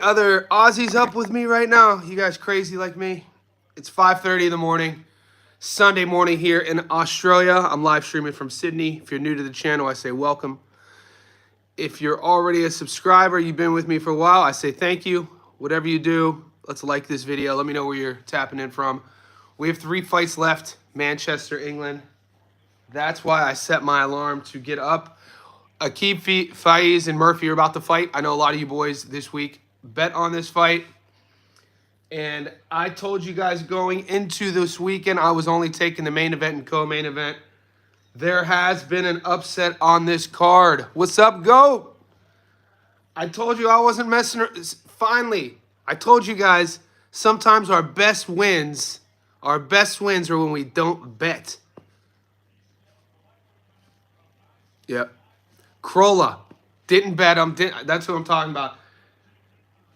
Other Aussies up with me right now? You guys crazy like me? It's 5:30 in the morning, Sunday morning here in Australia. I'm live streaming from Sydney. If you're new to the channel, I say welcome. If you're already a subscriber, you've been with me for a while, I say thank you. Whatever you do, let's like this video. Let me know where you're tapping in from. We have 3 fights left, Manchester, England. That's why I set my alarm to get up. Aqib, Faiz, and Murphy are about to fight. I know a lot of you boys this week bet on this fight. And I told you guys going into this weekend, I was only taking the main event and co-main event. There has been an upset on this card. What's up, GOAT? I told you I wasn't messing around. Finally, I told you guys sometimes our best wins are when we don't bet. Yep. Krolla, didn't bet him. That's what I'm talking about.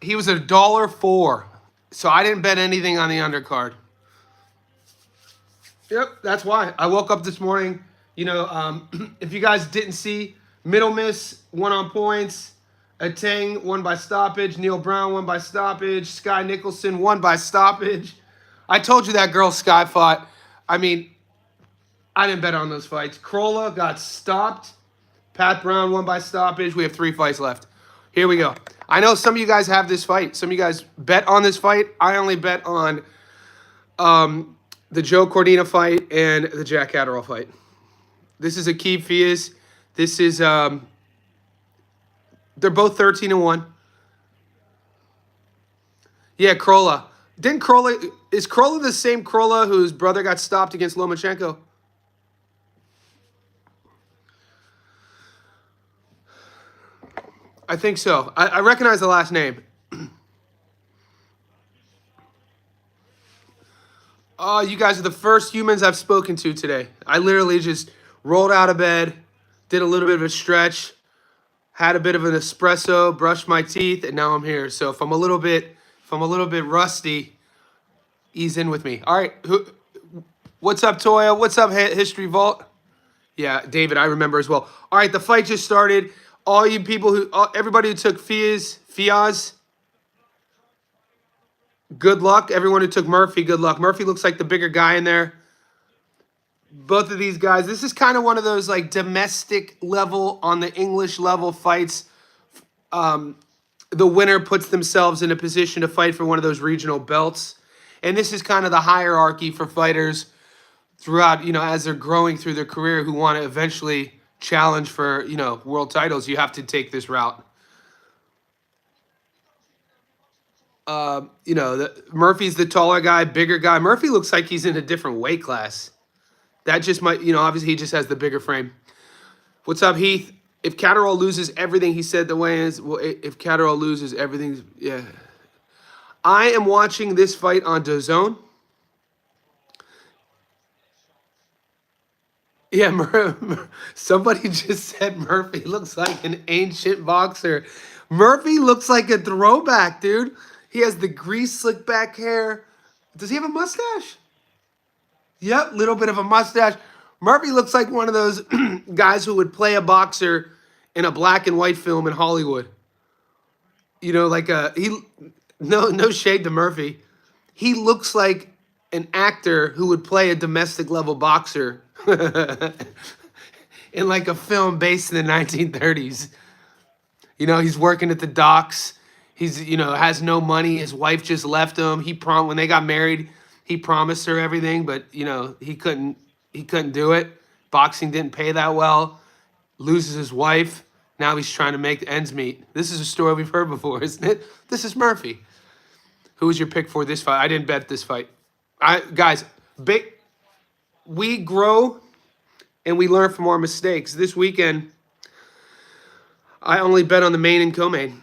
He was $1.04, so I didn't bet anything on the undercard. Yep, that's why. I woke up this morning, if you guys didn't see, Middle Miss won on points, Ateng won by stoppage, Neil Brown won by stoppage, Sky Nicholson won by stoppage. I told you that girl Sky fought. I mean, I didn't bet on those fights. Krolla got stopped. Pat Brown won by stoppage. We have 3 fights left. Here we go. I know some of you guys have this fight. Some of you guys bet on this fight. I only bet on the Joe Cordina fight and the Jack Catterall fight. This is Aqib Fiaz. This is they're both 13-1. Yeah, Krolla. Is Krolla the same Krolla whose brother got stopped against Lomachenko? I think so. I recognize the last name. Oh, you guys are the first humans I've spoken to today. I literally just rolled out of bed, did a little bit of a stretch, had a bit of an espresso, brushed my teeth, and now I'm here. So if I'm a little bit rusty, ease in with me. All right, what's up, Toya? What's up, History Vault? Yeah, David, I remember as well. All right, the fight just started. All you people everybody who took Fiaz, good luck. Everyone who took Murphy, good luck. Murphy looks like the bigger guy in there. Both of these guys, this is kind of one of those like domestic level on the English level fights. The winner puts themselves in a position to fight for one of those regional belts. And this is kind of the hierarchy for fighters throughout, as they're growing through their career who want to eventually challenge for, world titles. You have to take this route. Murphy's the taller guy, bigger guy. Murphy looks like he's in a different weight class. That just might, obviously he just has the bigger frame. What's up, Heath? If Catterall loses everything, he said the way is, well, if Catterall loses everything, yeah. I am watching this fight on DAZN. Yeah, somebody just said Murphy looks like an ancient boxer. Murphy looks like a throwback, dude. He has the grease slick back hair. Does he have a mustache? Yep, little bit of a mustache. Murphy looks like one of those guys who would play a boxer in a black and white film in Hollywood. No shade to Murphy. He looks like an actor who would play a domestic level boxer in like a film based in the 1930s. He's working at the docks. He's, has no money. His wife just left him. When they got married, he promised her everything, but he couldn't do it. Boxing didn't pay that well. Loses his wife. Now he's trying to make ends meet. This is a story we've heard before, isn't it? This is Murphy. Who was your pick for this fight? I didn't bet this fight. Guys, we grow and we learn from our mistakes. This weekend, I only bet on the main and co-main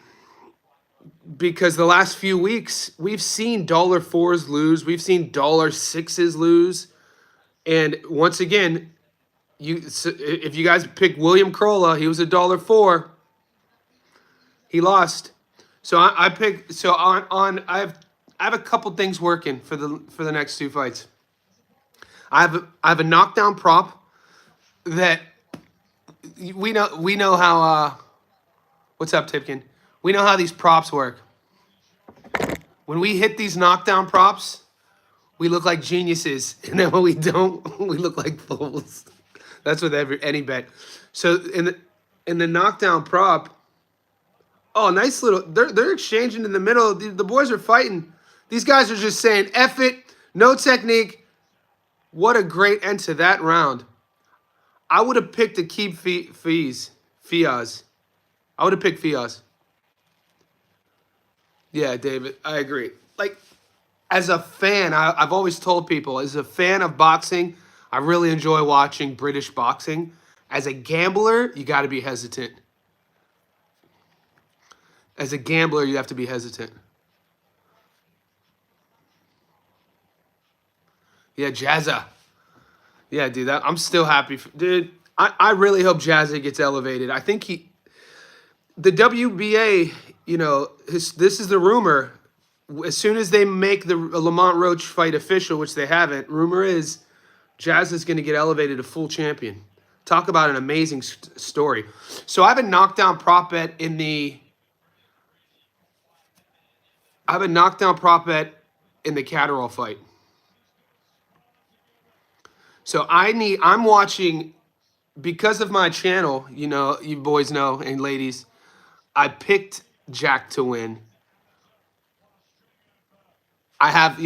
because the last few weeks we've seen $4s lose, we've seen $6s lose, and once again, if you guys pick William Krolla, he was $4. He lost. So I picked. So I have a couple things working for the next 2 fights. I have a knockdown prop that we know how. What's up, Tipkin? We know how these props work. When we hit these knockdown props, we look like geniuses, and then when we don't, we look like fools. That's with any bet. So in the knockdown prop, oh, nice little. They're exchanging in the middle. The boys are fighting. These guys are just saying, "Eff it, no technique." What a great end to that round. I would have picked to keep Fiaz. I would have picked Fiaz. Yeah, David, I agree. Like, as a fan, I've always told people, as a fan of boxing, I really enjoy watching British boxing. As a gambler, you got to be hesitant. As a gambler, you have to be hesitant. Yeah, Jazza. Yeah, dude, I'm still happy. Dude, I really hope Jazza gets elevated. I think the WBA, this is the rumor. As soon as they make the Lamont Roach fight official, which they haven't, rumor is Jazza's going to get elevated to full champion. Talk about an amazing story. So I have a knockdown prop bet in the Catterall fight. So I'm watching, because of my channel, you boys know, and ladies, I picked Jack to win. I have,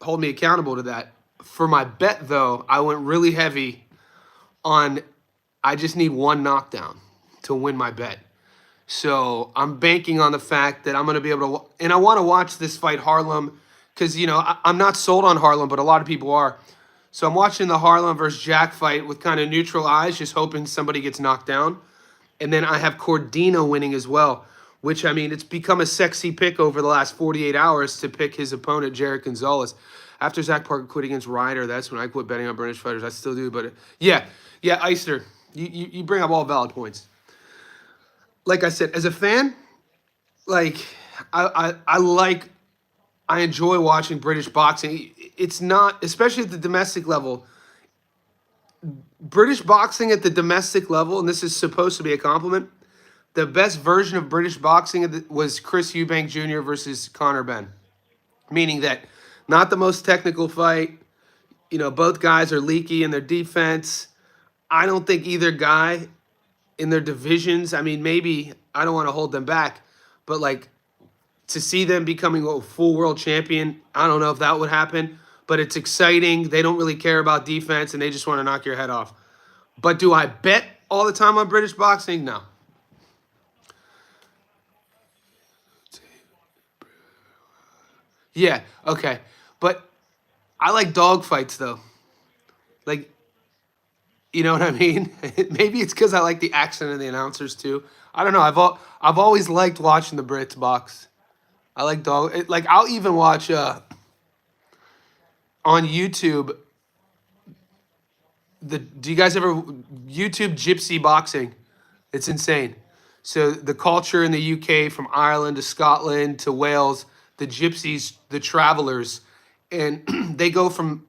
hold me accountable to that. For my bet, though, I went really heavy on, I just need one knockdown to win my bet. So I'm banking on the fact that I'm going to be able to, and I want to watch this fight Harlem, because, I'm not sold on Harlem, but a lot of people are. So I'm watching the Harlem versus Jack fight with kind of neutral eyes, just hoping somebody gets knocked down. And then I have Cordino winning as well, which, I mean, it's become a sexy pick over the last 48 hours to pick his opponent, Jarrett Gonzalez. After Zach Parker quit against Ryder, that's when I quit betting on British fighters. I still do, but yeah, Eister, you bring up all valid points. Like I said, as a fan, like I enjoy watching British boxing. It's not, especially at the domestic level, British boxing at the domestic level, and this is supposed to be a compliment, the best version of British boxing was Chris Eubank Jr. versus Conor Benn. Meaning that not the most technical fight. Both guys are leaky in their defense. I don't think either guy in their divisions, I mean, maybe, I don't want to hold them back, but like, to see them becoming a full world champion, I don't know if that would happen, but it's exciting. They don't really care about defense, and they just want to knock your head off. But do I bet all the time on British boxing? No. Yeah, okay. But I like dog fights, though. Like, you know what I mean? Maybe it's because I like the accent of the announcers, too. I don't know. I've always liked watching the Brits box. I like dog. Like, I'll even watch on YouTube. Do you guys ever YouTube gypsy boxing? It's insane. So the culture in the UK, from Ireland to Scotland to Wales, the gypsies, the travelers, and they go from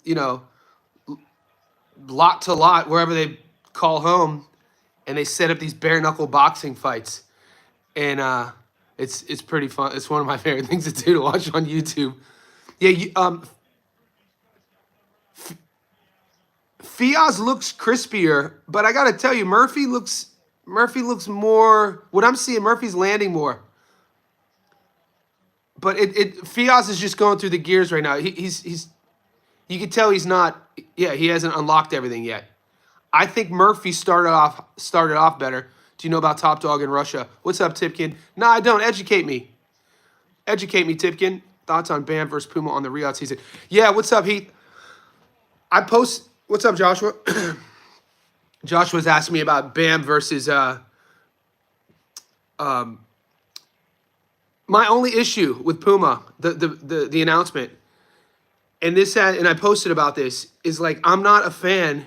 lot to lot wherever they call home, and they set up these bare knuckle boxing fights, and it's pretty fun. It's one of my favorite things to do, to watch on YouTube. Yeah, Fiaz looks crispier, but I gotta tell you, Murphy looks more. What I'm seeing, Murphy's landing more. But Fiaz is just going through the gears right now. He's you can tell he's not. Yeah, he hasn't unlocked everything yet. I think Murphy started off better. Do you know about Top Dog in Russia? What's up, Tipkin? No, I don't. Educate me. Educate me, Tipkin. Thoughts on Bam versus Puma on the Riyadh season? Yeah, what's up, Heath? What's up, Joshua? Joshua's asking me about Bam versus my only issue with Puma, the announcement, and I posted about this, is like, I'm not a fan.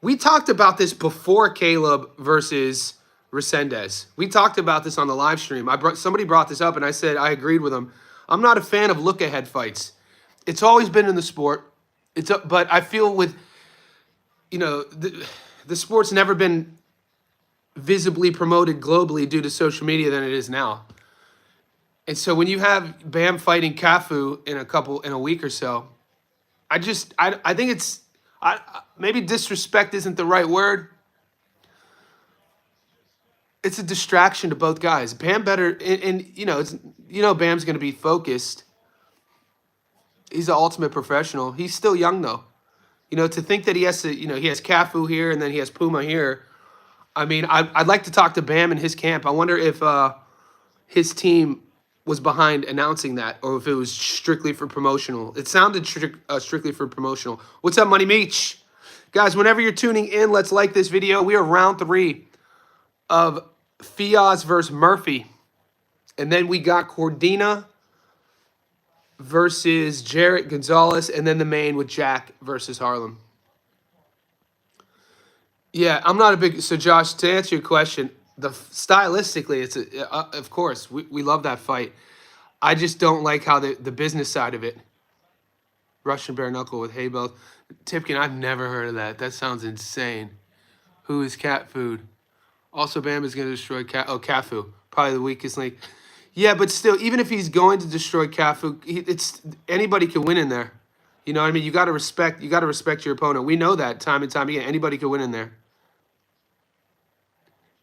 We talked about this before Caleb versus Resendez. We talked about this on the live stream. Somebody brought this up, and I said I agreed with them. I'm not a fan of look-ahead fights. It's always been in the sport. But I feel with, the sport's never been visibly promoted globally due to social media than it is now. And so when you have Bam fighting Cafu in a week or so, I think maybe disrespect isn't the right word. It's a distraction to both guys. Bam better, and Bam's going to be focused. He's the ultimate professional. He's still young though. To think that he has to, he has Cafu here and then he has Puma here. I mean, I'd like to talk to Bam and his camp. I wonder if his team was behind announcing that, or if it was strictly for promotional. It sounded strictly for promotional. What's up, Money Meech? Guys, whenever you're tuning in, let's like this video. We are round 3 of Fiaz versus Murphy. And then we got Cordina versus Jarrett Gonzalez, and then the main with Jack versus Harlem. Yeah, I'm not a big... So, Josh, to answer your question, stylistically, it's of course, we love that fight. I just don't like how the business side of it. Russian bare knuckle with hay bales. Tipkin, I've never heard of that. That sounds insane. Who is cat food? Also, Bam is going to destroy Cafu. Probably the weakest link. Yeah, but still, even if he's going to destroy Cafu, anybody can win in there. You know what I mean? You got to respect your opponent. We know that time and time again. Anybody can win in there.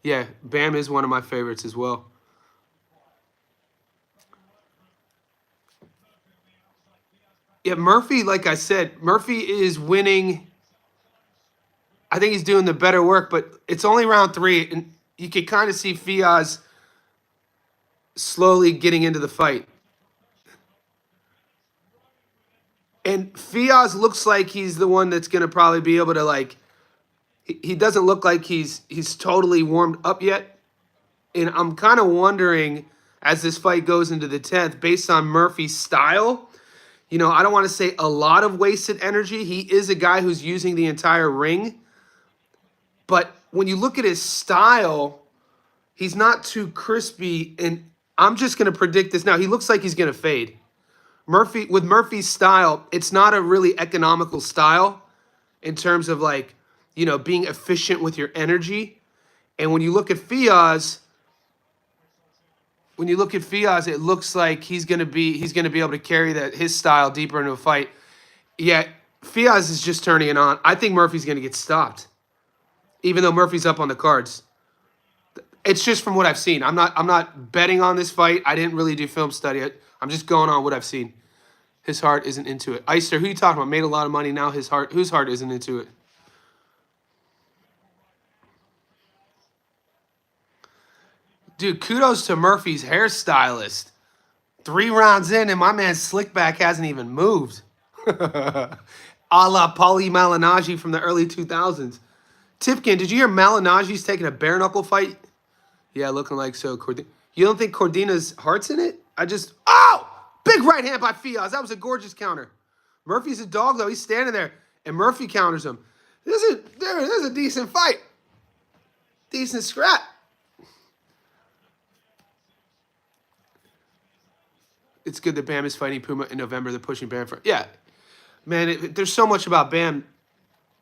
Yeah, Bam is one of my favorites as well. Yeah, Murphy, like I said, Murphy is winning. I think he's doing the better work, but it's only round 3, and you can kind of see Fiaz slowly getting into the fight. And Fiaz looks like he's the one that's going to probably be able to, like, he doesn't look like he's totally warmed up yet. And I'm kind of wondering, as this fight goes into the 10th, based on Murphy's style, I don't want to say a lot of wasted energy. He is a guy who's using the entire ring. But when you look at his style, he's not too crispy. And I'm just going to predict this now. He looks like he's going to fade. With Murphy's style, it's not a really economical style in terms of, like, being efficient with your energy. And when you look at Fiaz, it looks like he's gonna be able to carry his style deeper into a fight. Yeah, Fiaz is just turning it on. I think Murphy's gonna get stopped, even though Murphy's up on the cards. It's just from what I've seen. I'm not betting on this fight. I didn't really do film study. I'm just going on what I've seen. His heart isn't into it. Eister, who you talking about? Made a lot of money now. Whose heart isn't into it? Dude, kudos to Murphy's hairstylist. 3 rounds in, and my man's slick back hasn't even moved. A la Paulie Malignaggi from the early 2000s. Tipkin, did you hear Malignaggi's taking a bare knuckle fight? Yeah, looking like so. You don't think Cordina's heart's in it? Oh! Big right hand by Fiaz. That was a gorgeous counter. Murphy's a dog, though. He's standing there, and Murphy counters him. This is a decent fight. Decent scrap. It's good that Bam is fighting Puma in November. They're pushing Bam for... Yeah. Man, there's so much about Bam.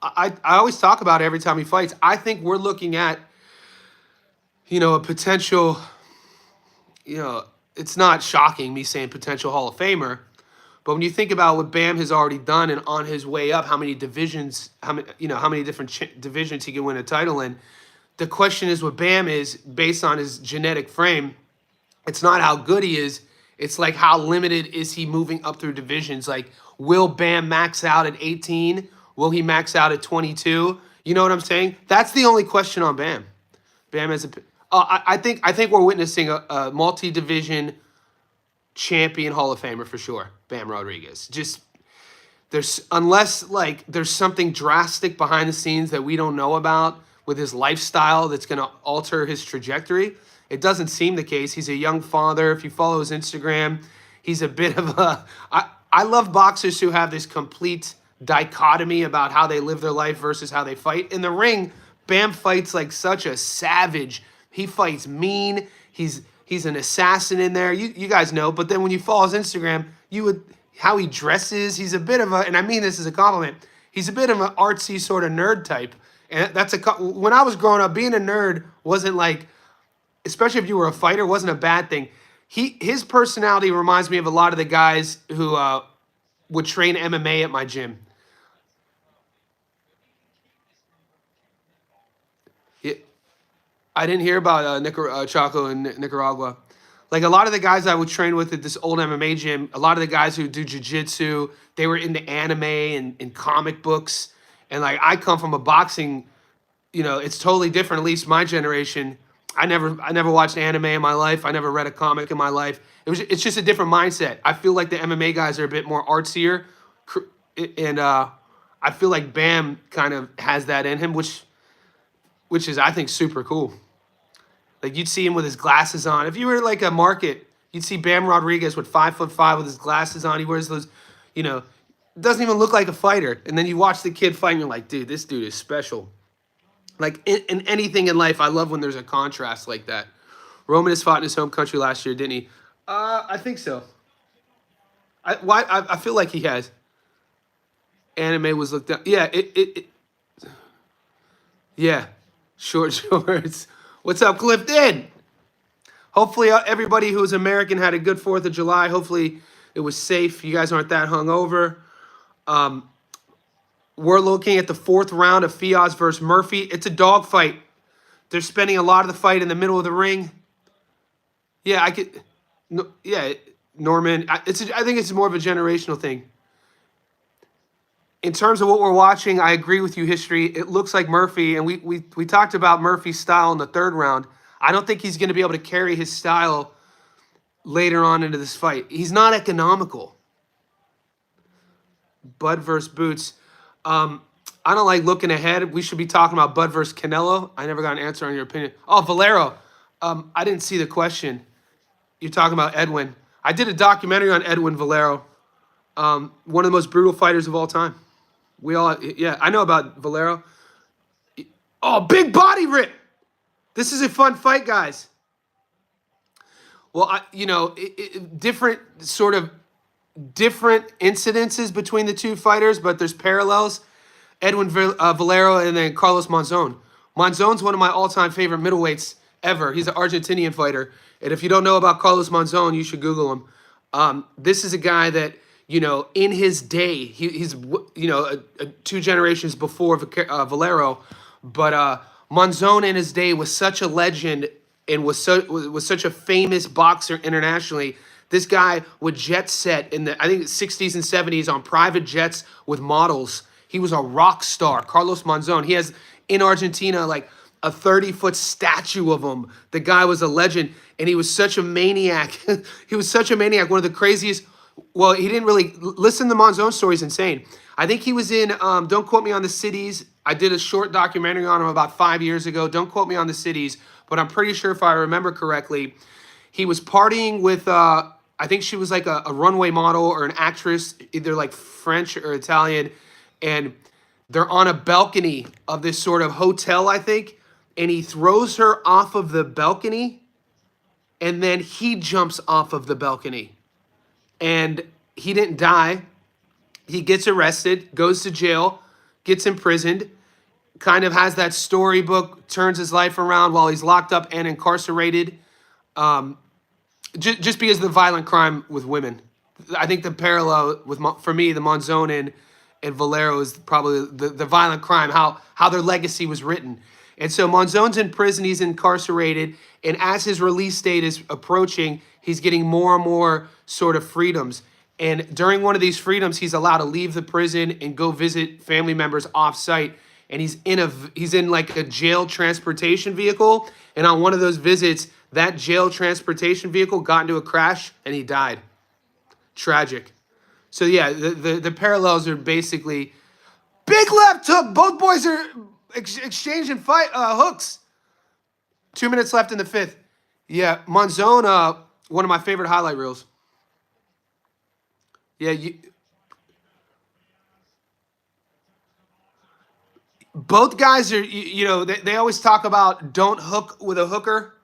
I always talk about it every time he fights. I think we're looking at, a potential... it's not shocking me saying potential Hall of Famer. But when you think about what Bam has already done and on his way up, how many divisions, how many different divisions he can win a title in, the question is what Bam is based on his genetic frame. It's not how good he is. It's like how limited is he moving up through divisions? Like, will Bam max out at 18? Will he max out at 22? You know what I'm saying? That's the only question on Bam. Bam has a... I think we're witnessing a multi-division champion Hall of Famer for sure. Bam Rodriguez. Just unless there's something drastic behind the scenes that we don't know about with his lifestyle that's going to alter his trajectory. It doesn't seem the case. He's a young father. If you follow his Instagram, he's a bit of a... I love boxers who have this complete dichotomy about how they live their life versus how they fight. In the ring, Bam fights like such a savage. He fights mean. He's an assassin in there. You guys know. But then when you follow his Instagram, how he dresses, he's a bit of a... And I mean this as a compliment. He's a bit of an artsy sort of nerd type. And when I was growing up, being a nerd wasn't like... Especially if you were a fighter, wasn't a bad thing. his personality reminds me of a lot of the guys who would train MMA at my gym. Yeah, I didn't hear about Chaco in Nicaragua. Like a lot of the guys I would train with at this old MMA gym, a lot of the guys who do jujitsu, they were into anime and comic books. And like I come from a boxing, it's totally different. At least my generation. I never watched anime in my life. I never read a comic in my life. It's just a different mindset. I feel like the MMA guys are a bit more artsier, and I feel like Bam kind of has that in him, which is I think super cool. Like you'd see him with his glasses on. If you were like a market, you'd see Bam Rodriguez with 5'5" with his glasses on. He wears those, you know, doesn't even look like a fighter. And then you watch the kid fight and you're like, dude, this dude is special. Like in anything in life, I love when there's a contrast like that. Roman has fought in his home country last year, didn't he? I think so. I feel like he has. Anime was looked at. Yeah, yeah. Short shorts. What's up, Clifton? Hopefully, everybody who was American had a good 4th of July. Hopefully, it was safe. You guys aren't that hungover. We're looking at the 4th round of Fiaz versus Murphy. It's a dogfight. They're spending a lot of the fight in the middle of the ring. Yeah, I could. No, yeah, Norman. I think it's more of a generational thing. In terms of what we're watching, I agree with you, History. It looks like Murphy, and we talked about Murphy's style in the 3rd round. I don't think he's going to be able to carry his style later on into this fight. He's not economical. Bud versus Boots. I don't like looking ahead. We should be talking about Bud versus Canelo. I never got an answer on your opinion. Oh, Valero. I didn't see the question. You're talking about Edwin. I did a documentary on Edwin Valero. One of the most brutal fighters of all time. Yeah, I know about Valero. Oh, big body rip. This is a fun fight, guys. Well, different incidences between the two fighters, but there's parallels. Edwin Valero and then Carlos Monzon. Monzon's one of my all-time favorite middleweights ever. He's an Argentinian fighter. And if you don't know about Carlos Monzon, you should Google him. This is a guy that, in his day, he's 2 generations before Valero. But Monzon in his day was such a legend and was such a famous boxer internationally. This guy would jet set in the, I think, 60s and 70s on private jets with models. He was a rock star, Carlos Monzon. He has, in Argentina, like a 30-foot statue of him. The guy was a legend, and he was such a maniac. He was such a maniac, one of the craziest. Well, he didn't really, listen to Monzon's story is insane. I think he was in, don't quote me on the cities. I did a short documentary on him about 5 years ago. Don't quote me on the cities, but I'm pretty sure if I remember correctly, he was partying with, I think she was like a runway model or an actress, either like French or Italian, and they're on a balcony of this sort of hotel, I think, and he throws her off of the balcony, and then he jumps off of the balcony. And he didn't die. He gets arrested, goes to jail, gets imprisoned, kind of has that storybook, turns his life around while he's locked up and incarcerated, just because of the violent crime with women. I think the parallel for me, the Monzon and Valero is probably the violent crime, how their legacy was written. And so Monzon's in prison, he's incarcerated, and as his release date is approaching, he's getting more and more sort of freedoms. And during one of these freedoms, he's allowed to leave the prison and go visit family members off-site. And he's in like a jail transportation vehicle. And on one of those visits, that jail transportation vehicle got into a crash and he died. Tragic. So yeah, the parallels are basically big left hook. Both boys are exchanging hooks. 2 minutes left in the 5th. Yeah, Monzon, one of my favorite highlight reels. Yeah, both guys are, they always talk about don't hook with a hooker.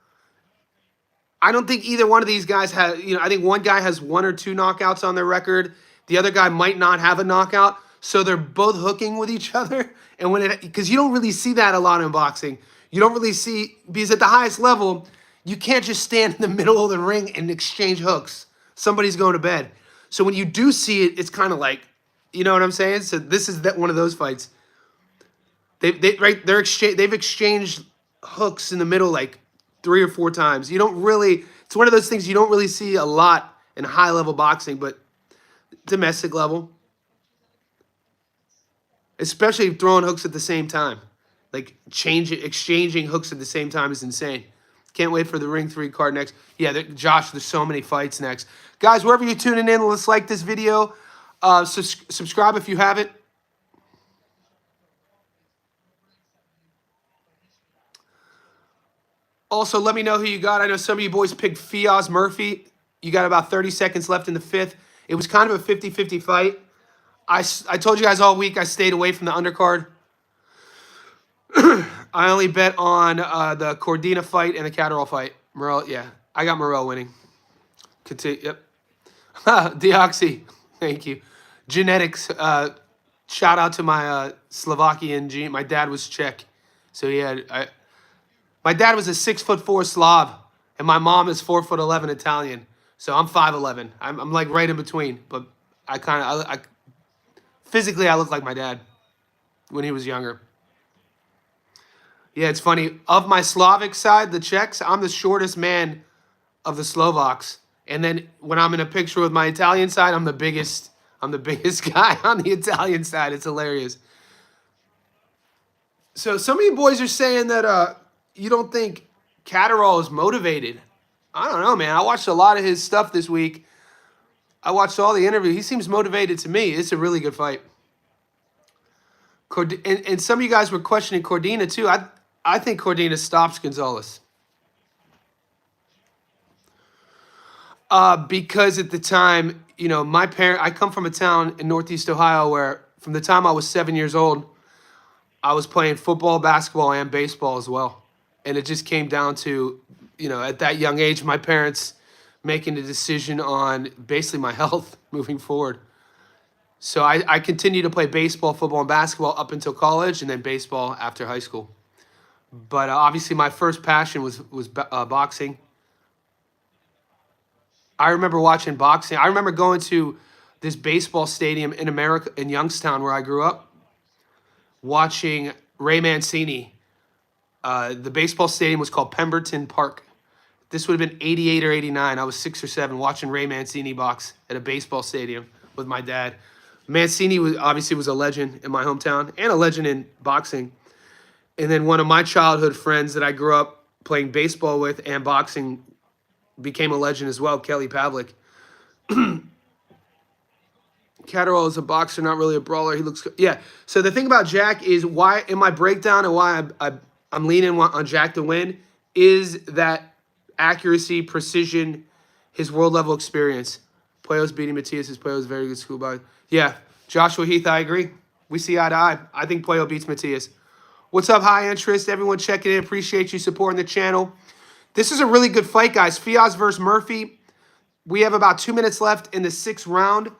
I don't think either one of these guys has, I think one guy has 1 or 2 knockouts on their record. The other guy might not have a knockout. So they're both hooking with each other. And because you don't really see that a lot in boxing. You don't really see, because at the highest level, You can't just stand in the middle of the ring and exchange hooks. Somebody's going to bed. So when you do see it, it's kind of like, you know what I'm saying? So this is one of those fights. They've exchanged hooks in the middle like 3 or 4 times. You don't really. It's one of those things you don't really see a lot in high level boxing, but domestic level, especially throwing hooks at the same time, like exchanging hooks at the same time is insane. Can't wait for the Ring 3 card next. Yeah, Josh, there's so many fights next. Guys, wherever you're tuning in, let's like this video. Subscribe if you haven't. Also, let me know who you got. I know some of you boys picked Fiaz Murphy. You got about 30 seconds left in the 5th. It was kind of a 50-50 fight. I told you guys all week I stayed away from the undercard. I only bet on the Cordina fight and the Catterall fight. Morel, yeah. I got Morel winning. Continue, yep. Deoxy, thank you. Genetics, shout out to my Slovakian gene. My dad was Czech. So yeah, my dad was a 6'4" Slav, and my mom is 4'11" Italian. So I'm 5'11". I'm like right in between, but physically I look like my dad when he was younger. Yeah, it's funny. Of my Slavic side, the Czechs, I'm the shortest man of the Slovaks. And then when I'm in a picture with my Italian side, I'm the biggest guy on the Italian side. It's hilarious. So some of you boys are saying that you don't think Catterall is motivated. I don't know, man. I watched a lot of his stuff this week. I watched all the interviews. He seems motivated to me. It's a really good fight. And some of you guys were questioning Cordina too. I think Cordina stops Gonzalez. Because at the time, you know, I come from a town in Northeast Ohio where from the time I was 7 years old, I was playing football, basketball, and baseball as well. And it just came down to, you know, at that young age, my parents making a decision on basically my health moving forward. So I continued to play baseball, football, and basketball up until college, and then baseball after high school. But obviously my first passion was boxing. I remember watching boxing. I remember going to this baseball stadium in America, in Youngstown, where I grew up, watching Ray Mancini. The baseball stadium was called Pemberton Park. This would have been 88 or 89. I was 6 or 7 watching Ray Mancini box at a baseball stadium with my dad. Mancini obviously was a legend in my hometown and a legend in boxing. And then one of my childhood friends that I grew up playing baseball with and boxing became a legend as well, Kelly Pavlik. Catterall is a boxer, not really a brawler. He looks good. Yeah. So the thing about Jack is why in my breakdown and why I'm leaning on Jack to win is that accuracy, precision, his world level experience. Puello's beating Matias. Puello's very good school by. Yeah. Joshua Heath, I agree. We see eye to eye. I think Puello beats Matias. What's up, high interest? Everyone checking in. Appreciate you supporting the channel. This is a really good fight, guys. Fiaz versus Murphy. We have about 2 minutes left in the 6th round.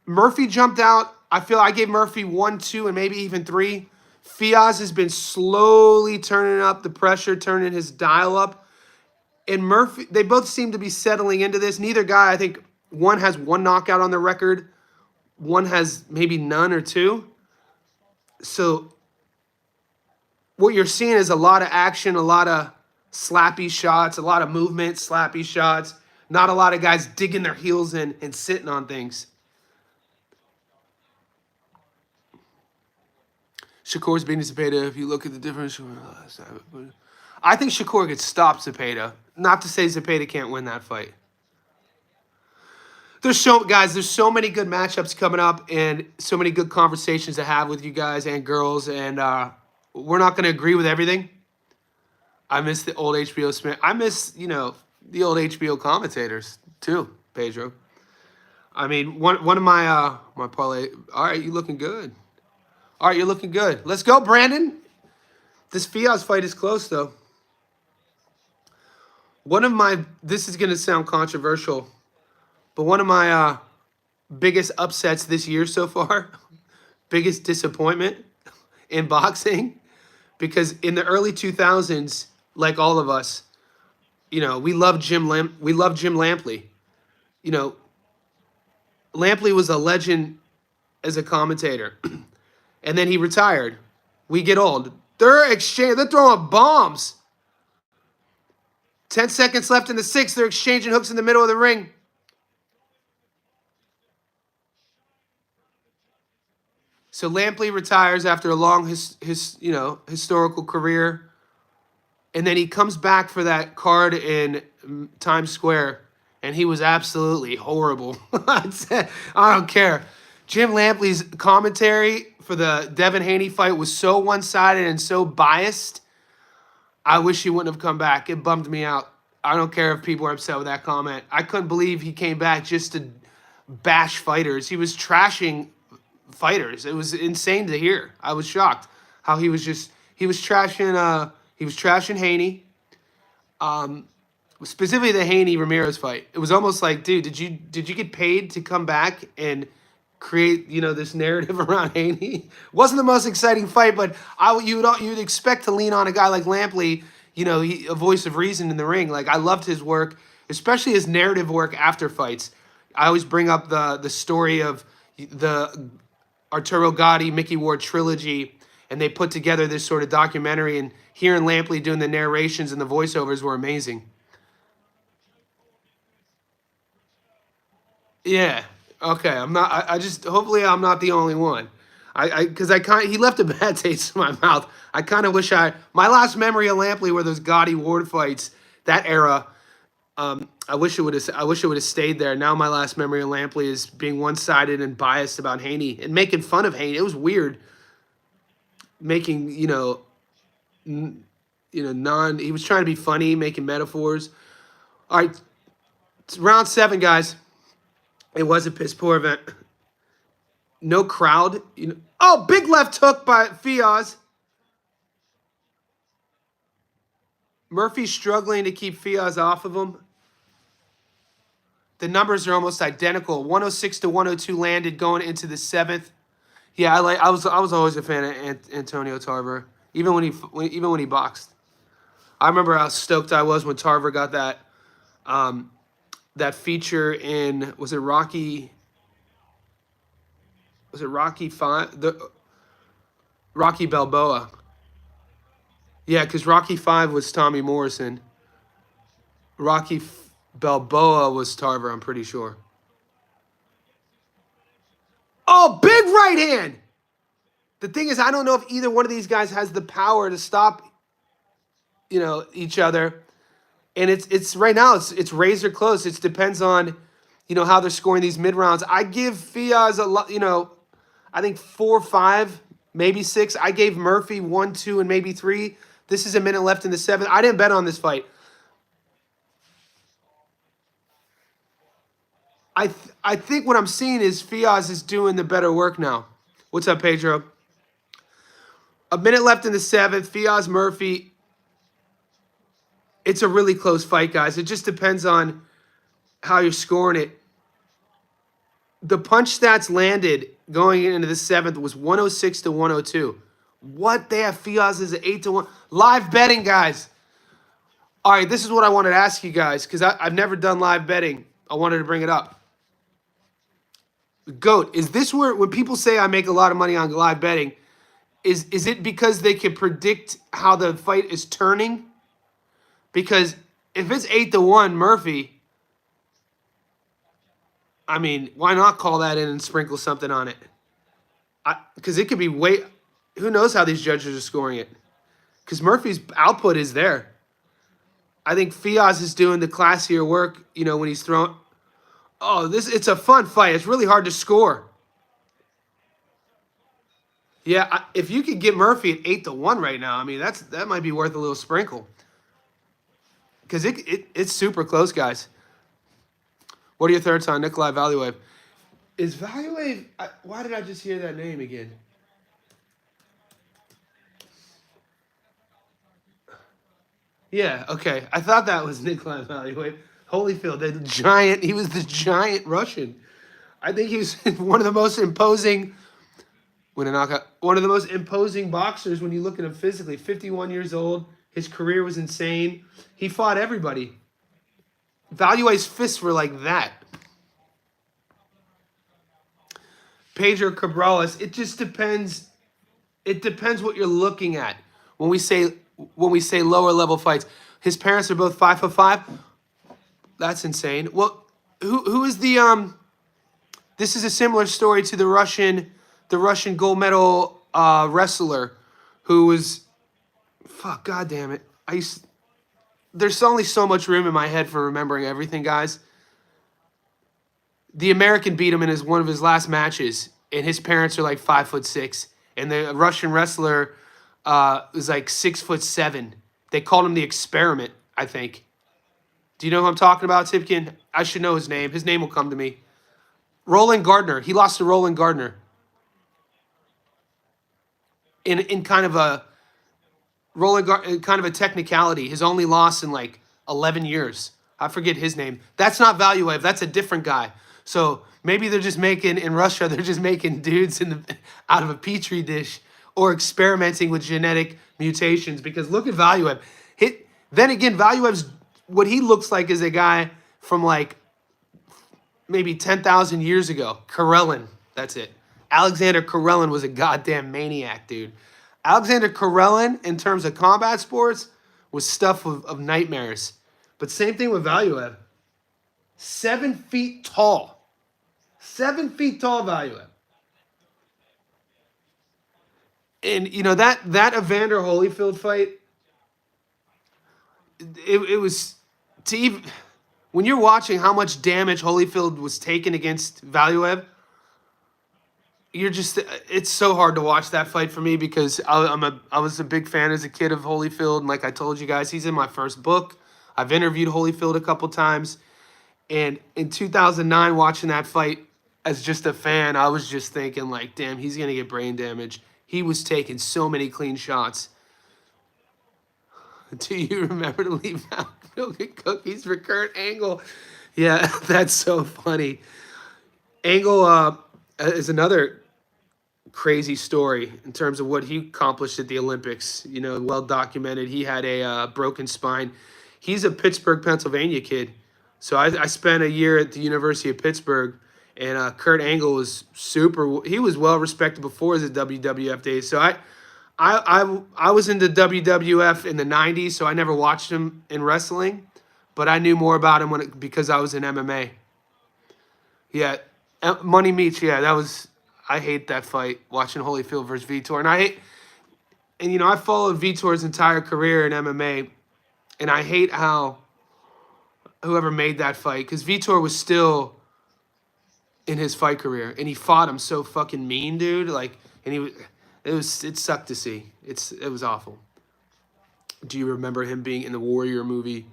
Murphy jumped out. I feel I gave Murphy 1, 2, and maybe even 3. Fiaz has been slowly turning up the pressure, turning his dial up. And Murphy, they both seem to be settling into this. Neither guy, I think one has 1 knockout on the record. One has maybe none or 2. So what you're seeing is a lot of action, a lot of slappy shots, a lot of movement, slappy shots. Not a lot of guys digging their heels in and sitting on things. Shakur's beating Zepeda. If you look at the difference, I think Shakur could stop Zepeda. Not to say Zepeda can't win that fight. There's so many good matchups coming up and so many good conversations to have with you guys and girls. And we're not going to agree with everything. I miss the old HBO Smith. I miss, you know, the old HBO commentators too, Pedro. I mean, one of my my parlay. All right, you looking good. All right, you're looking good. Let's go, Brandon. This Fiaz fight is close, though. This is going to sound controversial, but one of my biggest upsets this year so far, biggest disappointment in boxing, because in the early 2000s, like all of us, You know, we love we love Jim Lampley. You know, Lampley was a legend as a commentator, and then he retired. We get old. They're throwing bombs. 10 seconds left in the sixth. They're exchanging hooks in the middle of the ring. So Lampley retires after a long historical career, and then he comes back for that card in Times Square, and he was absolutely horrible. I don't care. Jim Lampley's commentary for the Devin Haney fight was so one-sided and so biased. I wish he wouldn't have come back. It bummed me out. I don't care if people are upset with that comment. I couldn't believe he came back just to bash fighters. He was trashing fighters. It was insane to hear. I was shocked how he was trashing Haney. Specifically the Haney Ramirez fight. It was almost like, dude, did you get paid to come back and create, this narrative around Haney? Wasn't the most exciting fight, but you'd expect to lean on a guy like Lampley, a voice of reason in the ring. Like, I loved his work, especially his narrative work after fights. I always bring up the story of the Arturo Gatti, Mickey Ward trilogy, and they put together this sort of documentary, and hearing Lampley doing the narrations and the voiceovers were amazing. Yeah. Okay. Hopefully I'm not the only one. Because he left a bad taste in my mouth. I kind of wish my last memory of Lampley were those Gotti Ward fights, that era. I wish it would have stayed there. Now my last memory of Lampley is being one-sided and biased about Haney and making fun of Haney. It was weird. Making, he was trying to be funny, making metaphors. All right. It's round 7, guys. It was a piss poor event. No crowd. Oh, big left hook by Fiaz. Murphy's struggling to keep Fiaz off of him. The numbers are almost identical. 106 to 102 landed going into the 7th. Yeah, I was always a fan of Antonio Tarver, even when he boxed. I remember how stoked I was when Tarver got that feature in, was it Rocky 5? Rocky Balboa. Yeah, because Rocky 5 was Tommy Morrison. Balboa was Tarver, I'm pretty sure. Oh, big right hand! The thing is, I don't know if either one of these guys has the power to stop, each other. And it's right now, it's razor close. It depends on, how they're scoring these mid rounds. I give Fiaz a lot, I think 4, 5, maybe 6. I gave Murphy 1, 2, and maybe 3. This is a minute left in the 7th. I didn't bet on this fight. I think what I'm seeing is Fiaz is doing the better work now. What's up, Pedro? A minute left in the 7th. Fiaz Murphy. It's a really close fight, guys. It just depends on how you're scoring it. The punch stats landed going into the 7th was 106 to 102. What? They have Fiaz as an 8 to 1. Live betting, guys. All right, this is what I wanted to ask you guys because I've never done live betting. I wanted to bring it up. GOAT, is this where when people say I make a lot of money on live betting, is it because they can predict how the fight is turning? Because if it's 8 to 1 Murphy, I mean, why not call that in and sprinkle something on it? Because it could be who knows how these judges are scoring it? Because Murphy's output is there. I think Fiaz is doing the classier work, when he's throwing. Oh, it's a fun fight. It's really hard to score. Yeah, if you could get Murphy at 8 to 1 right now, I mean, that might be worth a little sprinkle. Because it's super close, guys. What are your thoughts on Nikolai Valuev? Is Valuev... why did I just hear that name again? Yeah, okay. I thought that was Nikolai Valuev. Holyfield, the giant. He was the giant Russian. I think he was one of the most imposing... one of the most imposing boxers when you look at him physically. 51 years old. His career was insane. He fought everybody. Value's fists were like that. Pedro Cabrales. It just depends. It depends what you're looking at. When we say lower level fights, his parents are both 5'5". That's insane. Well, who is the This is a similar story to the Russian gold medal wrestler, who was fuck. God damn it. There's only so much room in my head for remembering everything, guys. The American beat him in one of his last matches, and his parents are like 5'6", and the Russian wrestler was like 6'7". They called him the Experiment, I think. Do you know who I'm talking about, Tipkin? I should know his name. His name will come to me. Roland Gardner. He lost to Roland Gardner in kind of a kind of a technicality. His only loss in like 11 years. I forget his name. That's not Valuev. That's a different guy. So maybe they're just making, in Russia, they're just making dudes out of a petri dish, or experimenting with genetic mutations. Because look at Valuev. Then again, Valuev's, what he looks like is a guy from like maybe 10,000 years ago. Karelin. That's it. Alexander Karelin was a goddamn maniac, dude. Alexander Karelin, in terms of combat sports, was stuff of nightmares. But same thing with Valuev. 7 feet tall. 7 feet tall, Valuev. And, you know, that Evander Holyfield fight, it was, to even, when you're watching how much damage Holyfield was taking against Valuev, it's so hard to watch that fight for me, because I was a big fan as a kid of Holyfield. And like I told you guys, he's in my first book. I've interviewed Holyfield a couple times. And in 2009, watching that fight as just a fan, I was just thinking like, damn, he's going to get brain damage. He was taking so many clean shots. Do you remember to leave out milk and cookies for Kurt Angle? Yeah, that's so funny. Angle is another crazy story in terms of what he accomplished at the Olympics. You know, well documented. He had a broken spine. He's a Pittsburgh, Pennsylvania kid. So I spent a year at the University of Pittsburgh, and Kurt Angle was he was well respected before his WWF days. So I was into WWF in the 90s, so I never watched him in wrestling, but I knew more about him because I was in MMA. Yeah, Money Meats, yeah, I hate that fight, watching Holyfield versus Vitor. And you know, I followed Vitor's entire career in MMA, and I hate how whoever made that fight, because Vitor was still in his fight career, and he fought him so fucking mean, dude. Like, and it sucked to see. It was awful. Do you remember him being in the Warrior movie?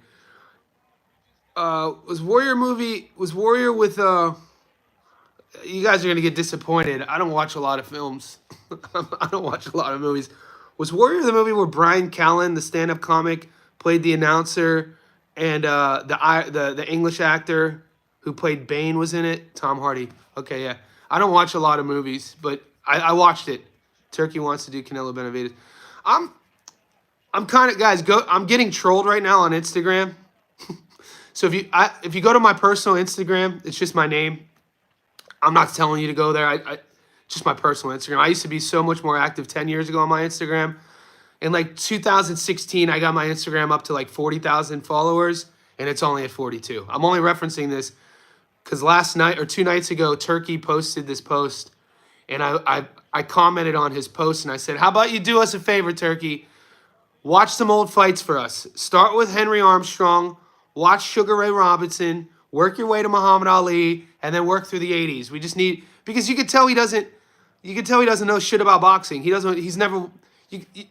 Was Warrior with you guys are gonna get disappointed. I don't watch a lot of films. I don't watch a lot of movies. Was Warrior the movie where Brian Callen, the stand-up comic, played the announcer, and the English actor who played Bane was in it? Tom Hardy. Okay, yeah. I don't watch a lot of movies, but I watched it. Turkey wants to do Canelo Benavidez. I'm kind of, guys, I'm getting trolled right now on Instagram. So if you go to my personal Instagram, it's just my name. I'm not telling you to go there. Just my personal Instagram. I used to be so much more active 10 years ago on my Instagram. In like 2016, I got my Instagram up to like 40,000 followers, and it's only at 42. I'm only referencing this because last night or 2 nights ago, Turkey posted this post, and I commented on his post, and I said, how about you do us a favor, Turkey? Watch some old fights for us. Start with Henry Armstrong, watch Sugar Ray Robinson, work your way to Muhammad Ali, and then work through the 80s. We just need, because you could tell he doesn't know shit about boxing.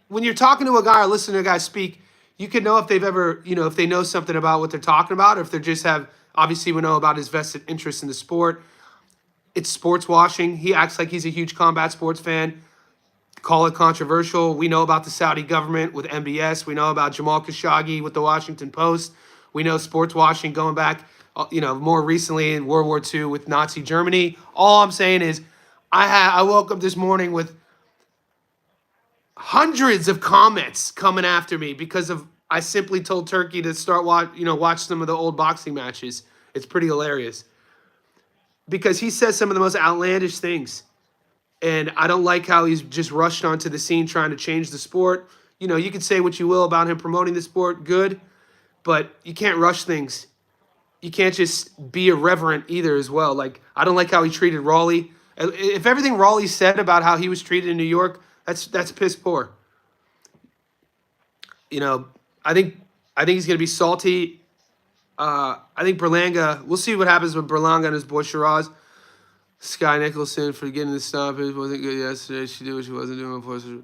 When you're talking to a guy or listening to a guy speak, you can know if they've ever, if they know something about what they're talking about, or if they just have, obviously we know about his vested interest in the sport. It's sports washing. He acts like he's a huge combat sports fan. Call it controversial. We know about the Saudi government with MBS. We know about Jamal Khashoggi with the Washington Post. We know sports washing going back, more recently in World War II with Nazi Germany. All I'm saying is I woke up this morning with hundreds of comments coming after me because of I simply told Turkey to watch some of the old boxing matches. It's pretty hilarious because he says some of the most outlandish things. And I don't like how he's just rushed onto the scene trying to change the sport. You could say what you will about him promoting the sport, good, but you can't rush things. You can't just be irreverent either as well. Like, I don't like how he treated Raleigh. If everything Raleigh said about how he was treated in New York, that's piss poor. You know, I think he's gonna be salty. I think Berlanga. We'll see what happens with Berlanga and his boy Shiraz. Sky Nicholson for getting the stoppage wasn't good yesterday. She did what she wasn't doing before.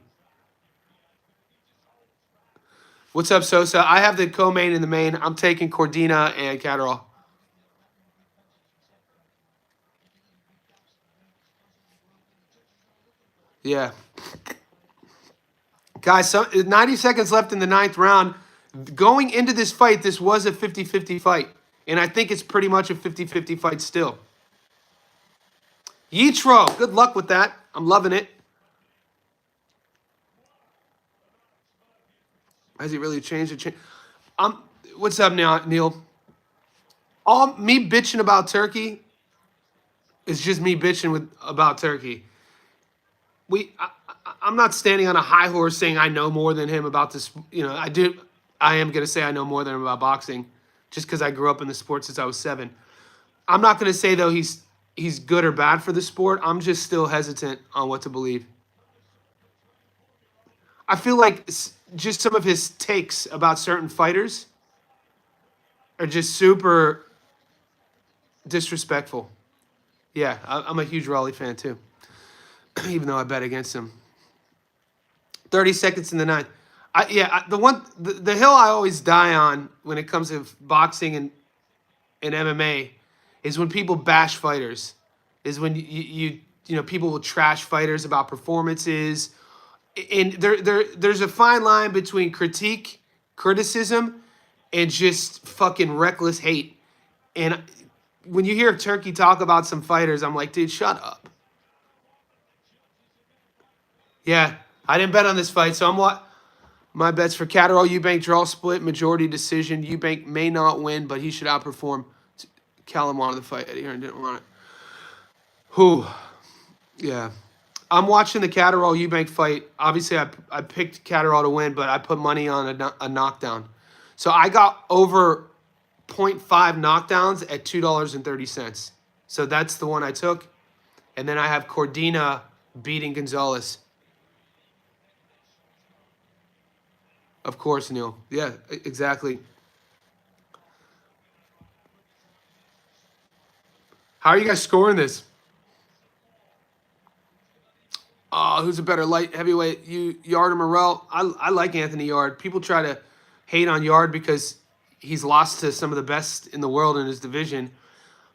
What's up, Sosa? I have the co-main and the main. I'm taking Cordina and Catterall. Yeah. Guys, 90 seconds left in the 9th round. Going into this fight, this was a 50-50 fight. And I think it's pretty much a 50-50 fight still. Yitro, good luck with that. I'm loving it. Has he really changed it? What's up now, Neil? All me bitching about Turkey is just me bitching about Turkey. I'm not standing on a high horse saying I know more than him about this. I am going to say I know more than him about boxing just because I grew up in the sport since I was 7. I'm not going to say, though, he's good or bad for the sport. I'm just still hesitant on what to believe. I feel like just some of his takes about certain fighters are just super disrespectful. Yeah, I'm a huge Raleigh fan, too, even though I bet against him. 30 seconds in the 9th. The hill I always die on when it comes to boxing and MMA is when people bash fighters. Is when people will trash fighters about performances. And there's a fine line between criticism, and just fucking reckless hate. And when you hear Turkey talk about some fighters, I'm like, dude, shut up. Yeah, I didn't bet on this fight, so my bet's for Catterall, Eubank, draw split, majority decision. Eubank may not win, but he should outperform. Callum wanted the fight. Eddie Hearn didn't want it. Whew. Yeah. I'm watching the Catterall Eubank fight. Obviously, I picked Catterall to win, but I put money on a knockdown. So I got over 0.5 knockdowns at $2.30. So that's the one I took. And then I have Cordina beating Gonzalez. Of course, Neil. Yeah, exactly. How are you guys scoring this? Who's a better light heavyweight, Yard or Morrell? I like Anthony Yard. People try to hate on Yard because he's lost to some of the best in the world in his division.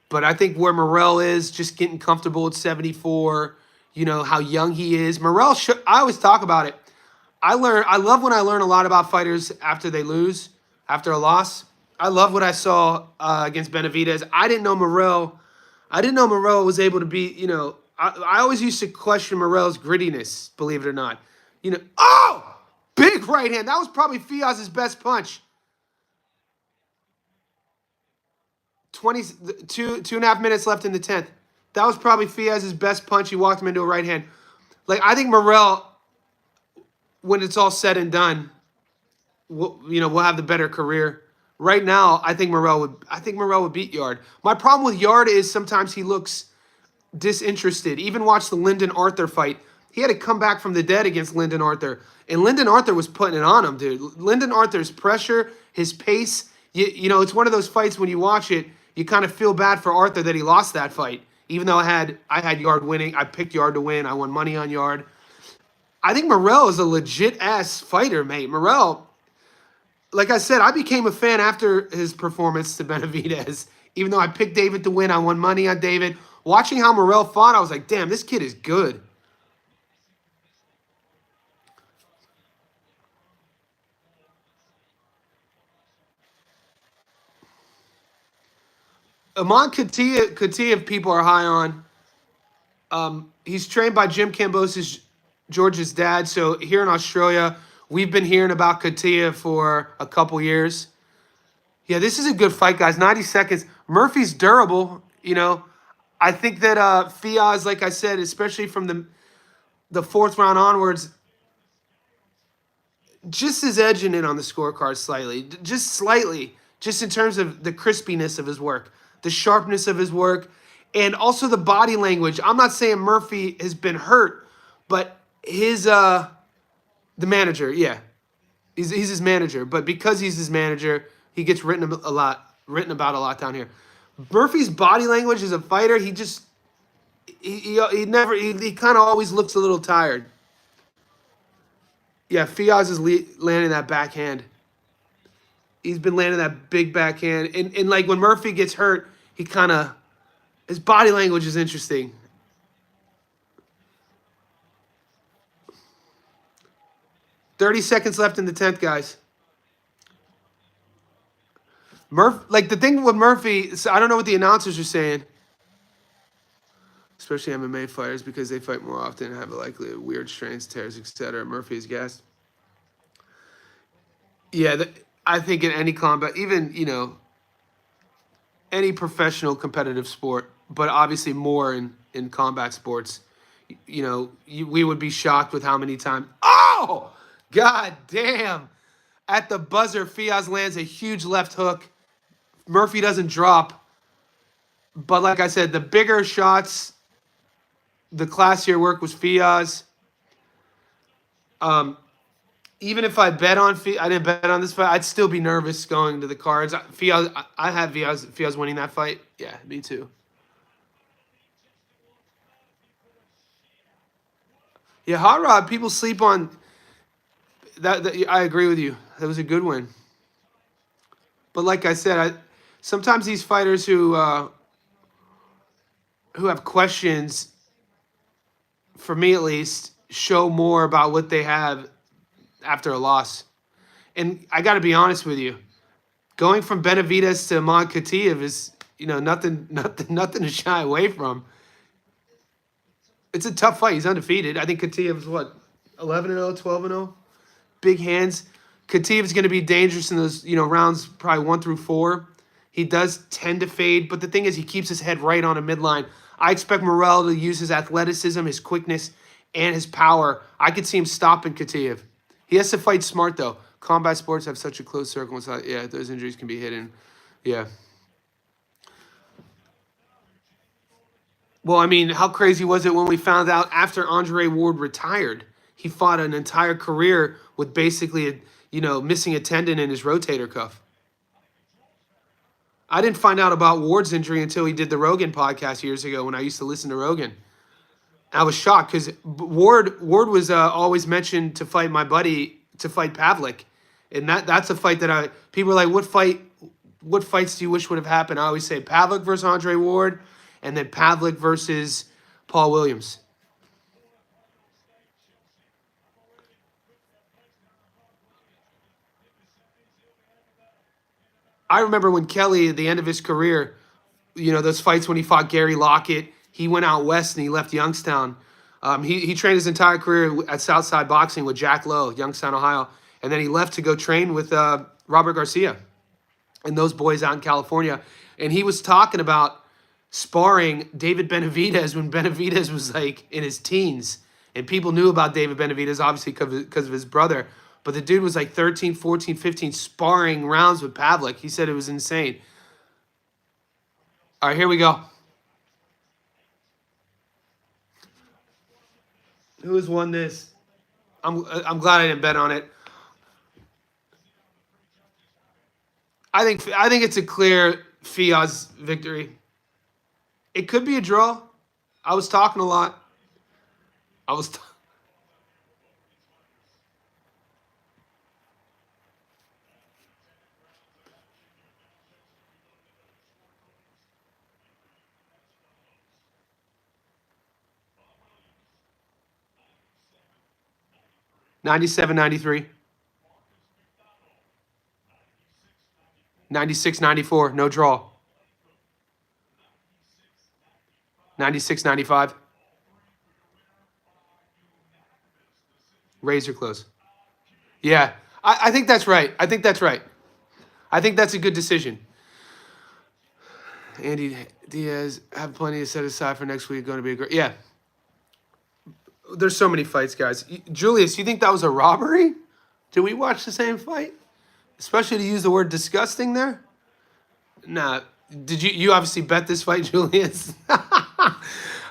But I think where Morrell is, just getting comfortable at 74, how young he is. Morrell, I always talk about it. I love when I learn a lot about fighters after they lose, after a loss. I love what I saw against Benavidez. I didn't know Morrell was able to be, I always used to question Morrell's grittiness, believe it or not. Big right hand. That was probably Fiaz's best punch. 2.5 minutes left in the 10th. That was probably Fiaz's best punch. He walked him into a right hand. Like, I think Morrell, when it's all said and done, we'll have the better career. Right now, I think Morrell would beat Yard. My problem with Yard is sometimes he looks disinterested. Even watch the Lyndon Arthur fight. He had to come back from the dead against Lyndon Arthur. And Lyndon Arthur was putting it on him, dude. Lyndon Arthur's pressure, his pace, it's one of those fights when you watch it, you kind of feel bad for Arthur that he lost that fight. Even though I had Yard winning. I picked Yard to win. I won money on Yard. I think Morrell is a legit-ass fighter, mate. Morrell, like I said, I became a fan after his performance to Benavidez. Even though I picked David to win, I won money on David. Watching how Morrell fought, I was like, damn, this kid is good. Amon Katia, people are high on. He's trained by Jim Cambosis, George's dad. So here in Australia, We've been hearing about Katia for a couple years. Yeah, this is a good fight, guys. 90 seconds. Murphy's durable. I think that Fiaz, like I said, especially from the fourth round onwards, just is edging in on the scorecard slightly, just slightly, just in terms of the crispiness of his work, the sharpness of his work, and also the body language. I'm not saying Murphy has been hurt, but the manager, yeah, he's his manager. But because he's his manager, he gets written about a lot down here. Murphy's body language as a fighter, he kind of always looks a little tired. Yeah, Fiaz is landing that backhand. He's been landing that big backhand. And like when Murphy gets hurt, his body language is interesting. "30 seconds left in the 10th, guys. Like the thing with Murphy, so I don't know what the announcers are saying, especially MMA fighters, because they fight more often and have a likely of weird strains, tears, etc. Murphy is gassed. Yeah, I think in any combat, even, any professional competitive sport, but obviously more in combat sports, we would be shocked with how many times. Oh, God damn. At the buzzer, Fiaz lands a huge left hook. Murphy doesn't drop. But like I said, the bigger shots, the classier work was Fiaz. Even if I bet on I didn't bet on this fight, I'd still be nervous going to the cards. I have Fiaz winning that fight. Yeah, me too. Yeah, Hot Rod, people sleep on that. I agree with you. That was a good win. But like I said, sometimes these fighters who have questions, for me at least, show more about what they have after a loss. And I got to be honest with you, going from Benavidez to Imad Khatiev is, nothing to shy away from. It's a tough fight. He's undefeated. I think Khatiev is what, 11-0, 12-0, big hands. Khatiev is going to be dangerous in those, rounds probably 1 through 4. He does tend to fade, but the thing is, he keeps his head right on a midline. I expect Morel to use his athleticism, his quickness, and his power. I could see him stopping Khatiev. He has to fight smart, though. Combat sports have such a close circle. Yeah, those injuries can be hidden. Yeah. Well, I mean, how crazy was it when we found out after Andre Ward retired, he fought an entire career with basically, missing a tendon in his rotator cuff. I didn't find out about Ward's injury until he did the Rogan podcast years ago when I used to listen to Rogan. I was shocked because Ward was always mentioned to fight my buddy, to fight Pavlik. And that's a fight that people are like, what fights do you wish would have happened? I always say Pavlik versus Andre Ward, and then Pavlik versus Paul Williams. I remember when Kelly, at the end of his career, those fights when he fought Gary Lockett, he went out west and he left Youngstown. He trained his entire career at Southside Boxing with Jack Lowe, Youngstown, Ohio. And then he left to go train with Robert Garcia and those boys out in California. And he was talking about sparring David Benavidez when Benavidez was like in his teens. And people knew about David Benavidez, obviously, because of his brother. But the dude was like 13, 14, 15 sparring rounds with Pavlik. He said it was insane. All right, here we go. Who has won this? I'm glad I didn't bet on it. I think it's a clear Fiaz victory. It could be a draw. I was talking a lot. I was. 97, 93. 96, 94. No draw. 96, 95. Razor close. Yeah, I think that's right. I think that's right. I think that's a good decision. Andy Diaz have plenty to set aside for next week. Going to be a great. Yeah, there's so many fights, guys. Julius, you think that was a robbery? Did we watch the same fight? Especially to use the word disgusting there. Nah. Did you? You obviously bet this fight, Julius.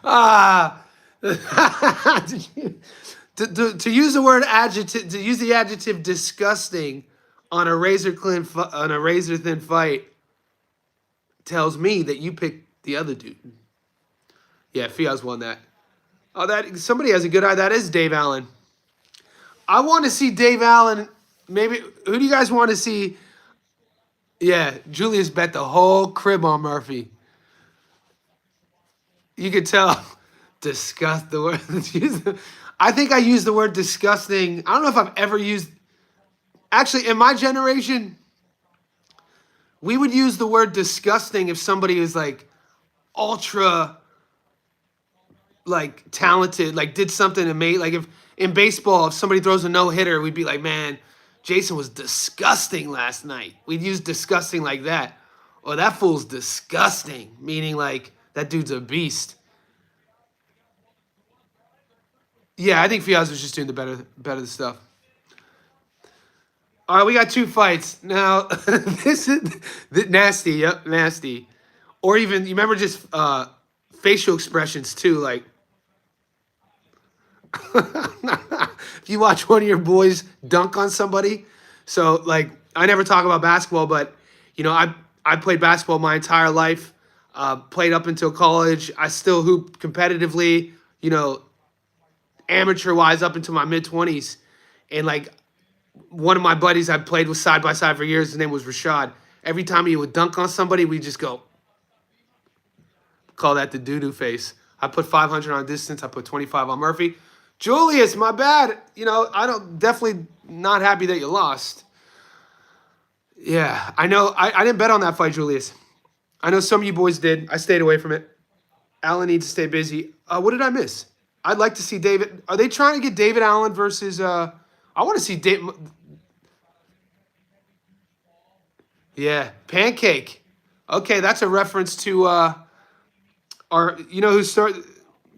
Ah. Did you, to use the word adjective, to use the adjective disgusting on a razor thin fight tells me that you picked the other dude. Yeah, Fiaz won that. Oh, that somebody has a good eye. That is Dave Allen. I want to see Dave Allen. Maybe who do you guys want to see? Yeah, Julius bet the whole crib on Murphy. You could tell. Disgust the word. I think I used the word disgusting. I don't know if I've ever used. Actually, in my generation, we would use the word disgusting if somebody was like ultra like talented, like did something amazing. Like if in baseball, if somebody throws a no hitter, we'd be like, man, Jason was disgusting last night. We'd use disgusting like that. Or that fool's disgusting, meaning like that dude's a beast. Yeah, I think Fiaz was just doing the better stuff. All right, we got two fights now. This is nasty. Yep, nasty. Or even you remember just facial expressions too, like if you watch one of your boys dunk on somebody. So like I never talk about basketball, but you know I played basketball my entire life. Played up until college. I still hoop competitively. You know, amateur wise up into my mid-20s, and like one of my buddies I played with side by side for years, his name was Rashad. Every time he would dunk on somebody, we just go call that the doo-doo face. I put 500 on distance. I put 25 on Murphy. Julius, my bad. You know, definitely not happy that you lost. Yeah, I know. I didn't bet on that fight, Julius. I know some of you boys did. I stayed away from it. Allen needs to stay busy. What did I miss? I'd like to see David. Are they trying to get David Allen versus? I want to see Dave. Yeah, Pancake. Okay, that's a reference to our. You know who started?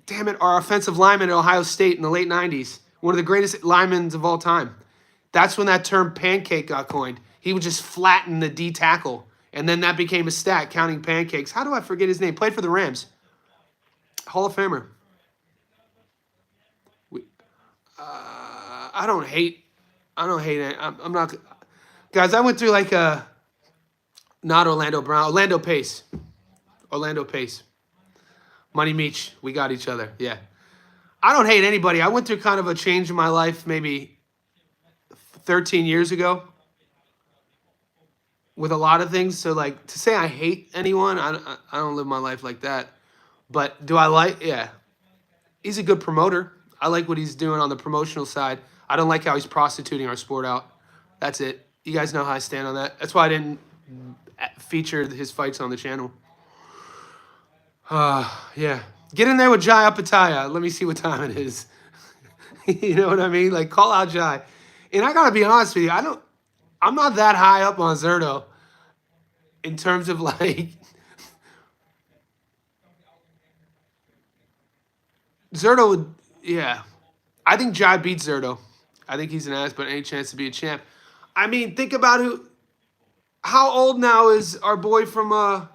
Damn it, our offensive lineman at Ohio State in the late '90s. One of the greatest linemen of all time. That's when that term pancake got coined. He would just flatten the D tackle, and then that became a stat, counting pancakes. How do I forget his name? Played for the Rams. Hall of Famer. I don't hate it. I'm not. Guys, I went through like not Orlando Brown. Orlando Pace. Money Meach. We got each other. Yeah. I don't hate anybody. I went through kind of a change in my life maybe 13 years ago with a lot of things. So like to say I hate anyone, I don't live my life like that. But do I like? Yeah. He's a good promoter. I like what he's doing on the promotional side. I don't like how he's prostituting our sport out. That's it. You guys know how I stand on that. That's why I didn't feature his fights on the channel. Yeah. Get in there with Jai Apataya. Let me see what time it is. You know what I mean? Like, call out Jai. And I got to be honest with you. I'm not that high up on Zerto in terms of, like, Zerto would, yeah. I think Jai beats Zerto. I think he's an ass, but any chance to be a champ. I mean, think about how old now is our boy from,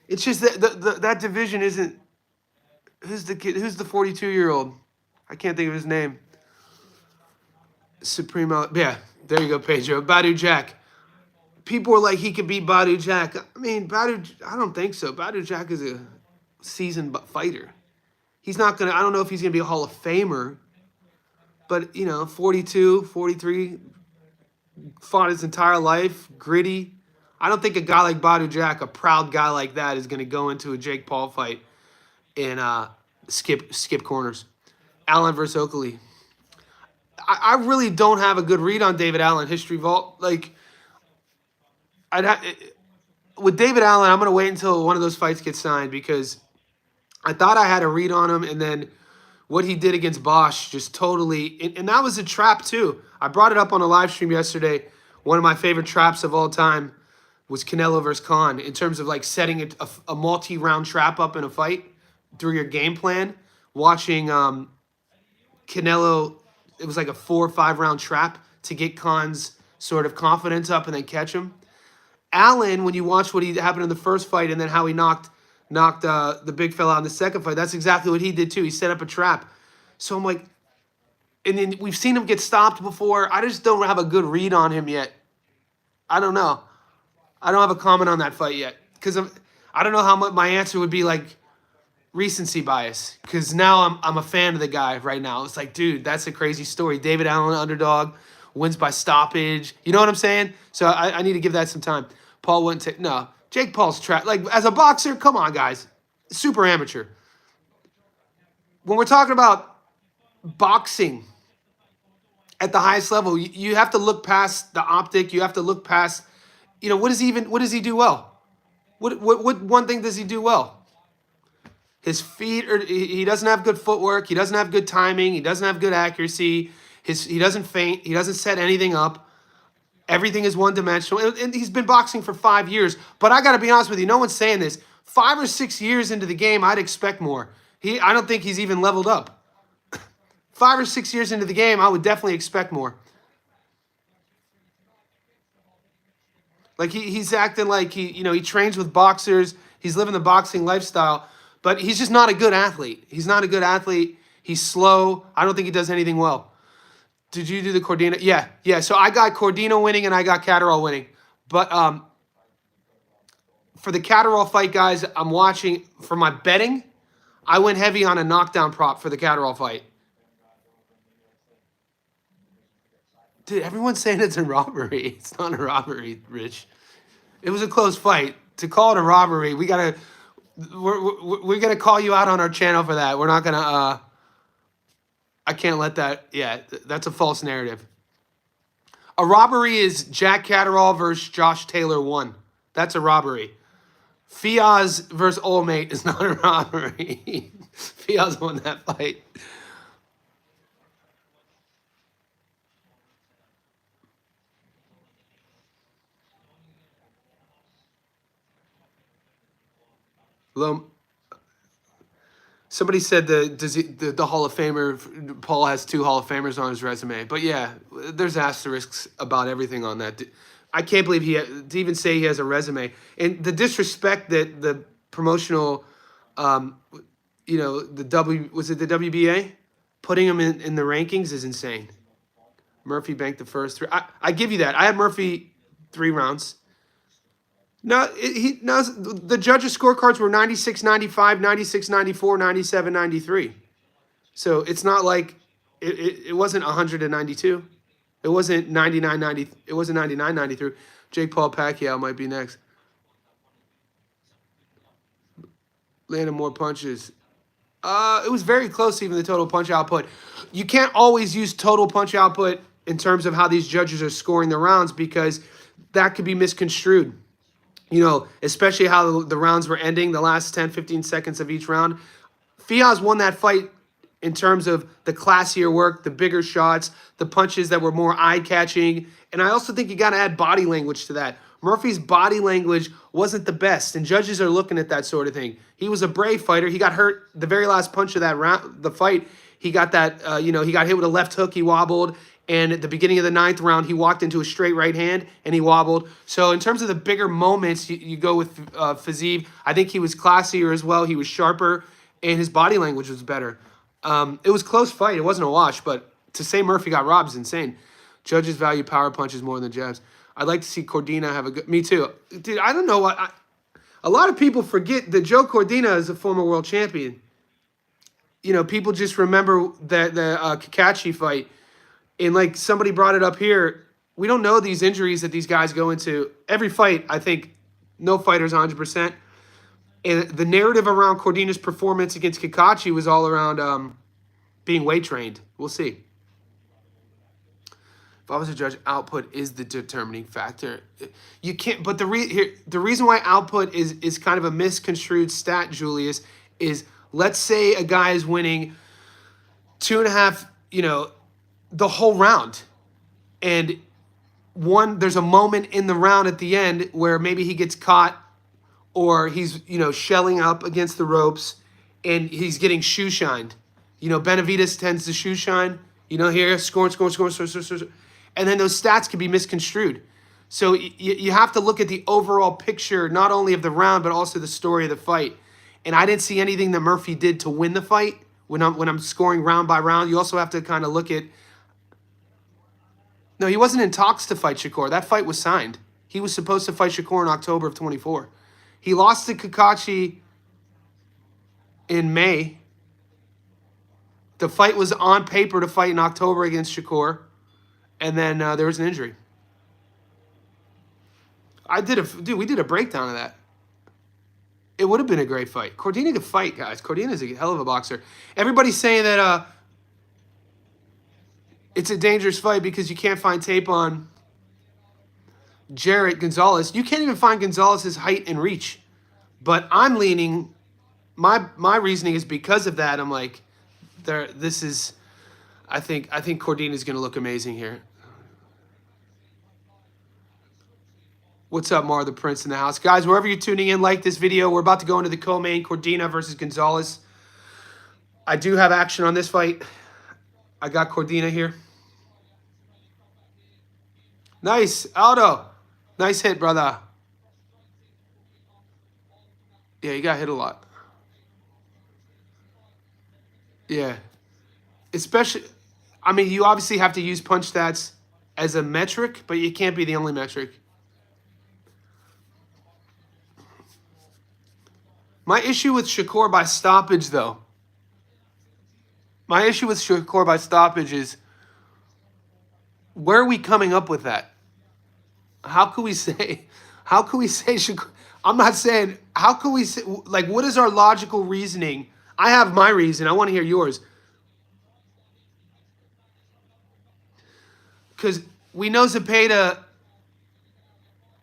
it's just that that division isn't, who's the 42-year-old? I can't think of his name. Supremo, yeah, there you go, Pedro. Badu Jack. People were like, he could beat Badu Jack. I mean, I don't think so. Badu Jack is a seasoned fighter. He's not going to, I don't know if he's going to be a Hall of Famer, but, 42, 43, fought his entire life, gritty. I don't think a guy like Badu Jack, a proud guy like that, is going to go into a Jake Paul fight and skip corners. Allen versus Oakley. I really don't have a good read on David Allen. History Vault. Like, with David Allen, I'm going to wait until one of those fights gets signed because I thought I had a read on him, and then what he did against Bosch just totally, and that was a trap too. I brought it up on a live stream yesterday. One of my favorite traps of all time was Canelo versus Khan in terms of like setting a multi-round trap up in a fight through your game plan. Watching Canelo, it was like a 4 or 5 round trap to get Khan's sort of confidence up and then catch him. Allen, when you watch what he happened in the first fight and then how he knocked the big fella out in the second fight, that's exactly what he did too. He set up a trap. So I'm like, and then we've seen him get stopped before. I just don't have a good read on him yet. I don't know. I don't have a comment on that fight yet because I don't know how much my answer would be like recency bias because now I'm a fan of the guy right now. It's like, dude, that's a crazy story. David Allen, underdog, wins by stoppage. You know what I'm saying? So I need to give that some time. Paul wouldn't take, no. Jake Paul's trash. Like, as a boxer, come on, guys. Super amateur. When we're talking about boxing at the highest level, you have to look past the optic. You have to look past, what does he do well? What one thing does he do well? His feet, he doesn't have good footwork. He doesn't have good timing. He doesn't have good accuracy. He doesn't feint. He doesn't set anything up. Everything is one-dimensional. And he's been boxing for 5 years. But I got to be honest with you, no one's saying this. 5 or 6 years into the game, I'd expect more. I don't think he's even leveled up. 5 or 6 years into the game, I would definitely expect more. Like he's acting like he trains with boxers. He's living the boxing lifestyle. But he's just not a good athlete. He's not a good athlete. He's slow. I don't think he does anything well. Did you do the Cordina? Yeah. So I got Cordina winning and I got Catterall winning. But for the Catterall fight, guys, I'm watching. For my betting, I went heavy on a knockdown prop for the Catterall fight. Dude, everyone's saying it's a robbery. It's not a robbery, Rich. It was a close fight. To call it a robbery, we're gonna call you out on our channel for that. We're not gonna. I can't let that. Yeah, that's a false narrative. A robbery is Jack Catterall versus Josh Taylor 1. That's a robbery. Fiaz versus Olmate is not a robbery. Fiaz won that fight. Somebody said the Hall of Famer, Paul has 2 Hall of Famers on his resume. But yeah, there's asterisks about everything on that. I can't believe to even say he has a resume. And the disrespect that the promotional, was it the WBA? Putting him in the rankings is insane. Murphy banked the first 3. I give you that. I had Murphy 3 rounds. No, the judges' scorecards were 96, 95, 96, 94, 97, 93. So it's not like it wasn't 192. It wasn't 99, 90. It wasn't 99, 93. Jake Paul Pacquiao might be next. Landed more punches. It was very close, even the total punch output. You can't always use total punch output in terms of how these judges are scoring the rounds because that could be misconstrued. Especially how the rounds were ending, the last 10, 15 seconds of each round. Fiaz won that fight in terms of the classier work, the bigger shots, the punches that were more eye-catching. And I also think you got to add body language to that. Murphy's body language wasn't the best, and judges are looking at that sort of thing. He was a brave fighter. He got hurt the very last punch of that round, the fight. He got that, he got hit with a left hook. He wobbled. And at the beginning of the 9th round, he walked into a straight right hand and he wobbled. So in terms of the bigger moments, you go with Fiziev. I think he was classier as well. He was sharper and his body language was better. It was a close fight. It wasn't a wash, but to say Murphy got robbed is insane. Judges value power punches more than jabs. I'd like to see Cordina have a good... Me too. Dude, I don't know what... A lot of people forget that Joe Cordina is a former world champion. People just remember the Kakachi fight. And like somebody brought it up here, we don't know these injuries that these guys go into. Every fight, I think, no fighter's 100%. And the narrative around Cordina's performance against Kakachi was all around being weight trained. We'll see. If I was a judge, output is the determining factor. You can't. But the reason why output is kind of a misconstrued stat, Julius, is let's say a guy is winning 2.5, the whole round. And there's a moment in the round at the end where maybe he gets caught or he's, shelling up against the ropes and he's getting shoe shined. Benavidez tends to shoe shine, here, score. And then those stats can be misconstrued. So you have to look at the overall picture, not only of the round, but also the story of the fight. And I didn't see anything that Murphy did to win the fight when I'm scoring round by round. You also have to kind of look at. No, he wasn't in talks to fight Shakur. That fight was signed. He was supposed to fight Shakur in October of 24. He lost to Kakachi in May. The fight was on paper to fight in October against Shakur. And then there was an injury. We did a breakdown of that. It would have been a great fight. Cordina could fight, guys. Cordina's a hell of a boxer. Everybody's saying that it's a dangerous fight because you can't find tape on Jarrett Gonzalez. You can't even find Gonzalez's height and reach. But I'm leaning, my reasoning is because of that. I'm like, I think Cordina's going to look amazing here. What's up, Mar the Prince in the house? Guys, wherever you're tuning in, like this video. We're about to go into the co-main, Cordina versus Gonzalez. I do have action on this fight. I got Cordina here. Nice, Aldo. Nice hit, brother. Yeah, you got hit a lot. Yeah. Especially, you obviously have to use punch stats as a metric, but you can't be the only metric. My issue with Shakur by stoppage, though. My issue with Shakur by stoppage is, where are we coming up with that? How can we say Shakur? I'm not saying, how can we say, like, what is our logical reasoning? I have my reason. I want to hear yours. Because we know Zepeda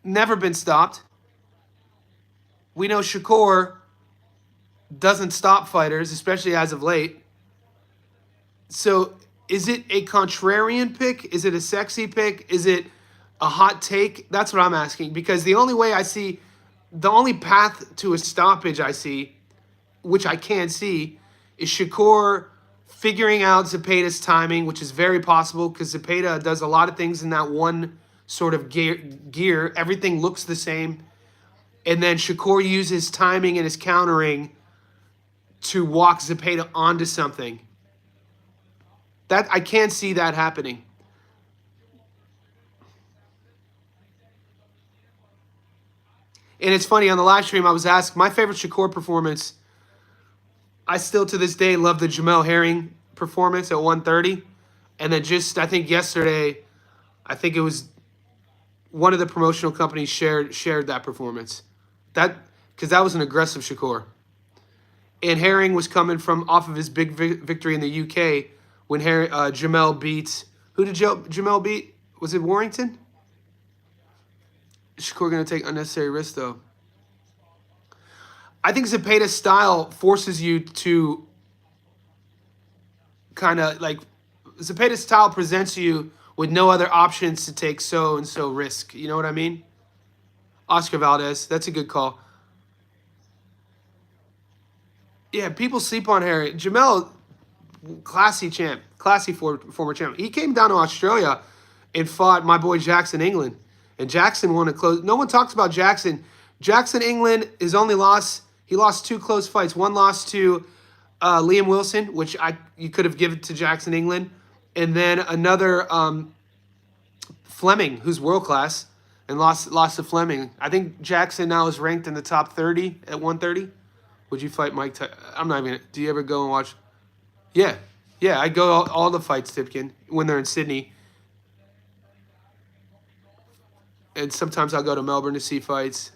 never been stopped. We know Shakur doesn't stop fighters, especially as of late. So is it a contrarian pick? Is it a sexy pick? Is it a hot take? That's what I'm asking. Because the only path to a stoppage I see, which I can see, is Shakur figuring out Zepeda's timing, which is very possible because Zepeda does a lot of things in that one sort of gear. Everything looks the same. And then Shakur uses timing and his countering to walk Zepeda onto something. That I can't see that happening. And it's funny, on the live stream I was asked my favorite Shakur performance. I still to this day love the Jamel Herring performance at 130. And then just, I think yesterday, it was one of the promotional companies shared that performance. Because that was an aggressive Shakur. And Herring was coming off of his big victory in the UK when Jamel beat, who did Jamel beat? Was it Warrington? Shakur going to take unnecessary risks, though. I think Zepeda's style forces you to kind of like, Zepeda's style presents you with no other options to take so and so risk. You know what I mean? Oscar Valdez, that's a good call. Yeah, people sleep on Harry. Jamel, classy champ, classy former champ. He came down to Australia and fought my boy Jackson England. And Jackson won a close. No one talks about Jackson. Jackson England, his only loss, he lost 2 close fights. One loss to Liam Wilson, which you could have given to Jackson England. And then another Fleming, who's world class, and lost to Fleming. I think Jackson now is ranked in the top 30 at 130. Would you fight Mike? I'm not even. Do you ever go and watch? Yeah. I go all the fights, Tipkin, when they're in Sydney. And sometimes I'll go to Melbourne to see fights.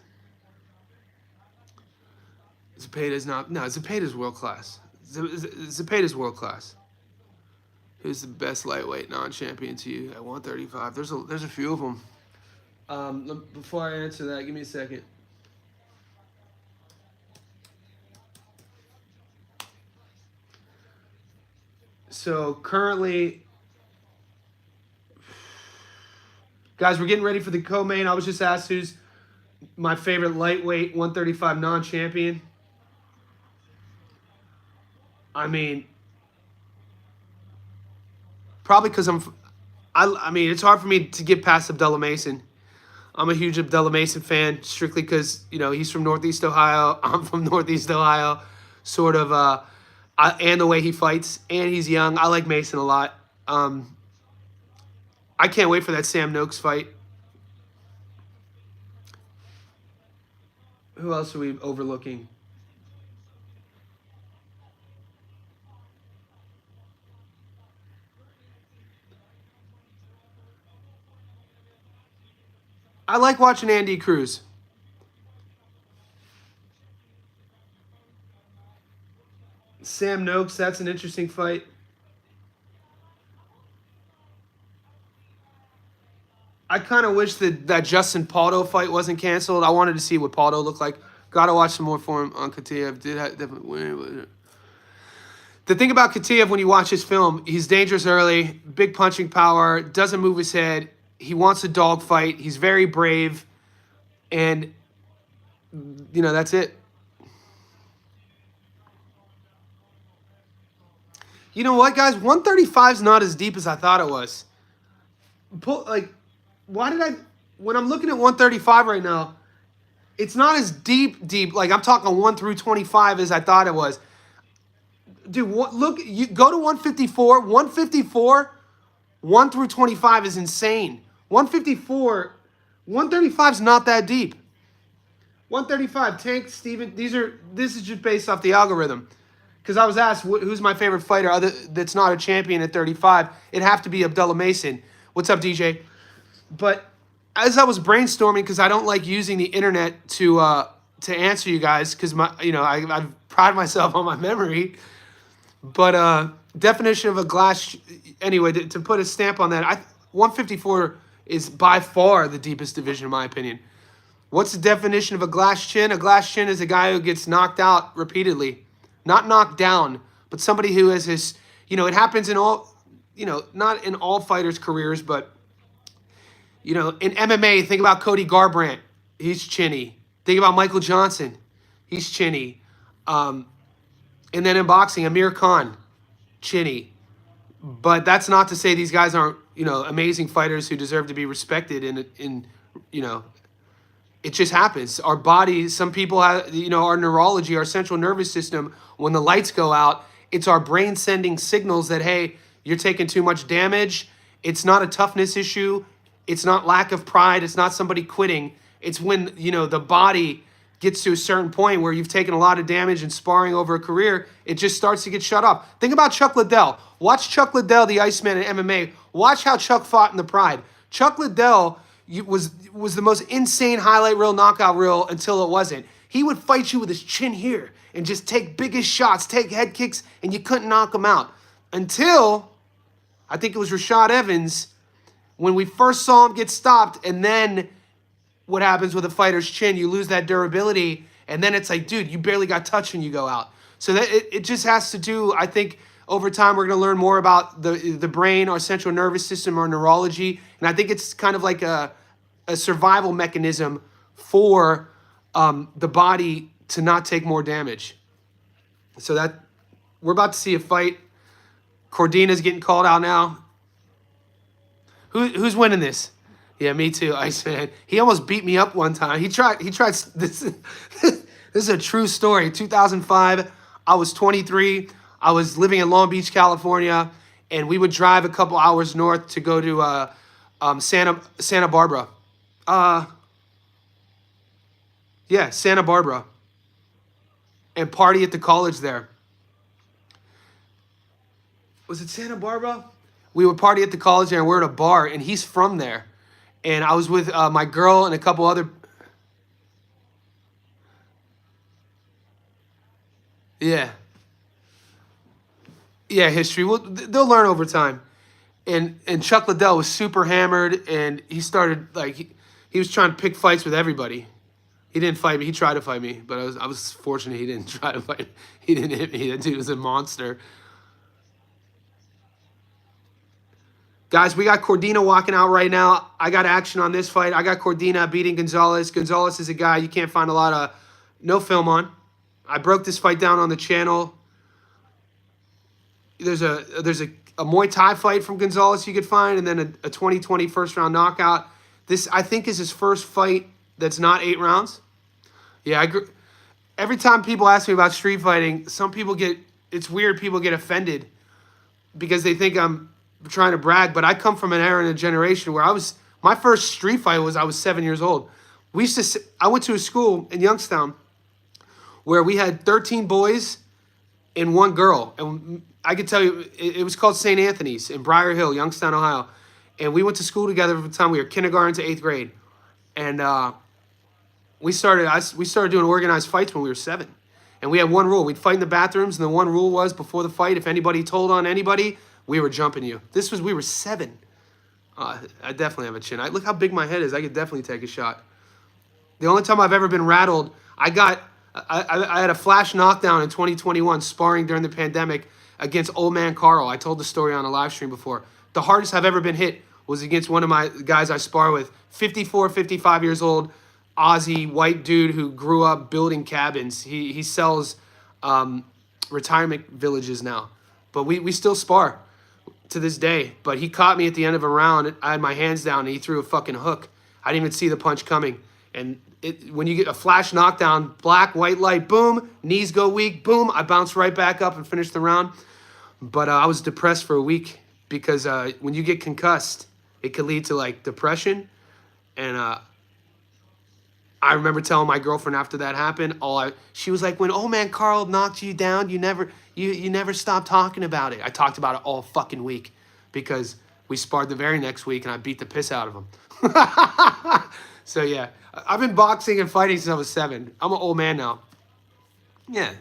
Zepeda's not. No, Zepeda's world class. Zepeda's world class. Who's the best lightweight non-champion to you at 135? There's a few of them. Before I answer that, give me a second. So currently, guys, we're getting ready for the co-main. I was just asked who's my favorite lightweight 135 non-champion. I mean, probably because I mean, it's hard for me to get past Abdullah Mason. I'm a huge Abdullah Mason fan, strictly because he's from Northeast Ohio. I'm from Northeast Ohio, sort of, and the way he fights, and he's young. I like Mason a lot. I can't wait for that Sam Noakes fight. Who else are we overlooking? I like watching Andy Cruz. Sam Noakes, that's an interesting fight. I kind of wish that Justin Paldo fight wasn't canceled. I wanted to see what Paldo looked like. Got to watch some more for him on Katiev. Definitely win. The thing about Katiev, when you watch his film, he's dangerous early, big punching power, doesn't move his head. He wants a dog fight. He's very brave. And, that's it. You know what, guys? 135 is not as deep as I thought it was. When I'm looking at 135 right now, it's not as deep. Like, I'm talking 1 through 25 as I thought it was. Dude, you go to 154. 154, 1 through 25 is insane. 154, 135 is not that deep. 135, Tank, Steven, this is just based off the algorithm. Because I was asked who's my favorite fighter that's not a champion at 35. It'd have to be Abdullah Mason. What's up, DJ? But as I was brainstorming, because I don't like using the internet to answer you guys, because I pride myself on my memory. But definition of a glass, anyway, to put a stamp on that, 154 is by far the deepest division in my opinion. What's the definition of a glass chin? A glass chin is a guy who gets knocked out repeatedly. Not knocked down, but somebody who has his, it happens in all, not in all fighters' careers, but, in MMA, think about Cody Garbrandt. He's chinny. Think about Michael Johnson. He's chinny. And then in boxing, Amir Khan, chinny. But that's not to say these guys aren't, amazing fighters who deserve to be respected it just happens. Our bodies, some people have, our neurology, our central nervous system, when the lights go out, it's our brain sending signals that, hey, you're taking too much damage. It's not a toughness issue. It's not lack of pride. It's not somebody quitting. It's when, the body gets to a certain point where you've taken a lot of damage and sparring over a career, it just starts to get shut off. Think about Chuck Liddell. Watch Chuck Liddell, the Iceman in MMA. Watch how Chuck fought in the Pride. Chuck Liddell was the most insane highlight reel, knockout reel until it wasn't. He would fight you with his chin here and just take biggest shots, take head kicks, and you couldn't knock him out. Until, I think it was Rashad Evans, when we first saw him get stopped, and then what happens with a fighter's chin, you lose that durability, and then it's like, dude, you barely got touched when you go out. So that it just has to do, I think, over time we're going to learn more about the brain, our central nervous system, our neurology, and I think it's kind of like a survival mechanism for the body to not take more damage. So that we're about to see a fight. Cordina's getting called out now. Who's winning this? Yeah, me too, Iceman. He almost beat me up one time. He tried this. This is a true story. 2005, I was 23. I was living in Long Beach, California, and we would drive a couple hours north to go to Santa Barbara. Santa Barbara. And party at the college there. Was it Santa Barbara? We would party at the college there, and we're at a bar, and he's from there. And I was with my girl and a couple other. Yeah. Yeah, history. Well, they'll learn over time. And Chuck Liddell was super hammered, and he started he was trying to pick fights with everybody. He didn't fight me. He tried to fight me, but I was fortunate he didn't try to fight me. He didn't hit me. That dude was a monster. Guys, we got Cordina walking out right now. I got action on this fight. I got Cordina beating Gonzalez. Gonzalez is a guy you can't find a lot of no film on. I broke this fight down on the channel. There's a Muay Thai fight from Gonzalez you could find, and then a 2020 first round knockout. This, I think, is his first fight that's not 8 rounds. Yeah, every time people ask me about street fighting, some people get, it's weird, people get offended because they think I'm trying to brag, but I come from an era and a generation where my first street fight was, I was 7 years old. I went to a school in Youngstown where we had 13 boys and 1 girl. And I could tell you, it was called St. Anthony's in Briar Hill, Youngstown, Ohio. And we went to school together from the time we were kindergarten to 8th grade. And we started doing organized fights when we were 7. And we had one rule. We'd fight in the bathrooms, and the one rule was before the fight, if anybody told on anybody, we were jumping you. We were 7. I definitely have a chin. Look how big my head is. I could definitely take a shot. The only time I've ever been rattled, I had a flash knockdown in 2021 sparring during the pandemic against old man Carl. I told the story on a live stream before. The hardest I've ever been hit was against one of my guys I spar with, 54, 55 years old, Aussie white dude who grew up building cabins. He sells retirement villages now. But we still spar to this day. But he caught me at the end of a round. I had my hands down, and he threw a fucking hook. I didn't even see the punch coming. And when you get a flash knockdown, black, white light, boom, knees go weak, boom, I bounce right back up and finish the round. But I was depressed for a week because when you get concussed, it could lead to like depression. And I remember telling my girlfriend after that happened, she was like, when old man Carl knocked you down, you never stopped talking about it. I talked about it all fucking week because we sparred the very next week and I beat the piss out of him. So yeah, I've been boxing and fighting since I was 7. I'm an old man now. Yeah.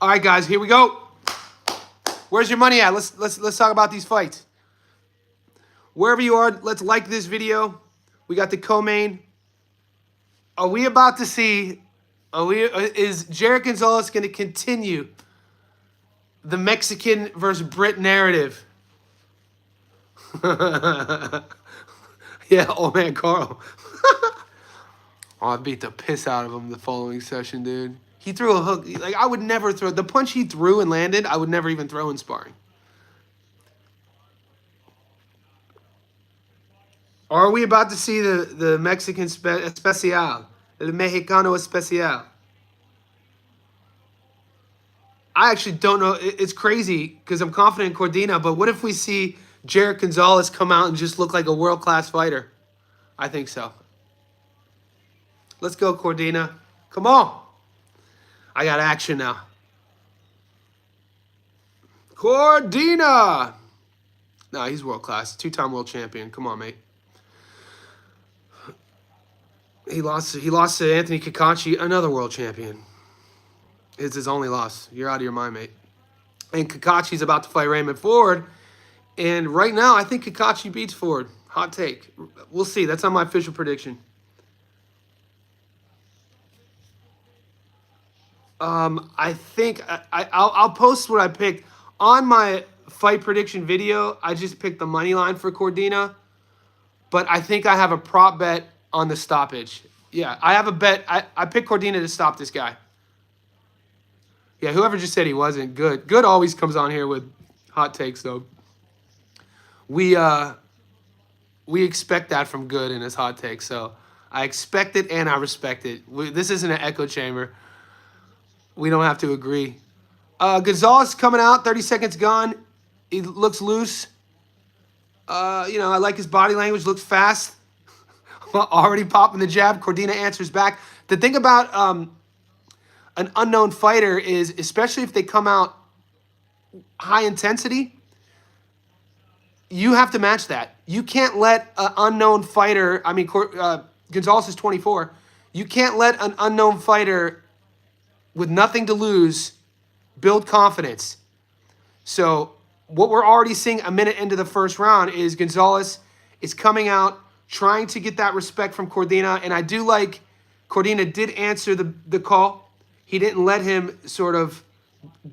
All right, guys, here we go. Where's your money at? Let's talk about these fights. Wherever you are, let's like this video. We got the co-main. Are we about to see? Is Jared Gonzalez going to continue the Mexican versus Brit narrative? Yeah, old man Carl. I beat the piss out of him the following session, dude. He threw a hook. Like, I would never throw. The punch he threw and landed, I would never even throw in sparring. Are we about to see the Mexican especial? El Mexicano especial? I actually don't know. It's crazy because I'm confident in Cordina, but what if we see Jared Gonzalez come out and just look like a world-class fighter? I think so. Let's go, Cordina. Come on. I got action now. Cordina. No, he's world-class. 2-time world champion. Come on, mate. He lost to Anthony Kakachi, another world champion. It's his only loss. You're out of your mind, mate. And Kakachi's about to fight Raymond Ford. And right now, I think Kakachi beats Ford. Hot take. We'll see. That's not my official prediction. I think I'll post what I picked. On my fight prediction video, I just picked the money line for Cordina. But I think I have a prop bet on the stoppage. Yeah, I have a bet. I picked Cordina to stop this guy. Yeah, whoever just said he wasn't good. Good always comes on here with hot takes, though. We expect that from Good in his hot takes, so I expect it and I respect it. This isn't an echo chamber. We don't have to agree. Gonzalez coming out, 30 seconds gone. He looks loose. I like his body language, looks fast. Already popping the jab. Cordina answers back. The thing about an unknown fighter is, especially if they come out high intensity, you have to match that. You can't let an unknown fighter, Gonzalez is 24. You can't let an unknown fighter with nothing to lose build confidence. So what we're already seeing a minute into the first round is Gonzalez is coming out, trying to get that respect from Cordina. And I do like Cordina did answer the call. He didn't let him sort of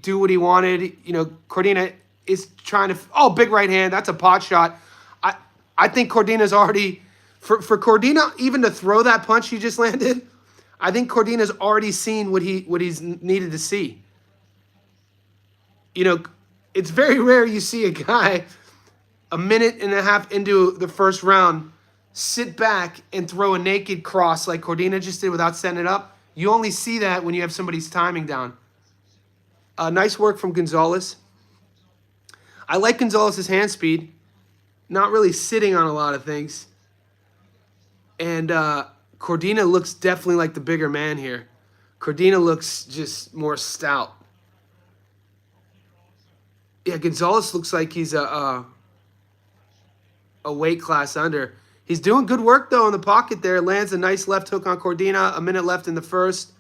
do what he wanted. Cordina is trying to. Oh, big right hand. That's a pot shot. I I think Cordina's already for Cordina even to throw that punch he just landed. I think Cordina's already seen what he's needed to see. You know, it's very rare you see a guy a minute and a half into the first round sit back and throw a naked cross like Cordina just did without setting it up. You only see that when you have somebody's timing down. Nice work from Gonzalez. I like Gonzalez's hand speed. Not really sitting on a lot of things. And Cordina looks definitely like the bigger man here. Cordina looks just more stout. Yeah, Gonzalez looks like he's a weight class under. He's doing good work, though, in the pocket there. Lands a nice left hook on Cordina. A minute left in the first.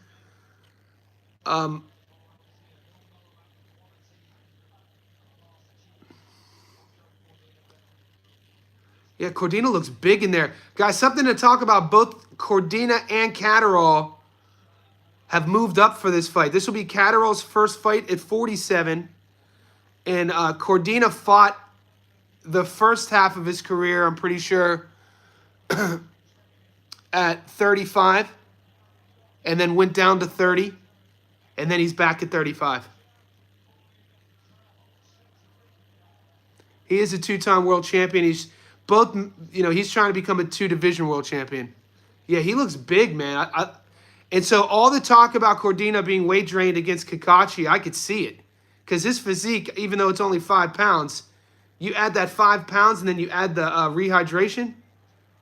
Yeah, Cordina looks big in there. Guys, something to talk about. Both Cordina and Catterall have moved up for this fight. This will be Catterall's first fight at 47. And Cordina fought the first half of his career, I'm pretty sure, at 35. And then went down to 30. And then he's back at 35. He is a two-time world champion. He's both, he's trying to become a two-division world champion. Yeah, he looks big, man. And so all the talk about Cordina being weight drained against Kakachi, I could see it. Because his physique, even though it's only 5 pounds, you add that 5 pounds and then you add the rehydration.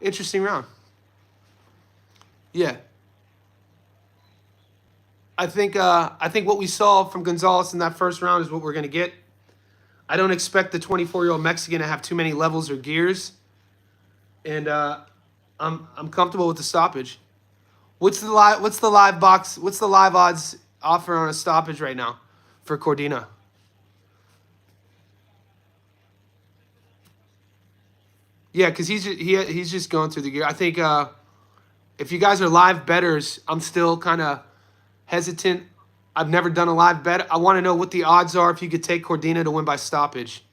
Interesting round. Yeah. I think what we saw from Gonzalez in that first round is what we're going to get. I don't expect the 24-year-old Mexican to have too many levels or gears. And I'm comfortable with the stoppage. What's the live odds offer on a stoppage right now for Cordina? Yeah, because he's just going through the gear. I think if you guys are live bettors, I'm still kind of hesitant. I've never done a live bet. I want to know what the odds are if you could take Cordina to win by stoppage.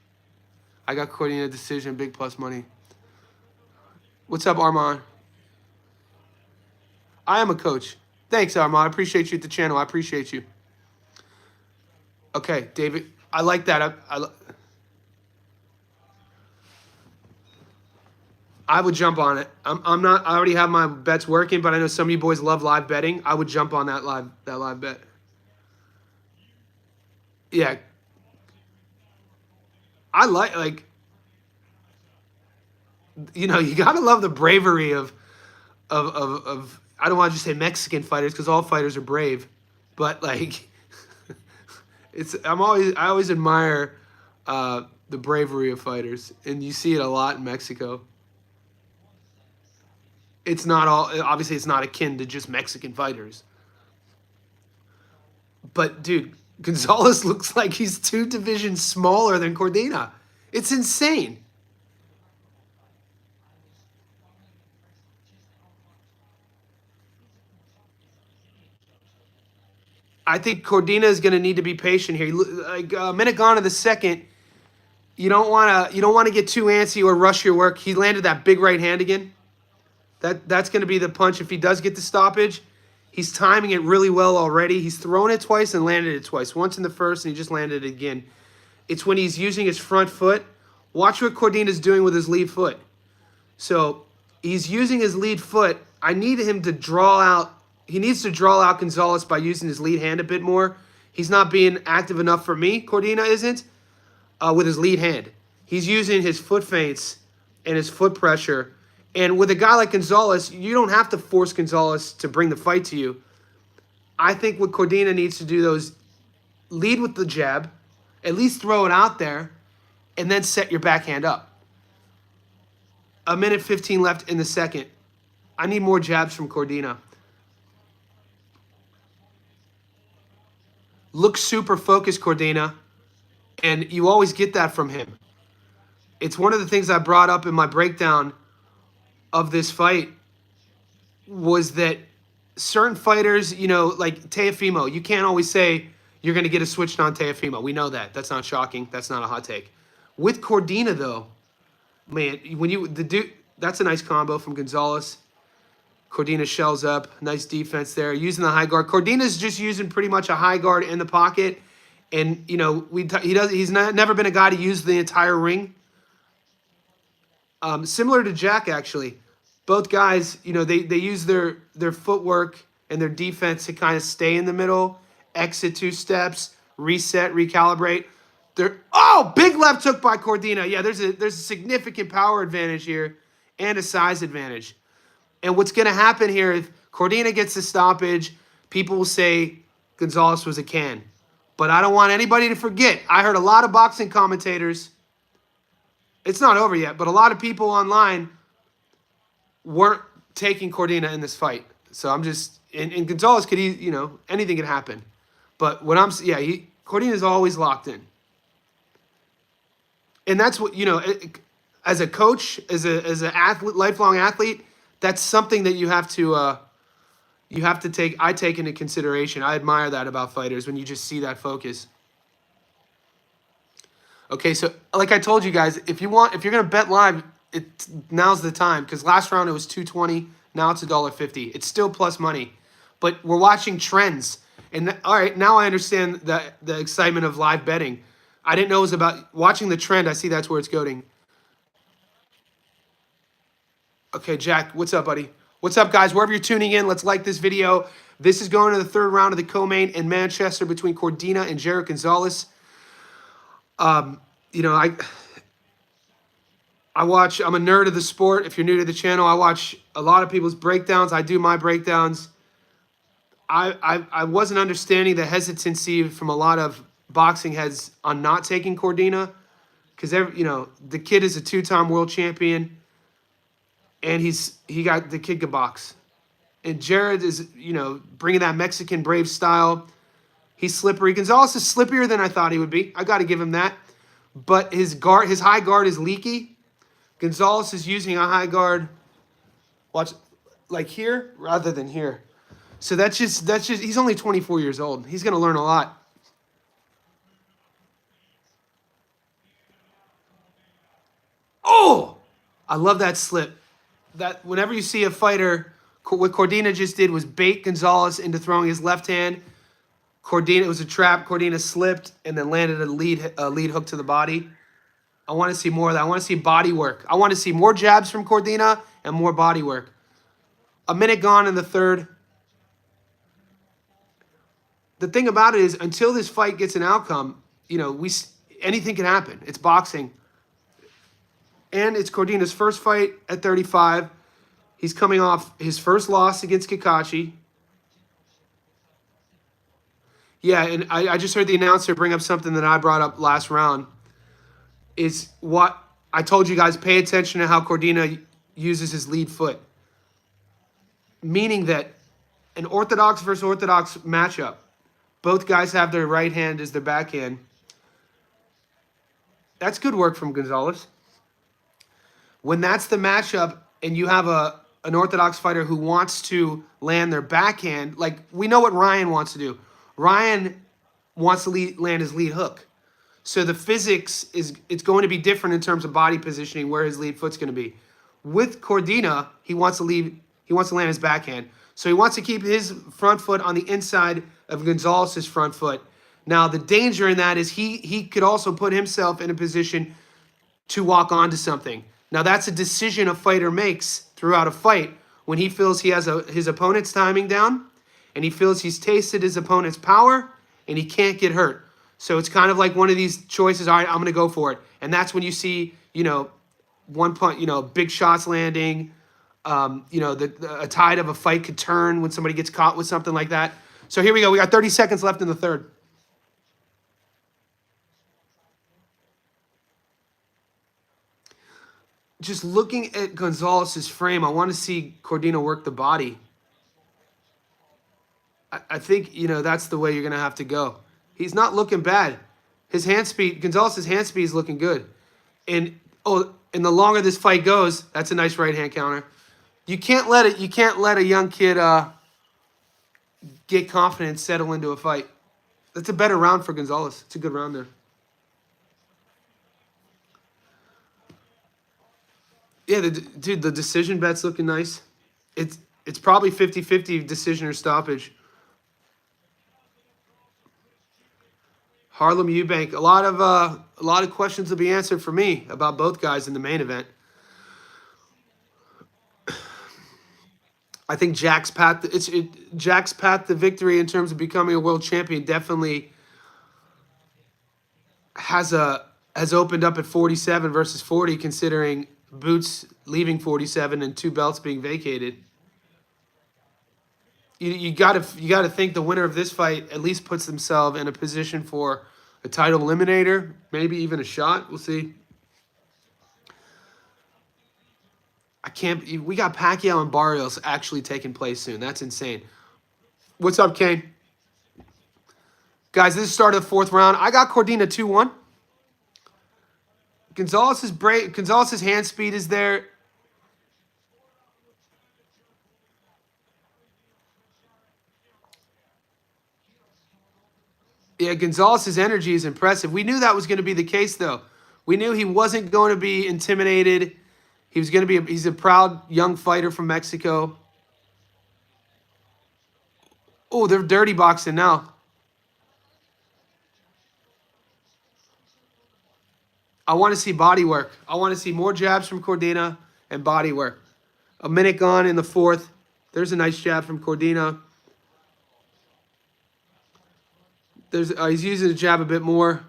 I got Cordina decision, big plus money. What's up, Armand? I am a coach. Thanks, Armand. I appreciate you at the channel. I appreciate you. Okay, David. I like that. I would jump on it. I'm not. I already have my bets working, but I know some of you boys love live betting. I would jump on that live bet. Yeah. I like you gotta love the bravery of I don't want to just say Mexican fighters because all fighters are brave, but like I always admire the bravery of fighters, and you see it a lot in Mexico. It's not all, obviously it's not akin to just Mexican fighters. But dude, Gonzalez looks like he's 2 divisions smaller than Cordina. It's insane. I think Cordina is going to need to be patient here. Like a minute gone in the second, you don't want to get too antsy or rush your work. He landed that big right hand again. That's going to be the punch if he does get the stoppage. He's timing it really well already. He's thrown it twice and landed it twice. Once in the first, and he just landed it again. It's when he's using his front foot. Watch what Cordina's doing with his lead foot. So he's using his lead foot. I need him to draw out. He needs to draw out Gonzalez by using his lead hand a bit more. He's not being active enough for me. Cordina isn't with his lead hand. He's using his foot feints and his foot pressure. And with a guy like Gonzalez, you don't have to force Gonzalez to bring the fight to you. I think what Cordina needs to do, though, is lead with the jab, at least throw it out there, and then set your backhand up. A minute 15 left in the second. I need more jabs from Cordina. Looks super focused, Cordina, and you always get that from him. It's one of the things I brought up in my breakdown of this fight was that certain fighters, like Teofimo, you can't always say, you're going to get a switched on Teofimo. We know that. That's not shocking. That's not a hot take. With Cordina, though, man, that's a nice combo from Gonzalez. Cordina shells up. Nice defense there. Using the high guard. Cordina's just using pretty much a high guard in the pocket. And, you know, he's never been a guy to use the entire ring. Similar to Jack, actually. Both guys, you know, they use their footwork and their defense to kind of stay in the middle, exit 2 steps, reset, recalibrate. Big left hook by Cordina. Yeah, there's a significant power advantage here and a size advantage. And what's going to happen here, if Cordina gets the stoppage, people will say Gonzalez was a can. But I don't want anybody to forget. I heard a lot of boxing commentators. It's not over yet, but a lot of people online weren't taking Cordina in this fight. So I'm just, and Gonzalez could, you know, anything could happen. But what Cordina's always locked in. And that's what, you know, as a coach, as an athlete, lifelong athlete, that's something that you have to take into consideration. I admire that about fighters when you just see that focus. Okay, so like I told you guys, if you're gonna bet live, now's the time, because last round it was $2.20, now it's $1.50. It's still plus money, but we're watching trends. And all right, now I understand the excitement of live betting. I didn't know it was about watching the trend. I see that's where it's going. Okay, Jack, what's up, buddy? What's up, guys? Wherever you're tuning in, let's like this video. This is going to the 3rd round of the co-main in Manchester between Cordina and Jared Gonzalez. You know, I'm a nerd of the sport. If you're new to the channel, I watch a lot of people's breakdowns. I do my breakdowns. I wasn't understanding the hesitancy from a lot of boxing heads on not taking Cordina, because you know, the kid is a 2-time world champion. And the kid can box. And Jared is, you know, bringing that Mexican brave style. He's slippery. Gonzalez is slippier than I thought he would be. I got to give him that. But his high guard is leaky. Gonzalez is using a high guard, watch, like here rather than here. So that's just he's only 24 years old. He's going to learn a lot. Oh, I love that slip. That whenever you see a fighter, what Cordina just did was bait Gonzalez into throwing his left hand. It was a trap. Cordina slipped and then landed a lead hook to the body. I want to see more of that. I want to see body work. I want to see more jabs from Cordina and more body work. A minute gone in the 3rd. The thing about it is, until this fight gets an outcome, you know, anything can happen. It's boxing. And it's Cordina's first fight at 35. He's coming off his first loss against Kakashi. Yeah, and I just heard the announcer bring up something that I brought up last round. Is what I told you guys, pay attention to how Cordina uses his lead foot. Meaning that an orthodox versus orthodox matchup, both guys have their right hand as their backhand. That's good work from Gonzalez. When that's the matchup and you have an orthodox fighter who wants to land their backhand, like we know what Ryan wants to do. Ryan wants to land his lead hook. So the physics it's going to be different in terms of body positioning where his lead foot's going to be. With Cordina, he wants to land his backhand. So he wants to keep his front foot on the inside of Gonzalez's front foot. Now the danger in that is he could also put himself in a position to walk onto something. Now, that's a decision a fighter makes throughout a fight when he feels he has his opponent's timing down and he feels he's tasted his opponent's power and he can't get hurt. So it's kind of like one of these choices, all right, I'm going to go for it. And that's when you see, you know, one punch, you know, big shots landing, you know, a tide of a fight could turn when somebody gets caught with something like that. So here we go. We got 30 seconds left in the 3rd. Just looking at Gonzalez's frame, I want to see Cordina work the body. I think, you know, that's the way you're going to have to go. He's not looking bad. His hand speed, Gonzalez's hand speed is looking good. And the longer this fight goes, that's a nice right hand counter. You can't let a young kid get confident, settle into a fight. That's a better round for Gonzalez. It's a good round there. Yeah, dude, the decision bet's looking nice. It's probably 50-50 decision or stoppage. Harlem Eubank. A lot of questions will be answered for me about both guys in the main event. I think Jack's path to victory in terms of becoming a world champion definitely has opened up at 47 versus 40, considering Boots leaving 47 and 2 belts being vacated. You gotta think the winner of this fight at least puts themselves in a position for a title eliminator, maybe even a shot. We'll see. We got Pacquiao and Barrios actually taking place soon. That's insane. What's up, Kane? Guys, this is the start of the 4th round. I got Cordina 2-1. Gonzalez's hand speed is there. Yeah, Gonzalez's energy is impressive. We knew that was going to be the case, though. We knew he wasn't going to be intimidated. He's a proud young fighter from Mexico. Oh, they're dirty boxing now. I want to see body work. I want to see more jabs from Cordina and body work. A minute gone in the 4th. There's a nice jab from Cordina. He's using the jab a bit more.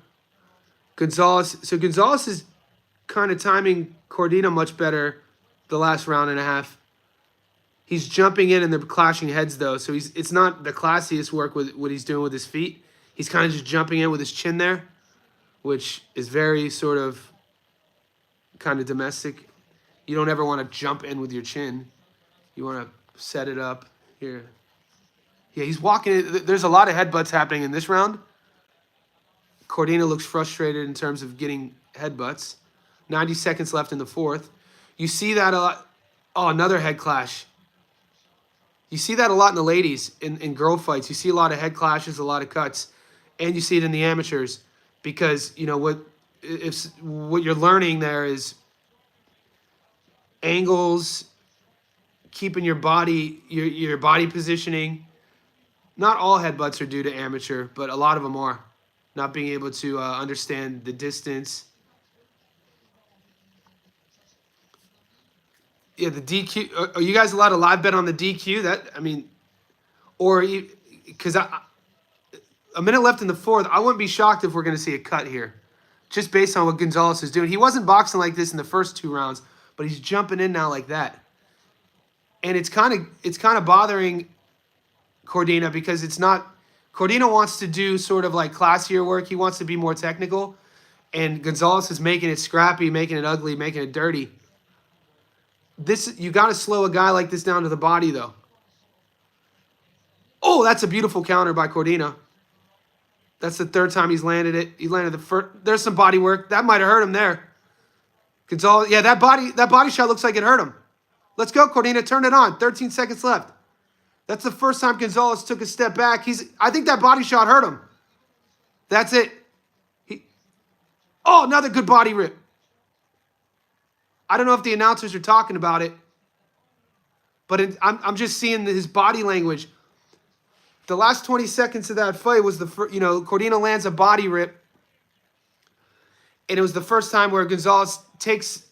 Gonzalez is kind of timing Cordina much better the last round and a half. He's jumping in and they're clashing heads, though. So it's not the classiest work with what he's doing with his feet. He's kind of just jumping in with his chin there, which is very sort of kind of domestic. You don't ever want to jump in with your chin. You want to set it up here. Yeah, he's walking. There's a lot of headbutts happening in this round. Cordina looks frustrated in terms of getting headbutts. 90 seconds left in the 4th. You see that a lot. Oh, another head clash. You see that a lot in the ladies, in girl fights. You see a lot of head clashes, a lot of cuts. And you see it in the amateurs. Because, you know, what you're learning there is angles, keeping your body positioning. Not all headbutts are due to amateur, but a lot of them are. Not being able to understand the distance. Yeah, the DQ. Are you guys allowed to live bet on the DQ? Because a minute left in the 4th, I wouldn't be shocked if we're going to see a cut here. Just based on what Gonzalez is doing. He wasn't boxing like this in the first 2 rounds, but he's jumping in now like that. And it's kind of bothering Cordina because Cordina wants to do sort of like classier work. He wants to be more technical. And Gonzalez is making it scrappy, making it ugly, making it dirty. You got to slow a guy like this down to the body, though. Oh, that's a beautiful counter by Cordina. That's the 3rd time he's landed it. He landed the first. There's some body work. That might have hurt him there. Gonzalez, yeah, that body shot looks like it hurt him. Let's go, Cordina. Turn it on. 13 seconds left. That's the first time Gonzalez took a step back. I think that body shot hurt him. That's it. Another good body rip. I don't know if the announcers are talking about it, but I'm just seeing his body language. The last 20 seconds of that fight was Cordina lands a body rip, and it was the first time where Gonzalez takes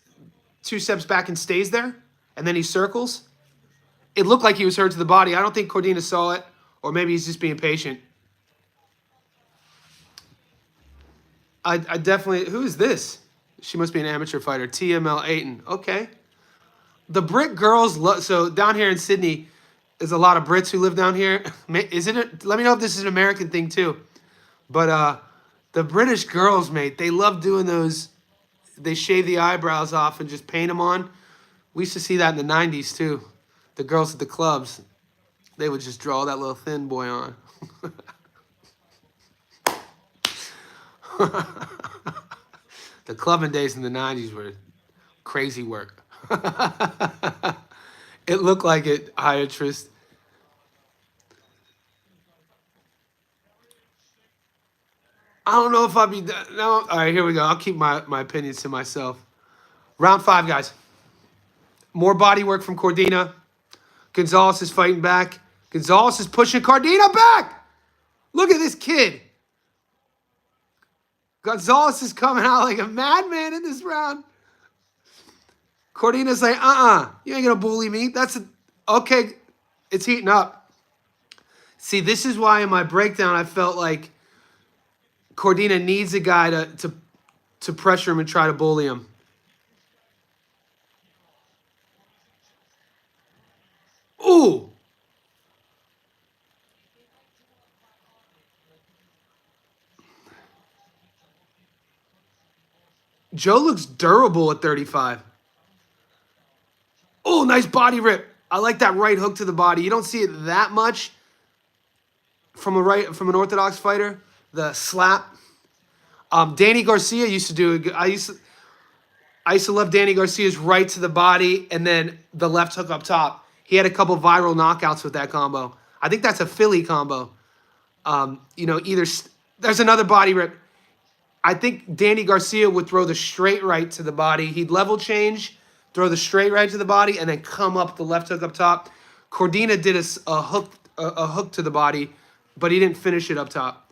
2 steps back and stays there, and then he circles. It looked like he was hurt to the body. I don't think Cordina saw it, or maybe he's just being patient. I definitely... Who is this? She must be an amateur fighter. TML Ayton. Okay. The Brit girls... So down here in Sydney, there's a lot of Brits who live down here. Let me know if this is an American thing too. But the British girls, mate, they love doing those... They shave the eyebrows off and just paint them on. We used to see that in the 90s too. The girls at the clubs, they would just draw that little thin boy on. The clubbing days in the 90s were crazy work. It looked like it, Hyatrist. I don't know if I'll be no. All right, here we go. I'll keep my opinions to myself. Round 5, guys. More body work from Cordina. Gonzalez is fighting back. Gonzalez is pushing Cordina back. Look at this kid. Gonzalez is coming out like a madman in this round. Cordina's like, you ain't gonna bully me. Okay. It's heating up. See, this is why in my breakdown I felt like Cordina needs a guy to pressure him and try to bully him. Ooh. Joe looks durable at 35. Oh, nice body rip. I like that right hook to the body. You don't see it that much from an orthodox fighter. The slap. Danny Garcia used to do it. I used to love Danny Garcia's right to the body and then the left hook up top. He had a couple viral knockouts with that combo. I think that's a Philly combo. There's another body rip. I think Danny Garcia would throw the straight right to the body. He'd level change, throw the straight right to the body, and then come up the left hook up top. Cordina did a hook to the body, but he didn't finish it up top.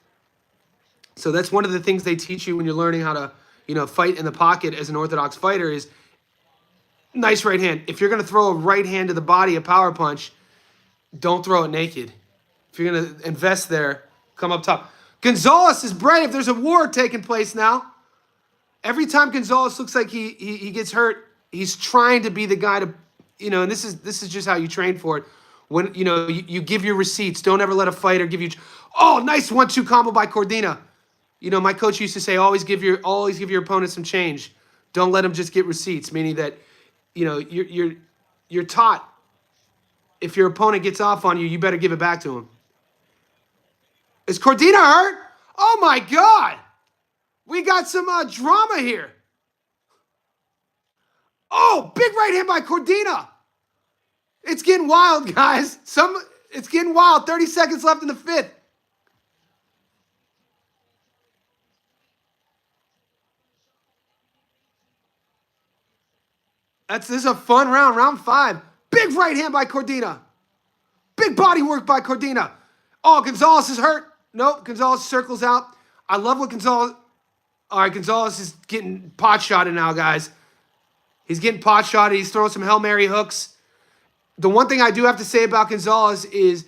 So that's one of the things they teach you when you're learning how to, fight in the pocket as an orthodox fighter is nice right hand. If you're going to throw a right hand to the body, a power punch, don't throw it naked. If you're going to invest there, come up top. Gonzalez is brave. There's a war taking place now. Every time Gonzalez looks like he gets hurt, he's trying to be the guy to, and this is just how you train for it. When, you give your receipts. Don't ever let a fighter give you, oh, nice 1-2 combo by Cordina. My coach used to say, always give your opponent some change. Don't let him just get receipts, meaning that, you're taught if your opponent gets off on you, you better give it back to him. Is Cordina hurt? Oh my God. We got some drama here. Oh, big right hand by Cordina. It's getting wild, guys. It's getting wild. 30 seconds left in the 5th. This is a fun round. Round 5. Big right hand by Cordina. Big body work by Cordina. Oh, Gonzalez is hurt. Nope, Gonzalez circles out. I love what Gonzalez... All right, Gonzalez is getting pot-shotted now, guys. He's getting pot-shotted. He's throwing some Hail Mary hooks. The one thing I do have to say about Gonzalez is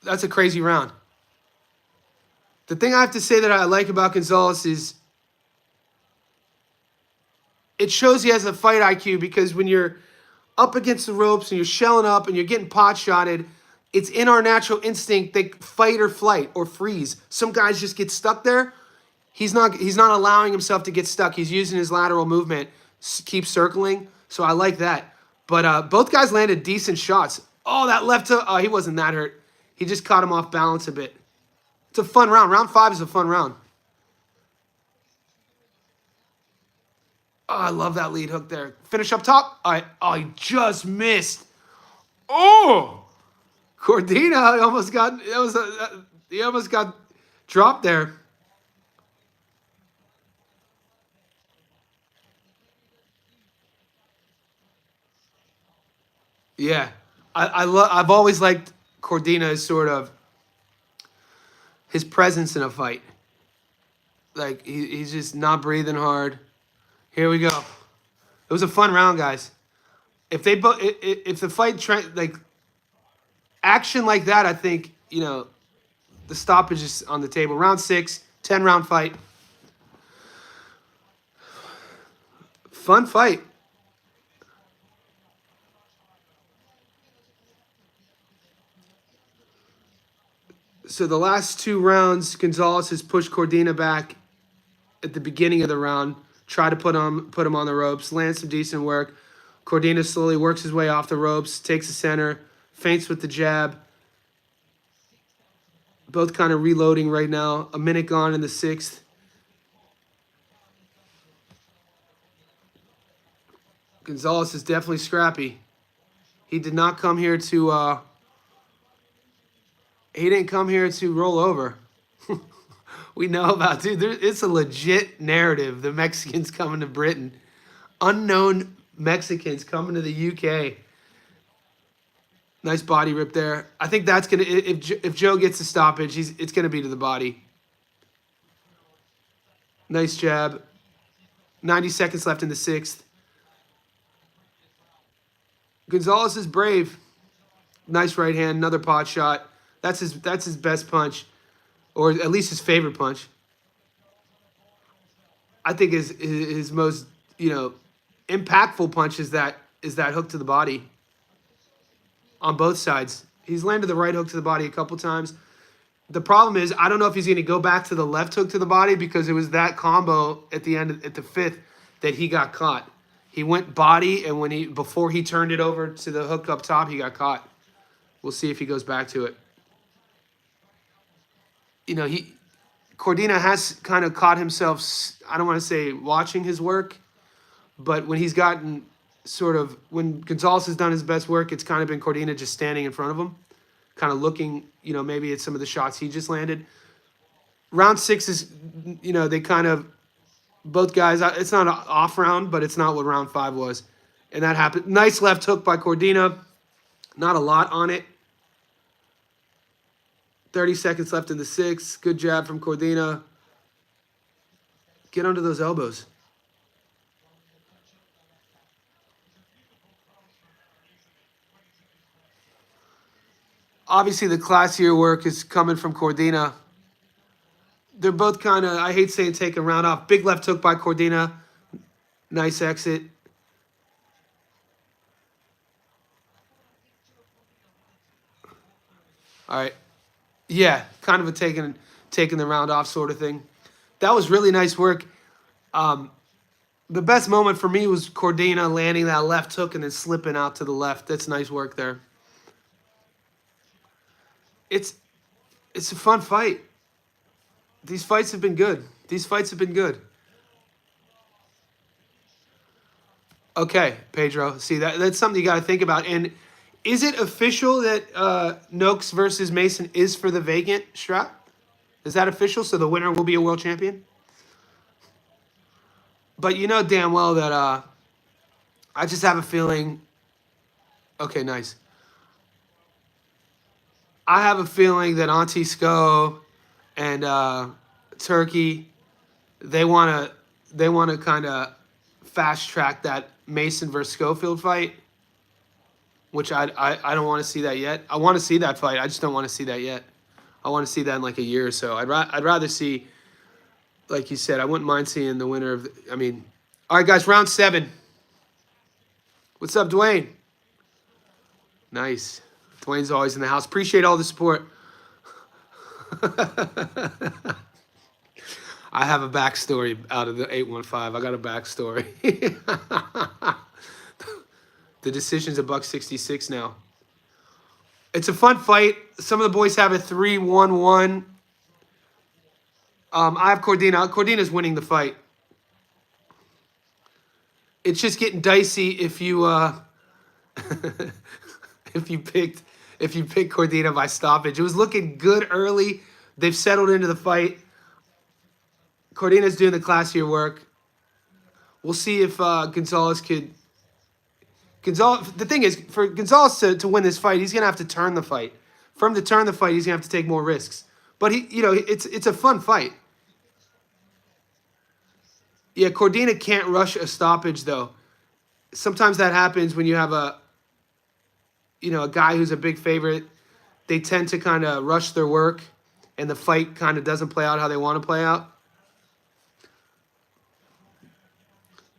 that's a crazy round. The thing I have to say that I like about Gonzalez is it shows he has a fight IQ because when you're up against the ropes and you're shelling up and you're getting pot-shotted, it's in our natural instinct they fight or flight or freeze. Some guys just get stuck there. He's not allowing himself to get stuck. He's using his lateral movement, keep circling. So I like that. But both guys landed decent shots. Oh, that left hook. Oh, he wasn't that hurt. He just caught him off balance a bit. It's a fun round. Round 5 is a fun round. Oh, I love that lead hook there. Finish up top. All right. Oh, he just missed. Oh! Cordina he almost got dropped there. Yeah, I've always liked Cordina as sort of his presence in a fight. Like he's just not breathing hard. Here we go. It was a fun round, guys. If the fight like action like that, I think the stoppage is on the table. Round 6, 10-round fight. Fun fight. So the last 2 rounds, Gonzalez has pushed Cordina back at the beginning of the round, try to put him on the ropes, land some decent work. Cordina slowly works his way off the ropes, takes the center, feints with the jab. Both kind of reloading right now. A minute gone in the 6th. Gonzalez is definitely scrappy. He did not come here to... he didn't come here to roll over. we know about, dude. It's a legit narrative. The Mexicans coming to Britain, unknown Mexicans coming to the UK. Nice body rip there. I think that's gonna if Joe gets a stoppage, it's gonna be to the body. Nice jab. 90 seconds left in the sixth. Gonzalez is brave. Nice right hand, another pot shot. That's his best punch, or at least his favorite punch. I think his most impactful punch is that hook to the body. On both sides, he's landed the right hook to the body a couple times. The problem is I don't know if he's going to go back to the left hook to the body because it was that combo at the end at the fifth that he got caught. He went body, and before he turned it over to the hook up top, he got caught. We'll see if he goes back to it. Cordina has kind of caught himself, I don't want to say watching his work, but when he's gotten when Gonzalez has done his best work, it's kind of been Cordina just standing in front of him, kind of looking, maybe at some of the shots he just landed. Round 6 is, they kind of, both guys, it's not an off round, but it's not what round 5 was. And that happened. Nice left hook by Cordina. Not a lot on it. 30 seconds left in the 6th. Good jab from Cordina. Get under those elbows. Obviously, the classier work is coming from Cordina. They're both kind of, I hate saying take a round off. Big left hook by Cordina. Nice exit. All right. Yeah, kind of a taking the round off sort of thing. That was really nice work. The best moment for me was Cordina landing that left hook and then slipping out to the left. That's nice work there. It's a fun fight. These fights have been good. Okay, Pedro. See, that's something you got to think about. And is it official that Noakes versus Mason is for the vacant strap? Is that official? So the winner will be a world champion? But you know damn well that I just have a feeling. Okay, nice. I have a feeling that Auntie Sco and Turkey, they want to kind of fast track that Mason versus Schofield fight, which I don't want to see that yet. I want to see that fight. I just don't want to see that yet. I want to see that in like a year or so. I'd rather see, like you said, I wouldn't mind seeing the winner of. All right, guys, round 7. What's up, Dwayne? Nice. Dwayne's always in the house. Appreciate all the support. I have a backstory out of the 815. I got a backstory. The decision's $166 now. It's a fun fight. Some of the boys have a 3-1-1. I have Cordina. Cordina's winning the fight. It's just getting dicey if you if you pick Cordina by stoppage. It was looking good early. They've settled into the fight. Cordina's doing the classier work. We'll see if Gonzalez could. The thing is, for Gonzalez to win this fight, he's gonna have to turn the fight. For him to turn the fight, he's gonna have to take more risks. But it's a fun fight. Yeah, Cordina can't rush a stoppage though. Sometimes that happens when you have a guy who's a big favorite. They tend to kind of rush their work, and the fight kind of doesn't play out how they want to play out.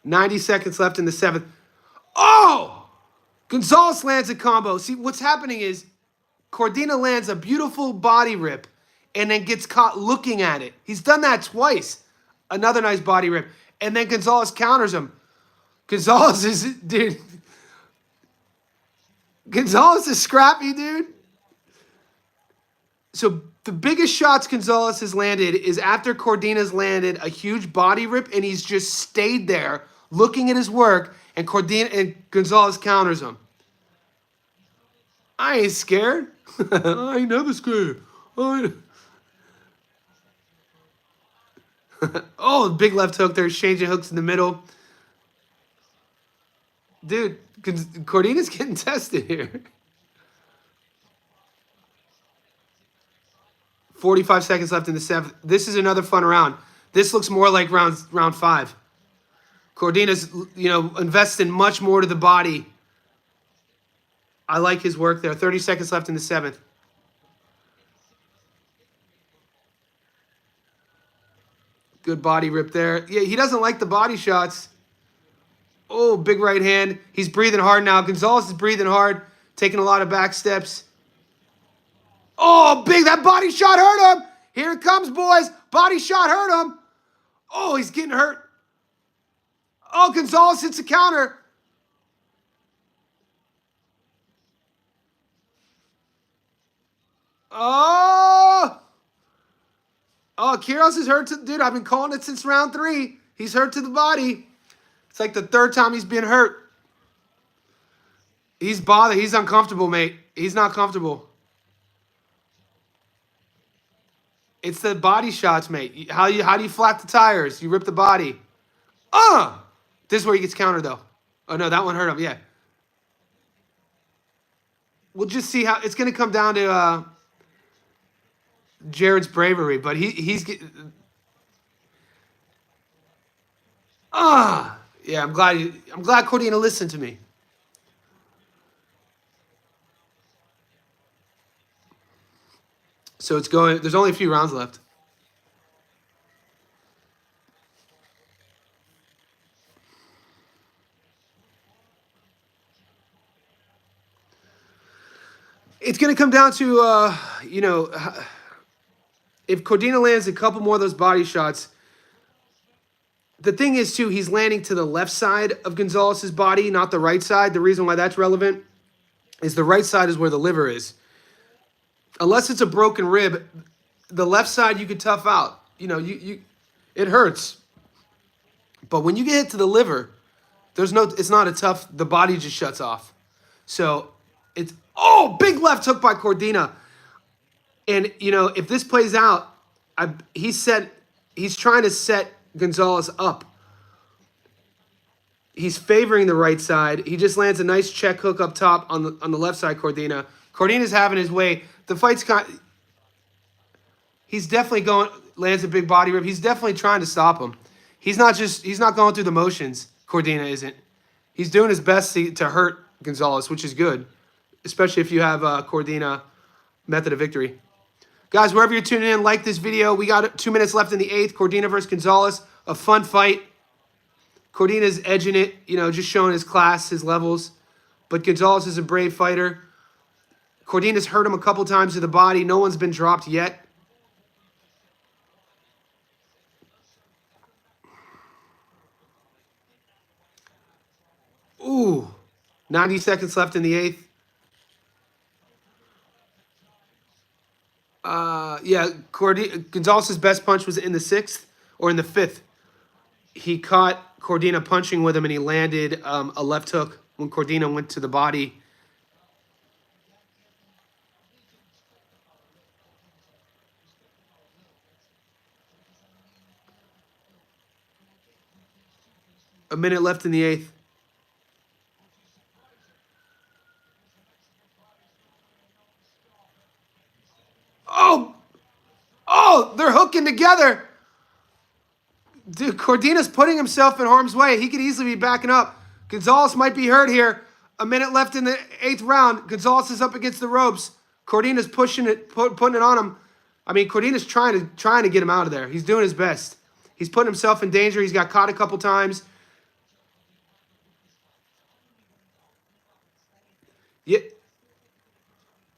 90 seconds left in the 7th. Oh! Gonzalez lands a combo. See, what's happening is Cordina lands a beautiful body rip and then gets caught looking at it. He's done that twice. Another nice body rip. And then Gonzalez counters him. Gonzalez is scrappy, dude. So the biggest shots Gonzalez has landed is after Cordina's landed a huge body rip, and he's just stayed there looking at his work, and Gonzalez counters him. I ain't scared. I ain't never scared. Oh, big left hook there, exchanging hooks in the middle. Dude, Cordina's getting tested here. 45 seconds left in the seventh. This is another fun round. This looks more like round five. Cordina's, investing much more to the body. I like his work there. 30 seconds left in the seventh. Good body rip there. Yeah, he doesn't like the body shots. Oh, big right hand. He's breathing hard now. Gonzalez is breathing hard, taking a lot of back steps. Oh, big. That body shot hurt him. Here it comes, boys. Body shot hurt him. Oh, he's getting hurt. Oh, Gonzalez hits a counter. Oh. Oh, Quiros is hurt. Dude, I've been calling it since round 3. He's hurt to the body. It's like the third time he's been hurt. He's bothered. He's uncomfortable, mate. He's not comfortable. It's the body shots, mate. How do you flat the tires? You rip the body. This is where he gets countered, though. Oh, no, that one hurt him. Yeah. We'll just see how... It's going to come down to Jared's bravery, but he's... Yeah, I'm glad Cordina listened to me. So it's going... There's only a few rounds left. It's going to come down to, if Cordina lands a couple more of those body shots. The thing is, too, he's landing to the left side of Gonzalez's body, not the right side. The reason why that's relevant is the right side is where the liver is. Unless it's a broken rib, the left side you could tough out. It hurts. But when you get hit to the liver, it's not a tough, the body just shuts off. So it's, big left hook by Cordina. And, if this plays out, he's trying to set Gonzalez up. He's favoring the right side. He just lands a nice check hook up top on the left side, Cordina. Cordina's having his way. The fight's he's definitely lands a big body rip. He's definitely trying to stop him. He's not going through the motions. Cordina isn't. He's doing his best to hurt Gonzalez, which is good, especially if you have Cordina method of victory. Guys, wherever you're tuning in, like this video. We got 2 minutes left in the 8th. Cordina versus Gonzalez. A fun fight. Cordina's edging it, just showing his class, his levels. But Gonzalez is a brave fighter. Cordina's hurt him a couple times to the body. No one's been dropped yet. Ooh. 90 seconds left in the 8th. Gonzalez's best punch was in the 6th or in the 5th. He caught Cordina punching with him, and he landed a left hook when Cordina went to the body. A minute left in the 8th. They're hooking together. Dude, Cordina's putting himself in harm's way. He could easily be backing up. Gonzalez might be hurt here. A minute left in the 8th round. Gonzalez is up against the ropes. Cordina's pushing it, putting it on him. I mean, Cordina's trying to get him out of there. He's doing his best. He's putting himself in danger. He's got caught a couple times. Yeah.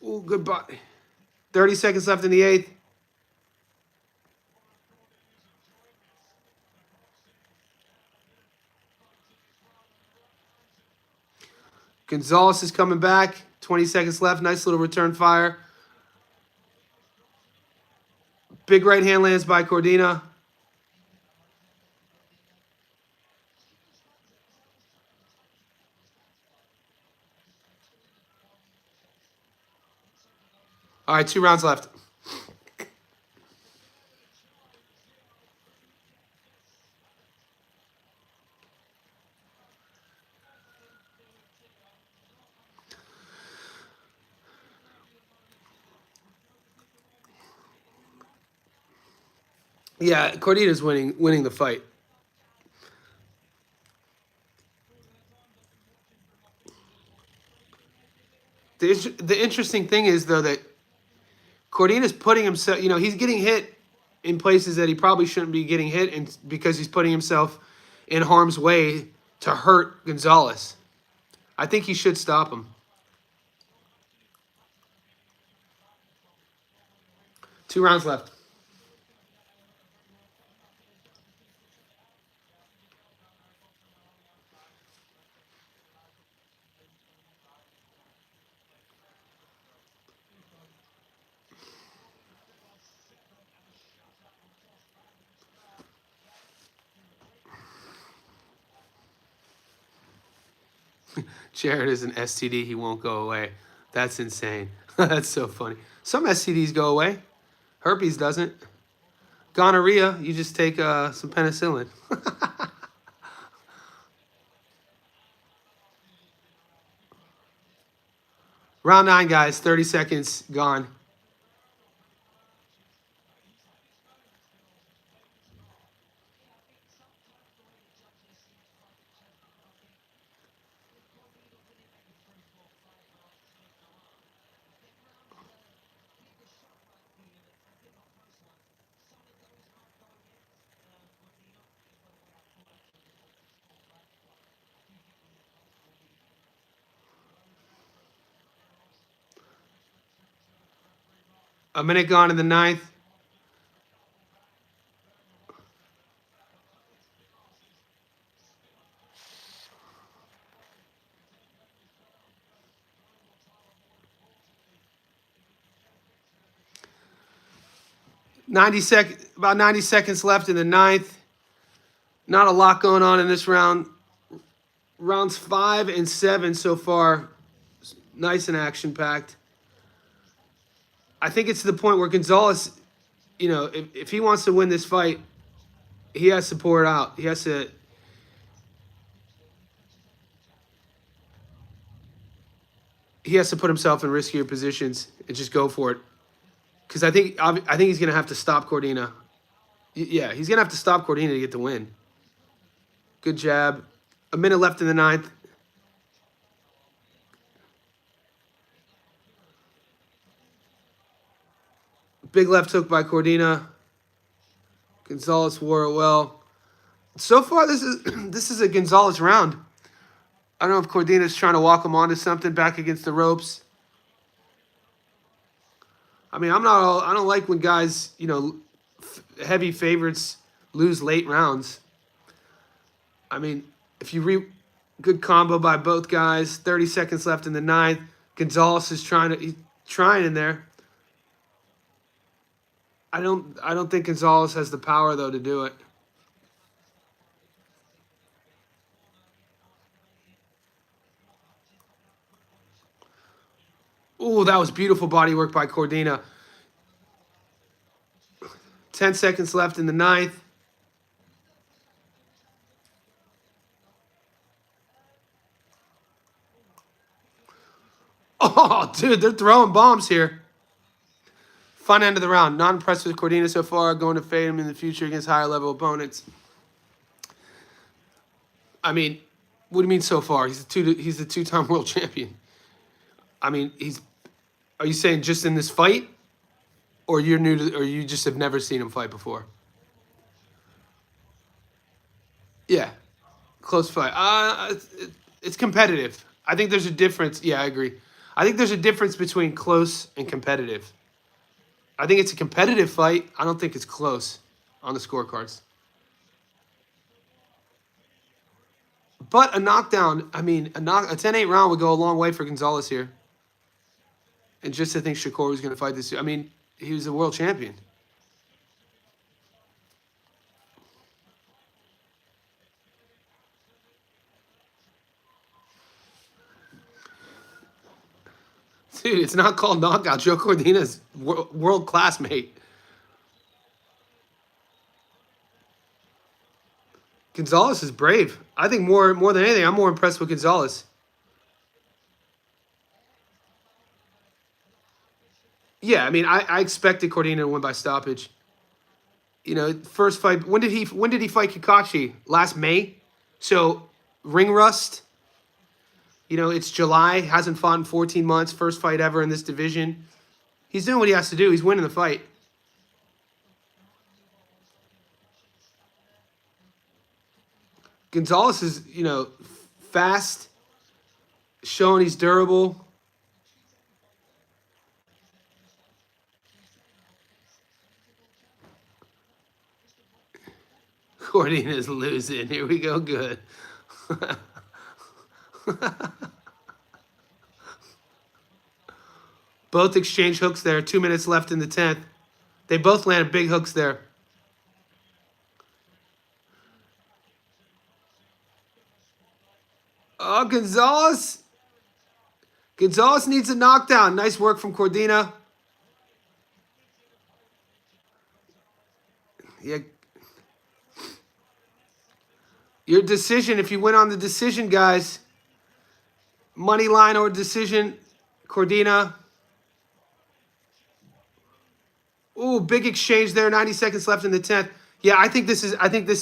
Oh, goodbye. 30 seconds left in the 8th. Gonzalez is coming back. 20 seconds left. Nice little return fire. Big right hand lands by Cordina. All right, 2 rounds left. Yeah, Cordina's winning the fight. The interesting thing is though that Cordina's putting himself, he's getting hit in places that he probably shouldn't be getting hit, and because he's putting himself in harm's way to hurt Gonzalez. I think he should stop him. 2 rounds left. Jared is an STD. He won't go away. That's insane. That's so funny. Some STDs go away. Herpes doesn't. Gonorrhea, you just take some penicillin. Round 9, guys. 30 seconds gone. A minute gone in the 9th. About 90 seconds left in the 9th. Not a lot going on in this round. Rounds 5 and 7 so far. Nice and action packed. I think it's to the point where Gonzalez, if he wants to win this fight, he has to pour it out. He has to. He has to put himself in riskier positions and just go for it. Because I think he's gonna have to stop Cordina. Yeah, he's gonna have to stop Cordina to get the win. Good jab. A minute left in the 9th. Big left hook by Cordina. Gonzalez wore it well. So far, this is a Gonzalez round. I don't know if Cordina's trying to walk him onto something back against the ropes. I mean, I don't like when guys, heavy favorites lose late rounds. I mean, if you good combo by both guys. 30 seconds left in the 9th. Gonzalez is he's trying in there. I don't think Gonzalez has the power though to do it. Ooh, that was beautiful body work by Cordina. 10 seconds left in the 9th. Oh, dude, they're throwing bombs here. Fun end of the round. Not impressed with Cordina so far. Going to fade him in the future against higher level opponents. I mean, what do you mean so far? He's the two-time world champion. I mean, Are you saying just in this fight, or you're new to, or you just have never seen him fight before? Yeah, close fight. It's competitive. I think there's a difference. Yeah, I agree. I think there's a difference between close and competitive. I think it's a competitive fight. I don't think it's close on the scorecards. But a knockdown, I mean, a 10-8 round would go a long way for Gonzalez here. And just to think Shakur was going to fight this, I mean, he was a world champion. Dude, it's not called knockout. Joe Cordina's world class, mate. Gonzalez is brave. I think more than anything, I'm more impressed with Gonzalez. Yeah, I mean, I expected Cordina to win by stoppage. You know, first fight. When did he fight Kakashi? Last May. So ring rust. You know, it's July. Hasn't fought in 14 months. First fight ever in this division. He's doing what he has to do. He's winning the fight. Gonzalez is, you know, fast, showing he's durable. Cordina's losing. Here we go. Good. Both exchange hooks there. 2 minutes left in the 10th. They both landed big hooks there. Oh, Gonzalez. Gonzalez needs a knockdown. Nice work from Cordina. Yeah. Your decision, if you win on the decision, guys. Money line or decision, Cordina. Ooh, big exchange there. 90 seconds left in the 10th. Yeah, I think this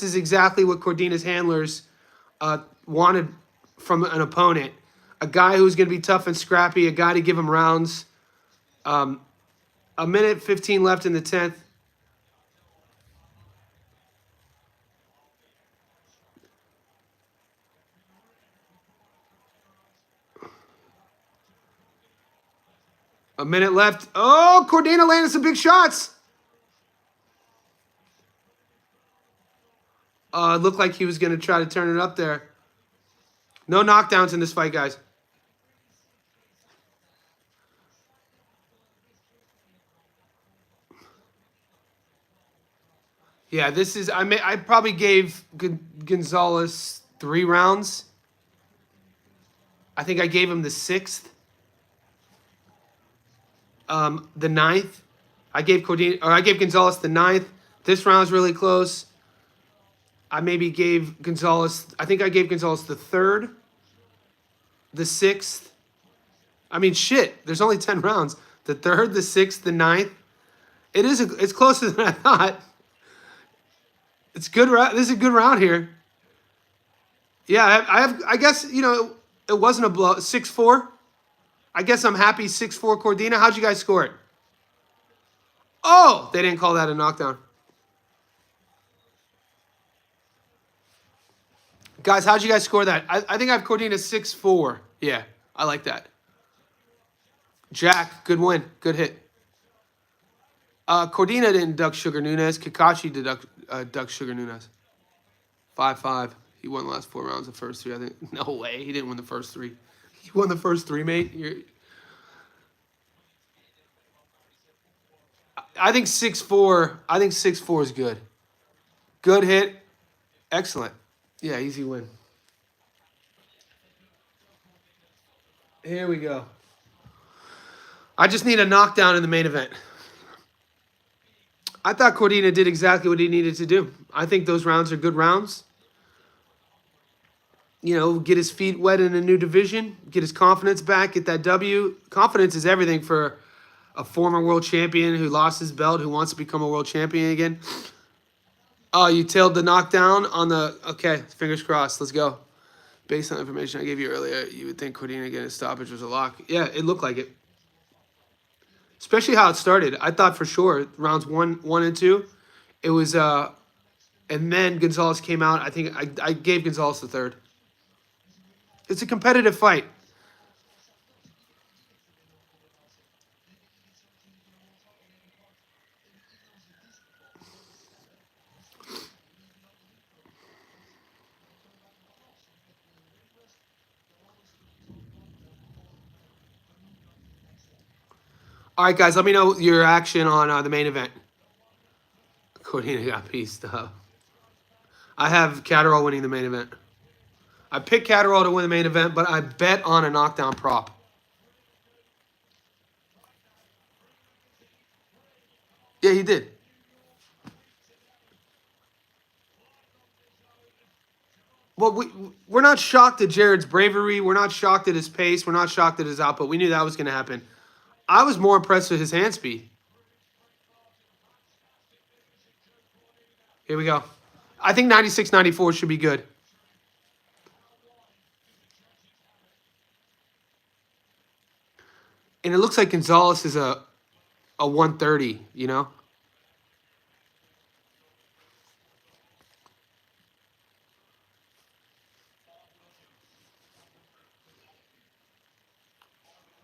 is exactly what Cordina's handlers wanted from an opponent. A guy who's going to be tough and scrappy, a guy to give him rounds. A minute 15 left in the 10th. A minute left. Oh, Cordina landed some big shots. It looked like he was going to try to turn it up there. No knockdowns in this fight, guys. Yeah, this is. I probably gave Gonzalez 3 rounds. I think I gave him the 6th. The 9th. I gave Gonzalez the 9th. This round's really close. I maybe gave Gonzalez. I think I gave Gonzalez the 3rd, the 6th. I mean, shit. There's only 10 rounds. The 3rd, the 6th, the 9th. It's closer than I thought. It's good. This is a good round here. Yeah, I guess, you know, it wasn't a blow. 6-4. I guess I'm happy. 6-4 Cordina. How'd you guys score it? Oh, they didn't call that a knockdown. Guys, how'd you guys score that? I think I have Cordina 6-4. Yeah, I like that. Jack, good win. Good hit. Cordina didn't duck Sugar Nunes. Kakashi did duck Sugar Nunes. 5-5. He won the last 4 rounds. The first 3, I think. No way. He didn't win the first 3. He won the first 3, mate. I think 6-4. I think 6-4 is good. Good hit. Excellent. Yeah, easy win. Here we go. I just need a knockdown in the main event. I thought Cordina did exactly what he needed to do. I think those rounds are good rounds. You know, get his feet wet in a new division, get his confidence back, get that W. Confidence is everything for a former world champion who lost his belt, who wants to become a world champion again. Oh, you tailed the knockdown on the... Okay, fingers crossed. Let's go. Based on the information I gave you earlier, you would think Cordina getting a stoppage was a lock. Yeah, it looked like it. Especially how it started. I thought for sure rounds 1 and 2, it was... and then Gonzalez came out. I think I gave Gonzalez the 3rd. It's a competitive fight. All right, guys, let me know your action on the main event. Cordina got pieced up. I have Catterall winning the main event. I picked Catterall to win the main event, but I bet on a knockdown prop. Yeah, he did. Well, we're not shocked at Jared's bravery. We're not shocked at his pace. We're not shocked at his output. We knew that was going to happen. I was more impressed with his hand speed. Here we go. I think 96, 94 should be good. And it looks like Gonzalez is a 130, you know?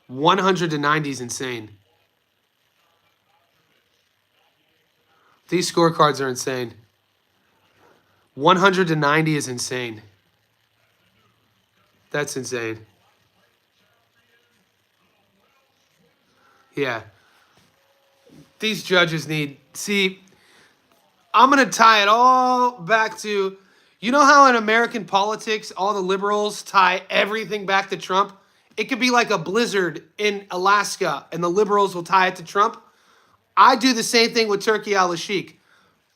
$190 is insane. These scorecards are insane. 190 is insane. That's insane. Yeah. These judges need... See, I'm going to tie it all back to... You know how in American politics, all the liberals tie everything back to Trump? It could be like a blizzard in Alaska, and the liberals will tie it to Trump. I do the same thing with Turkey al-Sheikh.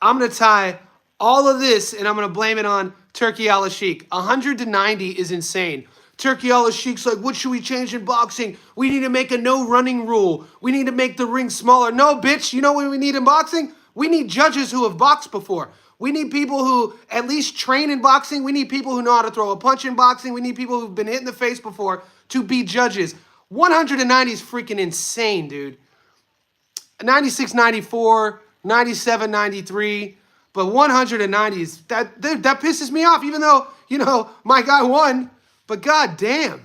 I'm going to tie all of this, and I'm going to blame it on Turkey al-Sheikh. 190 is insane. Turkey al-Sheikh's like, what should we change in boxing? We need to make a no running rule. We need to make the ring smaller. No, bitch, you know what we need in boxing? We need judges who have boxed before. We need people who at least train in boxing. We need people who know how to throw a punch in boxing. We need people who've been hit in the face before to be judges. 190 is freaking insane, dude. 96, 94, 97, 93, but 190 is that pisses me off. Even though my guy won, but god damn,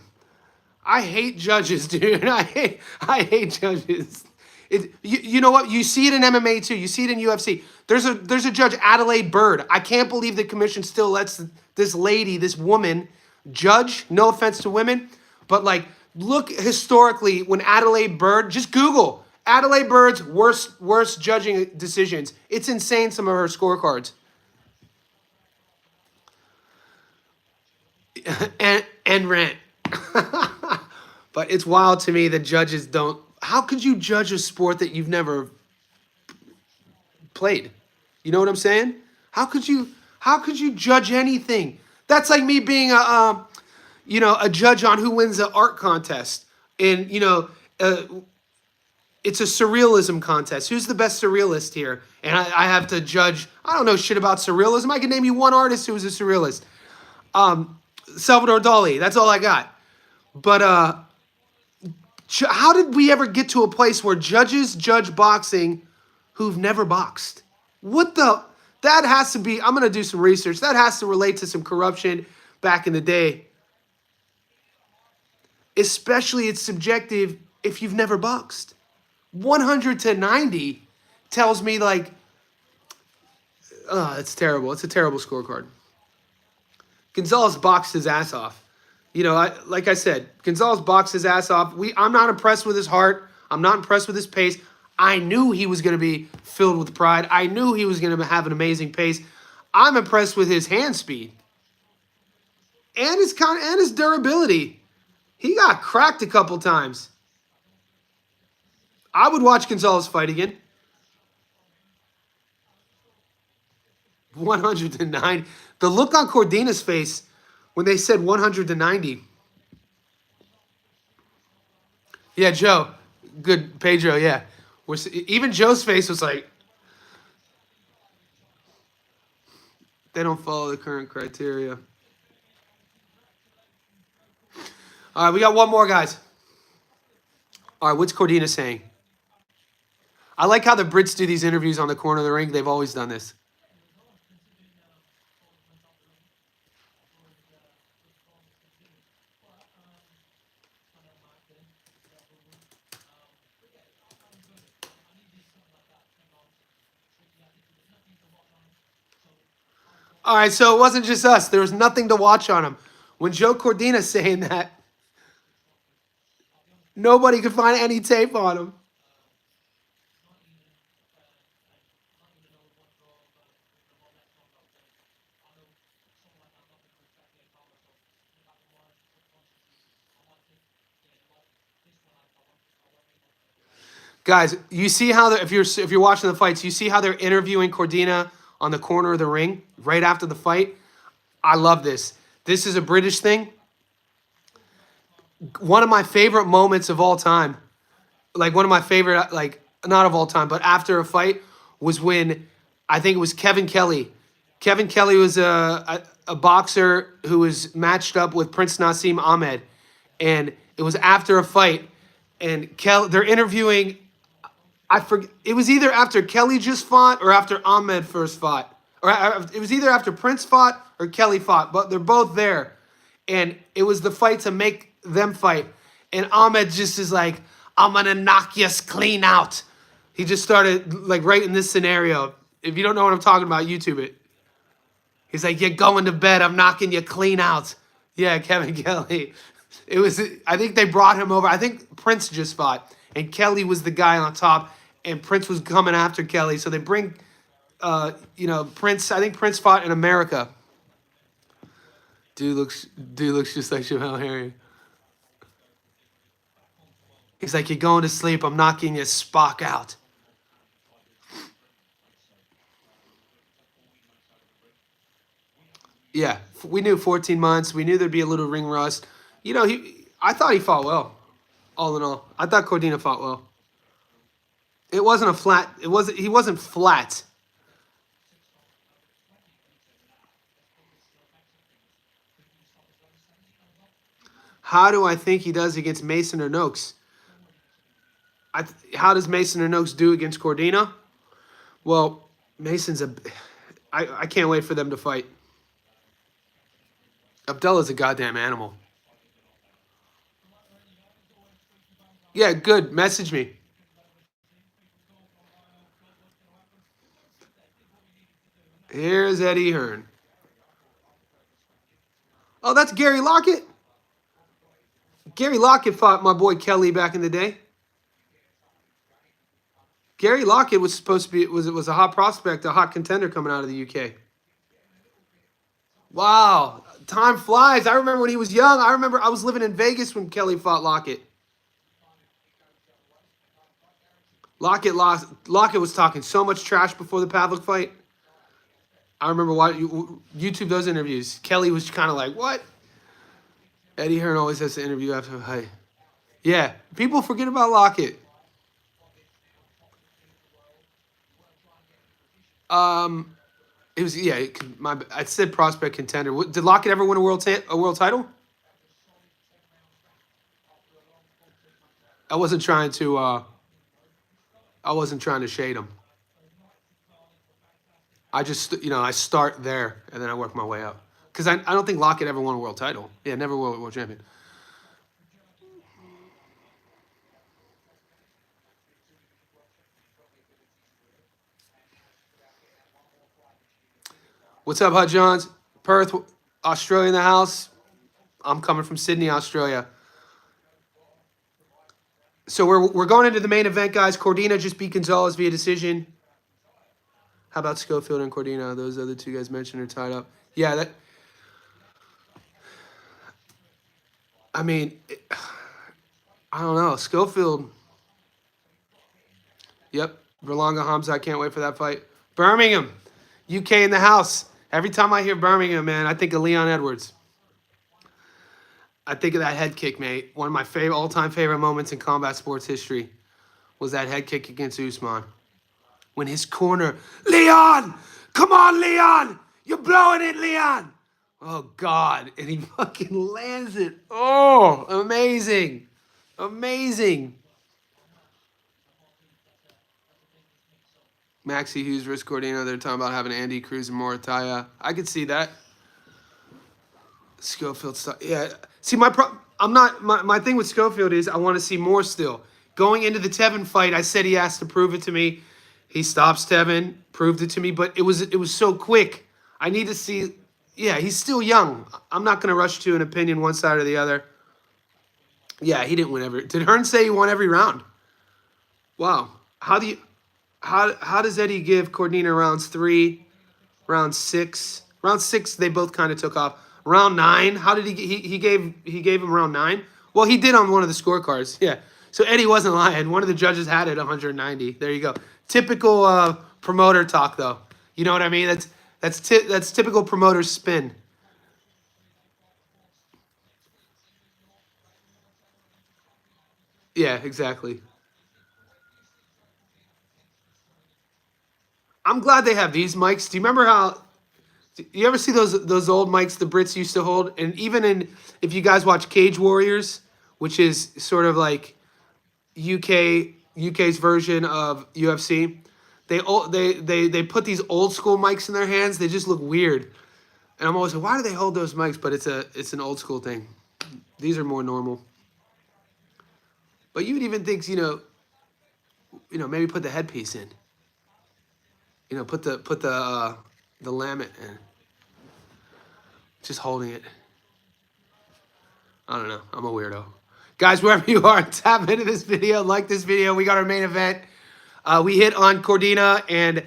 I hate judges, dude. I hate judges. You know what? You see it in MMA too. You see it in UFC. There's a judge, Adelaide Bird. I can't believe the commission still lets this lady, this woman, judge. No offense to women, but like look historically when Adelaide Bird. Just Google. Adelaide Bird's worst judging decisions. It's insane, some of her scorecards. and rent. But it's wild to me that judges don't... How could you judge a sport that you've never played? You know what I'm saying? How could you judge anything? That's like me being a judge on who wins an art contest. And, it's a surrealism contest. Who's the best surrealist here? And I have to judge. I don't know shit about surrealism. I can name you one artist who was a surrealist. Salvador Dali. That's all I got. But how did we ever get to a place where judges judge boxing who've never boxed? What the... That has to be... I'm going to do some research. That has to relate to some corruption back in the day. Especially it's subjective if you've never boxed. 100 to 90 tells me like, it's terrible. It's a terrible scorecard. Gonzalez boxed his ass off. Like I said, Gonzalez boxed his ass off. I'm not impressed with his heart. I'm not impressed with his pace. I knew he was going to be filled with pride. I knew he was going to have an amazing pace. I'm impressed with his hand speed and his durability. He got cracked a couple times. I would watch Gonzalez fight again. 109. The look on Cordina's face when they said 190. Yeah, Joe. Good, Pedro, yeah. Even Joe's face was like, they don't follow the current criteria. All right, we got one more, guys. All right, what's Cordina saying? I like how the Brits do these interviews on the corner of the ring. They've always done this. All right, so it wasn't just us. There was nothing to watch on him. When Joe Cordina's saying that, nobody could find any tape on him. Guys, you see how if you're watching the fights, you see how they're interviewing Cordina on the corner of the ring right after the fight. I love this. This is a British thing. One of my favorite moments of all time, like one of my favorite, like not of all time, but after a fight was when I think it was Kevin Kelly. Kevin Kelly was a boxer who was matched up with Prince Nassim Ahmed, and it was after a fight. And they're interviewing. I forget. It was either after Kelly just fought or after Ahmed first fought, or it was either after Prince fought or Kelly fought. But they're both there, and it was the fight to make them fight. And Ahmed just is like, "I'm gonna knock you clean out." He just started like right in this scenario. If you don't know what I'm talking about, YouTube it. He's like, "You're going to bed. I'm knocking you clean out." Yeah, Kevin Kelly. It was. I think they brought him over. I think Prince just fought, and Kelly was the guy on top, and Prince was coming after Kelly. So they bring, Prince. I think Prince fought in America. Dude looks just like Jamal Harry. He's like, "You're going to sleep. I'm knocking your Spock out." Yeah, we knew 14 months. We knew there'd be a little ring rust. I thought he fought well. All in all, I thought Cordina fought well. It wasn't a flat. It wasn't. He wasn't flat. How do I think he does against Mason or Noakes? How does Mason or Noakes do against Cordina? Well, Mason's a. I can't wait for them to fight. Abdullah's a goddamn animal. Yeah, good. Message me. Here's Eddie Hearn. Oh, that's Gary Lockett. Gary Lockett fought my boy Kelly back in the day. Gary Lockett was supposed to be was a hot prospect, a hot contender coming out of the UK. Wow, time flies. I remember when he was young. I remember I was living in Vegas when Kelly fought Lockett. Lockett lost. Lockett was talking so much trash before the Pavlik fight. I remember YouTube those interviews. Kelly was kind of like, "What?" Eddie Hearn always has to interview after a fight. Yeah, people forget about Lockett. It was I said prospect contender. Did Lockett ever win a world title? I wasn't trying to. I wasn't trying to shade him. I just I start there and then I work my way up because I don't think Lockett ever won a world title. Yeah, never world champion. What's up, Hut Johns? Perth, Australia in the house. I'm coming from Sydney, Australia. So we're going into the main event, guys. Cordina just beat Gonzalez via decision. How about Schofield and Cordina? Those other two guys mentioned are tied up. Yeah, I mean, I don't know. Schofield. Yep. Berlanga Hamza. I can't wait for that fight. Birmingham, UK in the house. Every time I hear Birmingham, man, I think of Leon Edwards. I think of that head kick, mate. One of my all-time favorite moments in combat sports history was that head kick against Usman. When his corner, "Leon! Come on, Leon! You're blowing it, Leon!" Oh, God. And he fucking lands it. Oh, amazing. Amazing. Maxie Hughes versus Cordina. They're talking about having Andy Cruz and Morataya. I could see that. Schofield stuff. Yeah. See, my thing with Schofield is I want to see more still. Going into the Tevin fight, I said he has to prove it to me. He stops Tevin, proved it to me, but it was so quick. I need to see. Yeah, he's still young. I'm not going to rush to an opinion one side or the other. Yeah, he didn't win every. Did Hearn say he won every round? Wow. How does Eddie give Cordina rounds 3, round 6? Round 6 they both kind of took off. Round 9, how did he gave him round 9? Well, he did on one of the scorecards. Yeah. So Eddie wasn't lying. One of the judges had it 190. There you go. Typical promoter talk, though. You know what I mean? That's typical promoter spin. Yeah, exactly. I'm glad they have these mics. Do you remember how? Do you ever see those old mics the Brits used to hold? And even in, if you guys watch Cage Warriors, which is sort of like UK's version of UFC, they put these old school mics in their hands. They just look weird. And I'm always like, why do they hold those mics? But it's an old school thing. These are more normal. But you would even think, maybe put the headpiece in. Put the lamet in. Just holding it. I don't know. I'm a weirdo. Guys, wherever you are, tap into this video, like this video. We got our main event. We hit on Cordina, and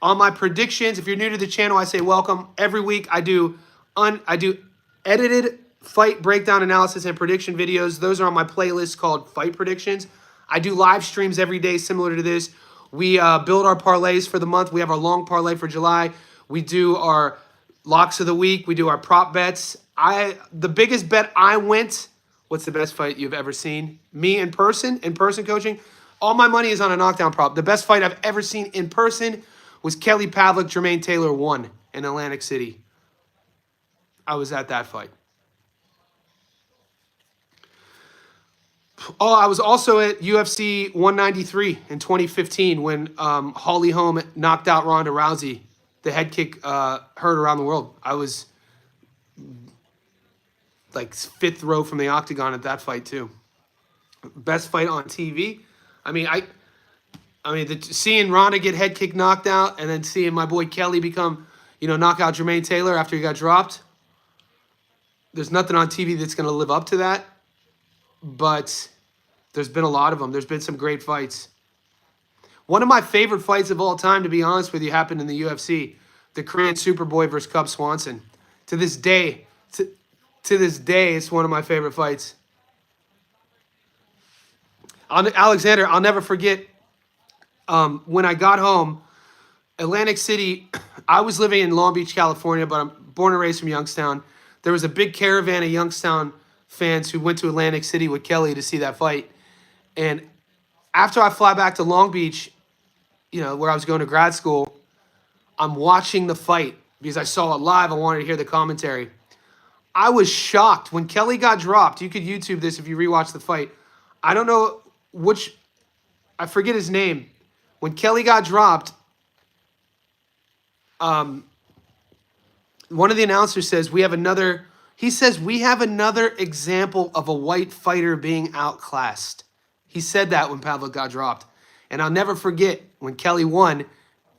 on my predictions, if you're new to the channel, I say welcome. Every week I do edited fight breakdown analysis and prediction videos. Those are on my playlist called Fight Predictions. I do live streams every day similar to this. We build our parlays for the month. We have our long parlay for July. We do our locks of the week. We do our prop bets. The biggest bet I went, what's the best fight you've ever seen? Me in person coaching. All my money is on a knockdown prop. The best fight I've ever seen in person was Kelly Pavlik, Jermaine Taylor 1 in Atlantic City. I was at that fight. Oh, I was also at UFC 193 in 2015 when Holly Holm knocked out Ronda Rousey. The head kick heard around the world. I was like 5th row from the octagon at that fight too. Best fight on TV. Seeing Ronda get head kick knocked out and then seeing my boy Kelly knock out Jermaine Taylor after he got dropped. There's nothing on TV that's going to live up to that. But there's been a lot of them. There's been some great fights. One of my favorite fights of all time, to be honest with you, happened in the UFC. The Korean Superboy versus Cub Swanson. To this day, it's one of my favorite fights. Alexander, I'll never forget when I got home, Atlantic City, I was living in Long Beach, California, but I'm born and raised from Youngstown. There was a big caravan of Youngstown fans who went to Atlantic City with Kelly to see that fight. And after I fly back to Long Beach, where I was going to grad school, I'm watching the fight because I saw it live. I wanted to hear the commentary. I was shocked when Kelly got dropped. You could YouTube this if you rewatch the fight. I don't know I forget his name. When Kelly got dropped, one of the announcers says, we have another example of a white fighter being outclassed. He said that when Pavlik got dropped. And I'll never forget when Kelly won,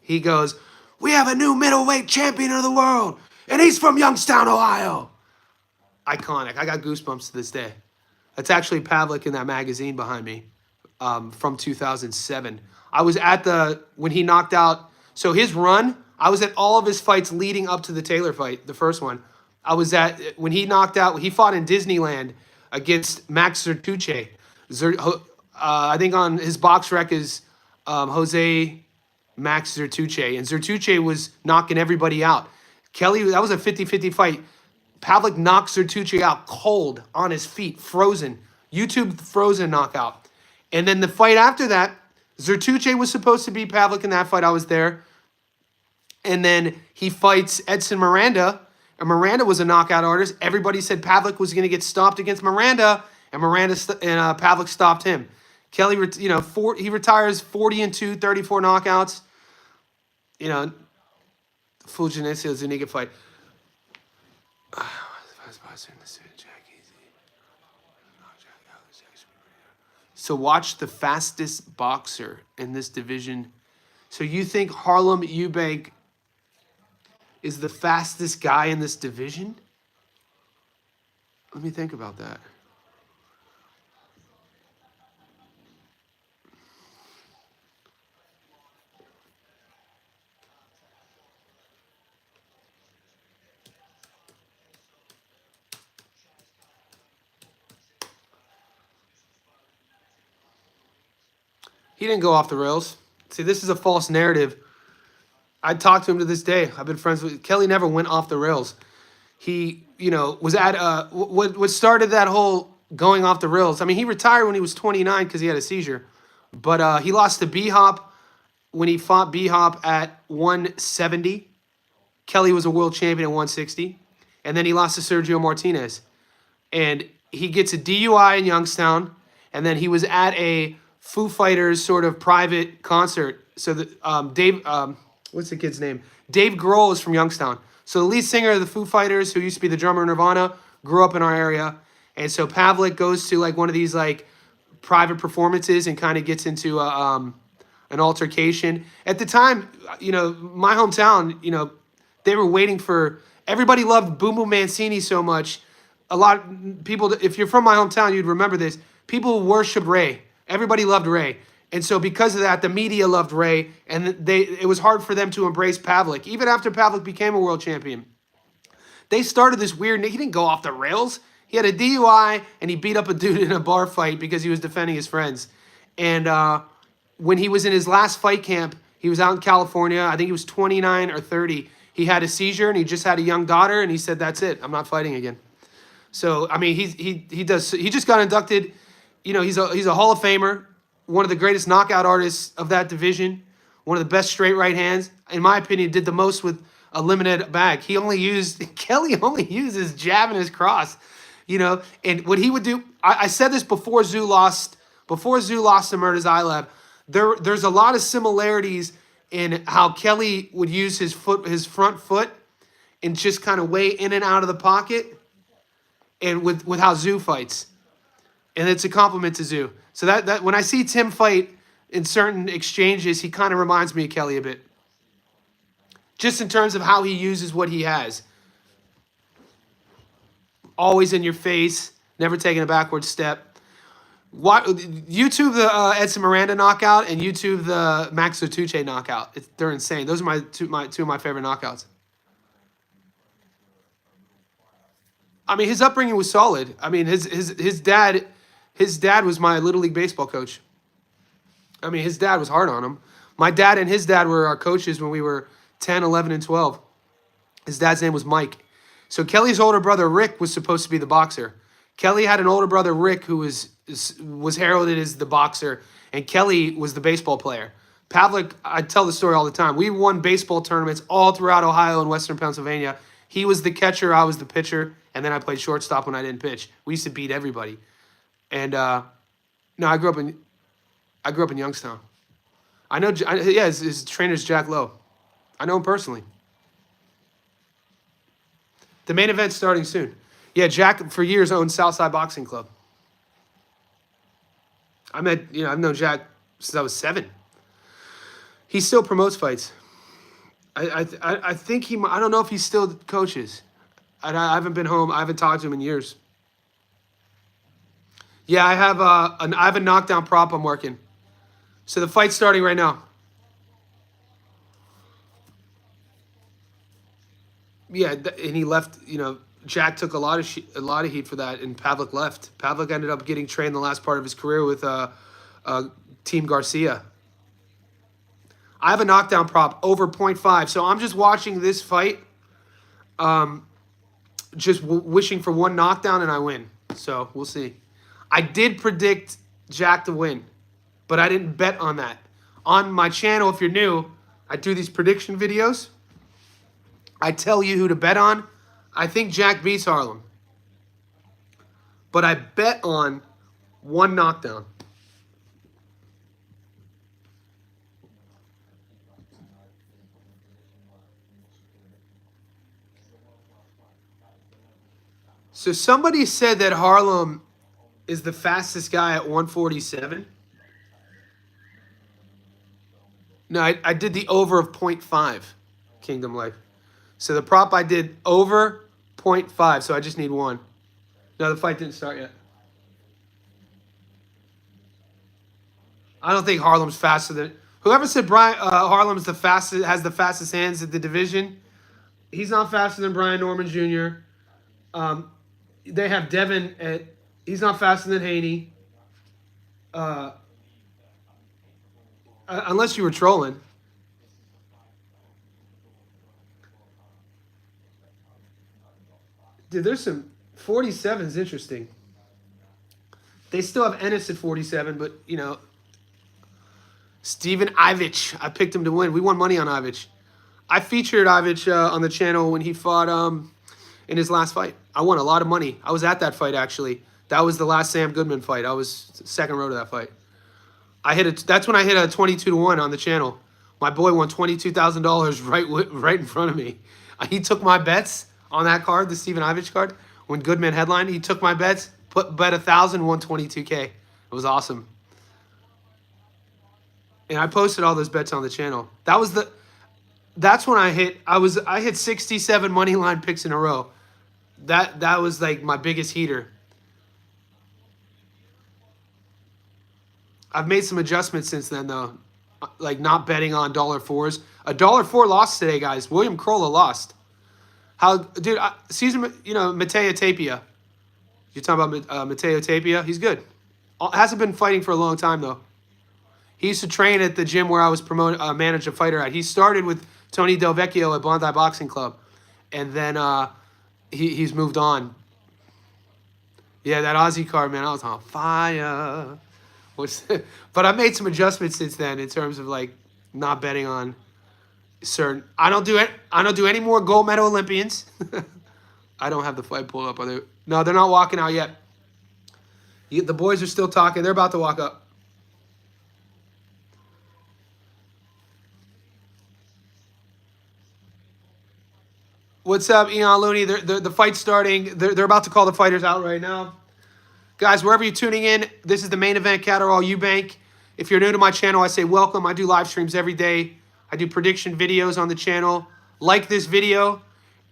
he goes, we have a new middleweight champion of the world, and he's from Youngstown, Ohio. Iconic. I got goosebumps to this day. That's actually Pavlik in that magazine behind me from 2007. I was at when he knocked out, so his run, I was at all of his fights leading up to the Taylor fight, the first one. I was at, when he knocked out, he fought in Disneyland against Max Zertuche. I think on his box rec is Jose Max Zertuche. And Zertuche was knocking everybody out. Kelly, that was a 50-50 fight. Pavlik knocked Zertuche out cold on his feet, frozen. YouTube frozen knockout. And then the fight after that, Zertuche was supposed to beat Pavlik in that fight. I was there. And then he fights Edson Miranda. And Miranda was a knockout artist. Everybody said Pavlik was going to get stopped against Miranda. And Pavlik stopped him. Kelly, he retires 40-2, 34 knockouts. Fulgencio Zuniga fight. So watch the fastest boxer in this division. So you think Harlem Eubank is the fastest guy in this division? Let me think about that. He didn't go off the rails. See, this is a false narrative. I talked to him to this day. I've been friends with Kelly. Never went off the rails. He, was at what started that whole going off the rails. I mean, he retired when he was 29 because he had a seizure, but he lost to B-Hop when he fought B-Hop at 170. Kelly was a world champion at 160. And then he lost to Sergio Martinez. And he gets a DUI in Youngstown. And then he was at a Foo Fighters sort of private concert. So what's the kid's name? Dave Grohl is from Youngstown. So the lead singer of the Foo Fighters, who used to be the drummer in Nirvana, grew up in our area. And so Pavlik goes to like one of these like private performances and kind of gets into an altercation. At the time, my hometown, they were waiting for, everybody loved Boom Boom Mancini so much. A lot of people, if you're from my hometown, you'd remember this. People worship Ray. Everybody loved Ray. And so because of that, the media loved Ray, and it was hard for them to embrace Pavlik. Even after Pavlik became a world champion, they started this weird, he didn't go off the rails. He had a DUI, and he beat up a dude in a bar fight because he was defending his friends. And when he was in his last fight camp, he was out in California. I think he was 29 or 30. He had a seizure, and he just had a young daughter, and he said, "That's it. I'm not fighting again." So I mean, he just got inducted. He's a Hall of Famer, one of the greatest knockout artists of that division, one of the best straight right hands. In my opinion, did the most with a limited bag. Kelly only used his jab and his cross. And what he would do, I said this before Zoo lost to Murta's Ilab. There's a lot of similarities in how Kelly would use his front foot and just kind of way in and out of the pocket, and with how Zoo fights. And it's a compliment to Zoo. So that when I see Tim fight in certain exchanges, he kind of reminds me of Kelly a bit. Just in terms of how he uses what he has. Always in your face, never taking a backward step. YouTube the Edson Miranda knockout and YouTube the Max Otuche knockout. They're insane. Those are two of my favorite knockouts. I mean, his upbringing was solid. I mean, his dad was my Little League baseball coach. I mean, his dad was hard on him. My dad and his dad were our coaches when we were 10, 11, and 12. His dad's name was Mike. So Kelly's older brother, Rick, was supposed to be the boxer. Kelly had an older brother, Rick, who was heralded as the boxer, and Kelly was the baseball player. Pavlik, I tell the story all the time. We won baseball tournaments all throughout Ohio and Western Pennsylvania. He was the catcher, I was the pitcher, and then I played shortstop when I didn't pitch. We used to beat everybody. And I grew up in Youngstown. I know, his trainer's Jack Lowe. I know him personally. The main event's starting soon. Yeah, Jack for years owned Southside Boxing Club. I've known Jack since I was 7. He still promotes fights. I think I don't know if he still coaches. I haven't been home. I haven't talked to him in years. Yeah, I have a knockdown prop I'm working. So the fight's starting right now. Yeah, and he left. Jack took a lot of heat for that, and Pavlik left. Pavlik ended up getting trained the last part of his career with Team Garcia. I have a knockdown prop over 0.5, so I'm just watching this fight, just wishing for one knockdown and I win. So we'll see. I did predict Jack to win, but I didn't bet on that. On my channel, if you're new, I do these prediction videos. I tell you who to bet on. I think Jack beats Harlem. But I bet on one knockdown. So somebody said that Harlem is the fastest guy at 147. No, I did the over of 0.5, Kingdom Life. So the prop I did over 0.5, so I just need one. No, the fight didn't start yet. I don't think Harlem's faster than whoever said Harlem's the fastest, has the fastest hands at the division. He's not faster than Brian Norman Jr. They have Devin at. He's not faster than Haney. Unless you were trolling. Dude, there's some 47's interesting. They still have Ennis at 47, but Steven Ivich. I picked him to win. We won money on Ivich. I featured Ivich on the channel when he fought in his last fight. I won a lot of money. I was at that fight, actually. That was the last Sam Goodman fight. I was second row to that fight. That's when I hit a 22-1 on the channel. My boy won $22,000 right in front of me. He took my bets on that card, the Steven Ivich card. When Goodman headlined, he took my bets, bet 1,000, won 22K. It was awesome. And I posted all those bets on the channel. That's when I hit 67 money line picks in a row. That was like my biggest heater. I've made some adjustments since then though. Like not betting on $4s. A $4 lost today, guys. William Crolla lost. How, dude? Season, Mateo Tapia. You're talking about Mateo Tapia? He's good. Hasn't been fighting for a long time though. He used to train at the gym where I was managed a fighter at. He started with Tony Del Vecchio at Bondi Boxing Club, and then he's moved on. Yeah, that Aussie card, man, I was on fire. But I made some adjustments since then in terms of like not betting on certain. I don't do any more gold medal Olympians. I don't have the fight pulled up. No, they're not walking out yet. The boys are still talking. They're about to walk up. What's up, Eon Looney? The fight's starting. They're about to call the fighters out right now. Guys, wherever you're tuning in, this is the main event, Catterall Eubank. If you're new to my channel, I say welcome. I do live streams every day. I do prediction videos on the channel. Like this video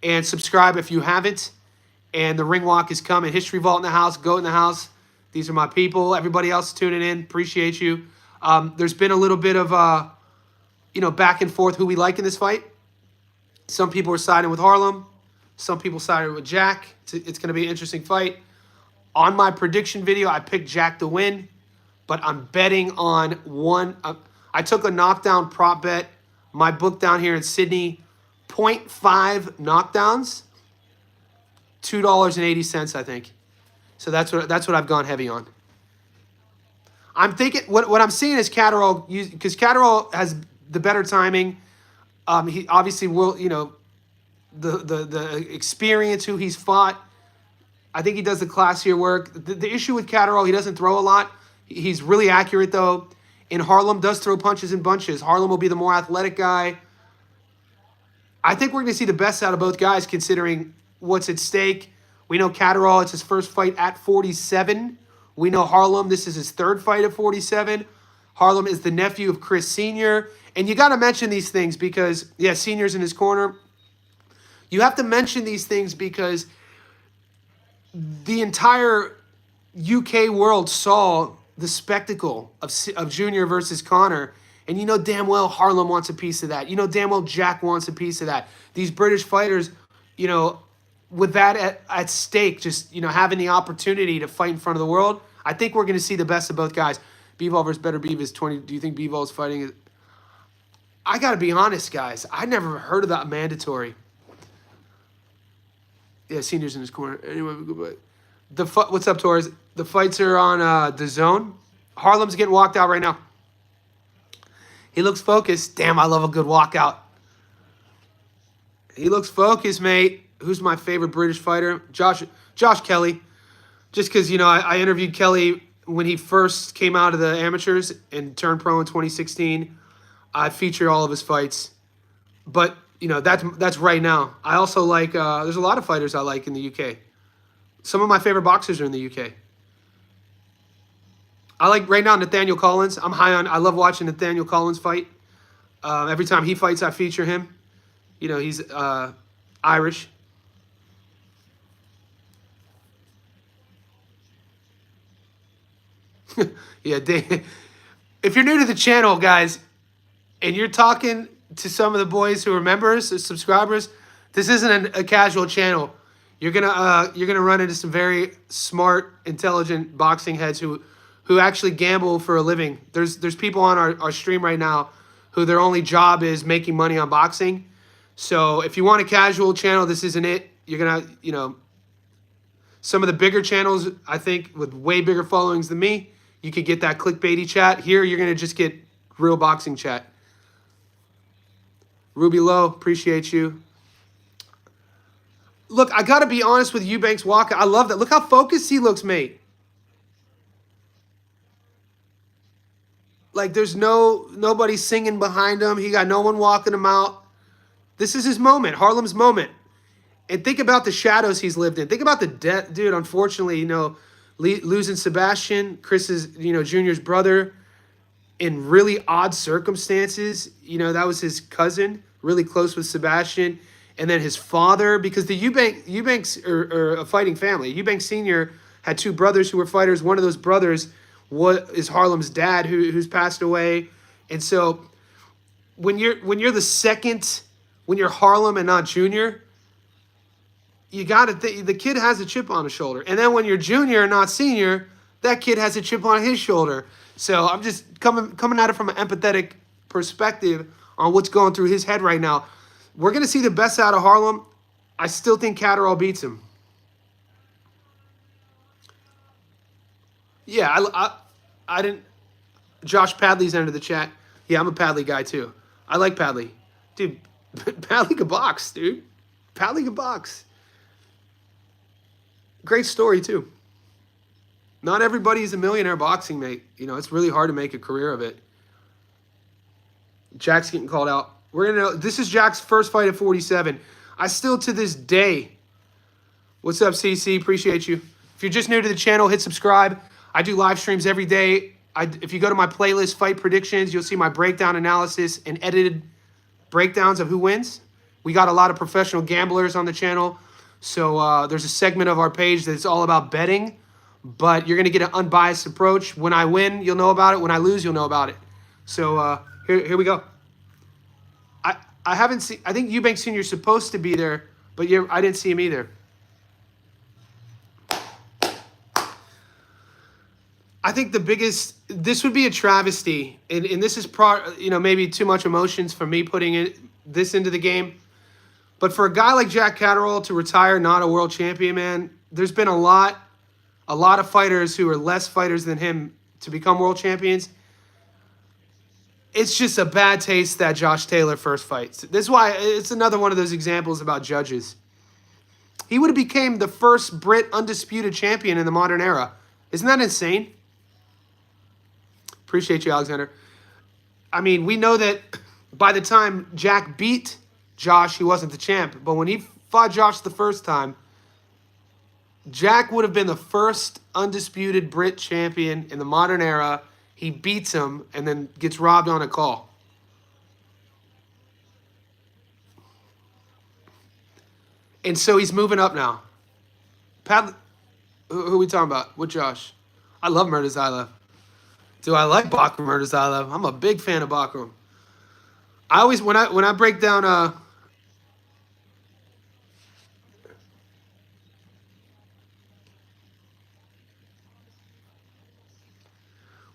and subscribe if you haven't. And the ring walk is coming. History Vault in the house. Goat in the house. These are my people. Everybody else tuning in. Appreciate you. There's been a little bit of, back and forth who we like in this fight. Some people are siding with Harlem. Some people sided with Jack. It's going to be an interesting fight. On my prediction video, I picked Jack to win, but I'm betting on one. I took a knockdown prop bet. My book down here in Sydney, 0.5 knockdowns, $2.80, I think. So that's what I've gone heavy on. I'm thinking what I'm seeing is Catterall, because Catterall has the better timing. He obviously will, the experience, who he's fought. I think he does the classier work. The issue with Catterall, he doesn't throw a lot. He's really accurate, though. And Harlem does throw punches in bunches. Harlem will be the more athletic guy. I think we're going to see the best out of both guys, considering what's at stake. We know Catterall, it's his first fight at 47. We know Harlem, this is his third fight at 47. Harlem is the nephew of Chris Sr. And you got to mention these things because, yeah, Senior's in his corner. You have to mention these things because the entire UK world saw the spectacle of Junior versus Connor. And you know damn well Harlem wants a piece of that. You know damn well Jack wants a piece of that. These British fighters, with that at stake, just, having the opportunity to fight in front of the world, I think we're going to see the best of both guys. Bivol versus Better Beav is 20. Do you think Bivol is fighting? I got to be honest, guys. I never heard of that mandatory. Yeah, Senior's in his corner. Anyway, what's up, Torres? The fights are on the zone. Harlem's getting walked out right now. He looks focused. Damn, I love a good walkout. He looks focused, mate. Who's my favorite British fighter? Josh Kelly. Just because, I interviewed Kelly when he first came out of the amateurs and turned pro in 2016. I featured all of his fights. But, that's right now. I also like, there's a lot of fighters I like in the UK. Some of my favorite boxers are in the UK. I like, right now, Nathaniel Collins. I love watching Nathaniel Collins fight. Every time he fights, I feature him. He's Irish. Yeah, if you're new to the channel, guys, and you're talking to some of the boys who are members or subscribers, this isn't a casual channel. You're gonna run into some very smart, intelligent boxing heads who actually gamble for a living. There's people on our stream right now who their only job is making money on boxing. So if you want a casual channel, this isn't it. You're gonna, some of the bigger channels, I think, with way bigger followings than me, you could get that clickbaity chat. Here, you're gonna just get Real boxing chat. Ruby Lowe, appreciate you. Look, I got to be honest with Eubanks Walker. I love that. Look how focused he looks, mate. Like there's nobody singing behind him. He got no one walking him out. This is his moment, Harlem's moment. And think about the shadows he's lived in. Think about the death, dude. Unfortunately, losing Sebastian, Chris's, Junior's brother, in really odd circumstances. That was his cousin, really close with Sebastian, and then his father, because the Eubanks are a fighting family. Eubank Sr. had two brothers who were fighters. One of those brothers is Harlem's dad, who's passed away. And so when you're the second, when you're Harlem and not Junior, you got to the kid has a chip on his shoulder. And then when you're Junior and not Senior, that kid has a chip on his shoulder. So I'm just coming at it from an empathetic perspective on what's going through his head right now. We're going to see the best out of Harlem. I still think Catterall beats him. Yeah, I didn't. Josh Padley's entered the chat. Yeah, I'm a Padley guy too. I like Padley. Dude, Padley can box, dude. Padley can box. Great story too. Not everybody is a millionaire boxing, mate. It's really hard to make a career of it. Jack's getting called out. This is Jack's first fight at 47. I still, to this day, what's up, CC? Appreciate you. If you're just new to the channel, hit subscribe. I do live streams every day. If you go to my playlist, Fight Predictions, you'll see my breakdown analysis and edited breakdowns of who wins. We got a lot of professional gamblers on the channel. So there's a segment of our page that's all about betting. But you're going to get an unbiased approach. When I win, you'll know about it. When I lose, you'll know about it. So here we go. I haven't seen. I think Eubank Sr. is supposed to be there, but I didn't see him either. I think this would be a travesty, and this is maybe too much emotions for me putting this into the game. But for a guy like Jack Catterall to retire not a world champion, man, there's been a lot of fighters who are less fighters than him to become world champions. It's just a bad taste that Josh Taylor first fights. This is why it's another one of those examples about judges. He would have became the first Brit undisputed champion in the modern era. Isn't that insane? Appreciate you, Alexander. I mean, we know that by the time Jack beat Josh, he wasn't the champ. But when he fought Josh the first time, Jack would have been the first undisputed Brit champion in the modern era. He beats him and then gets robbed on a call. And so he's moving up now. Who are we talking about? What Josh? I love Murtazayev. Do I like Bakram Murtazayev? I'm a big fan of Bakram. I always, when I break down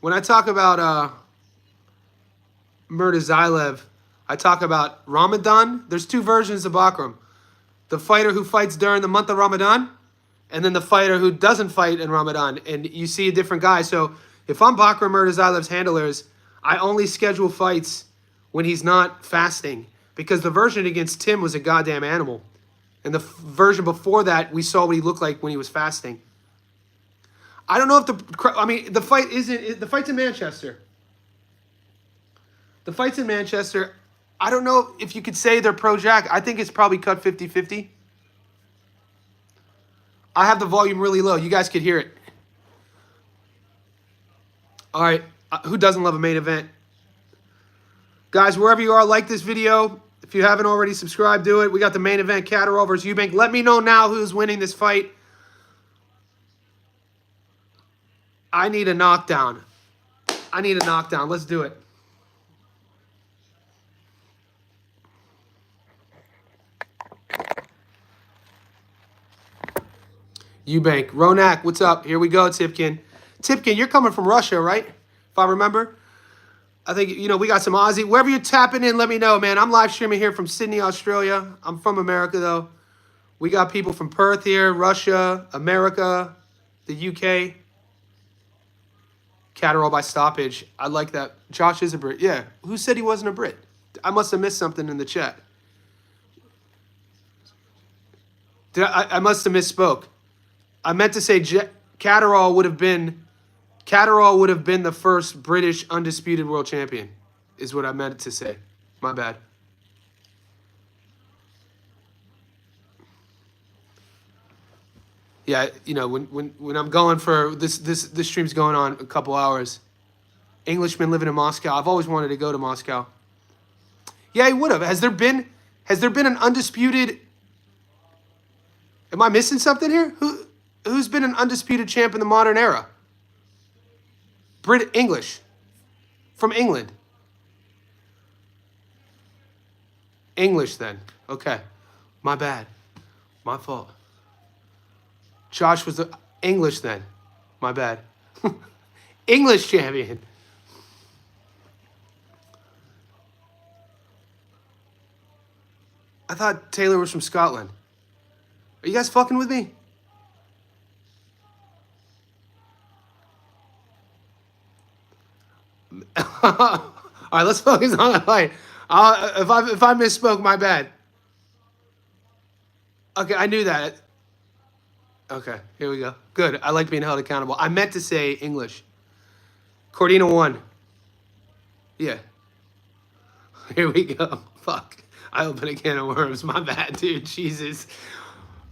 when I talk about Murtazayev, I talk about Ramadan. There's two versions of Bakram. The fighter who fights during the month of Ramadan, and then the fighter who doesn't fight in Ramadan. And you see a different guy. So if I'm Bakram Murtazayev's handlers, I only schedule fights when he's not fasting. Because the version against Tim was a goddamn animal. And the version before that, we saw what he looked like when he was fasting. I don't know if the fight's in Manchester. The fight's in Manchester. I don't know if you could say they're pro-Jack. I think it's probably cut 50-50. I have the volume really low. You guys could hear it. All right. Who doesn't love a main event? Guys, wherever you are, like this video. If you haven't already subscribed, do it. We got the main event, Catterall versus Eubank. Let me know now who's winning this fight. I need a knockdown. Let's do it. Eubank. Ronak, what's up? Here we go, Tipkin. Tipkin, you're coming from Russia, right? If I remember. I think, we got some Aussie. Wherever you're tapping in, let me know, man. I'm live streaming here from Sydney, Australia. I'm from America, though. We got people from Perth here, Russia, America, the UK. Catterall by stoppage. I like that. Josh is a Brit. Yeah. Who said he wasn't a Brit? I must have missed something in the chat. I must have misspoke. I meant to say Catterall would have been the first British undisputed world champion, is what I meant to say. My bad. Yeah, you know, when I'm going for this stream's going on a couple hours. Englishman living in Moscow. I've always wanted to go to Moscow. Yeah, he would have. Has there been an undisputed? Am I missing something here? Who's been an undisputed champ in the modern era? English. From England. English then. Okay. My bad. My fault. Josh was the English then. My bad. English champion. I thought Taylor was from Scotland. Are you guys fucking with me? All right, let's focus on the fight. If I misspoke, my bad. Okay, I knew that. Okay, here we go. Good. I like being held accountable. I meant to say English. Cordina won. Yeah. Here we go. Fuck. I opened a can of worms. My bad, dude. Jesus.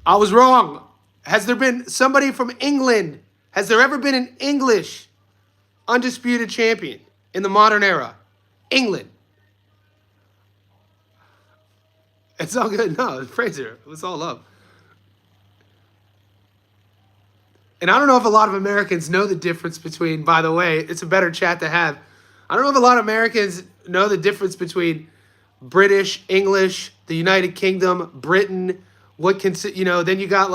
I was wrong. Has there been somebody from England? Has there ever been an English undisputed champion in the modern era? England. It's all good. No, Fraser. It was all love. And I don't know if a lot of Americans know the difference between, by the way, it's a better chat to have. I don't know if a lot of Americans know the difference between British, English, the United Kingdom, Britain, then you got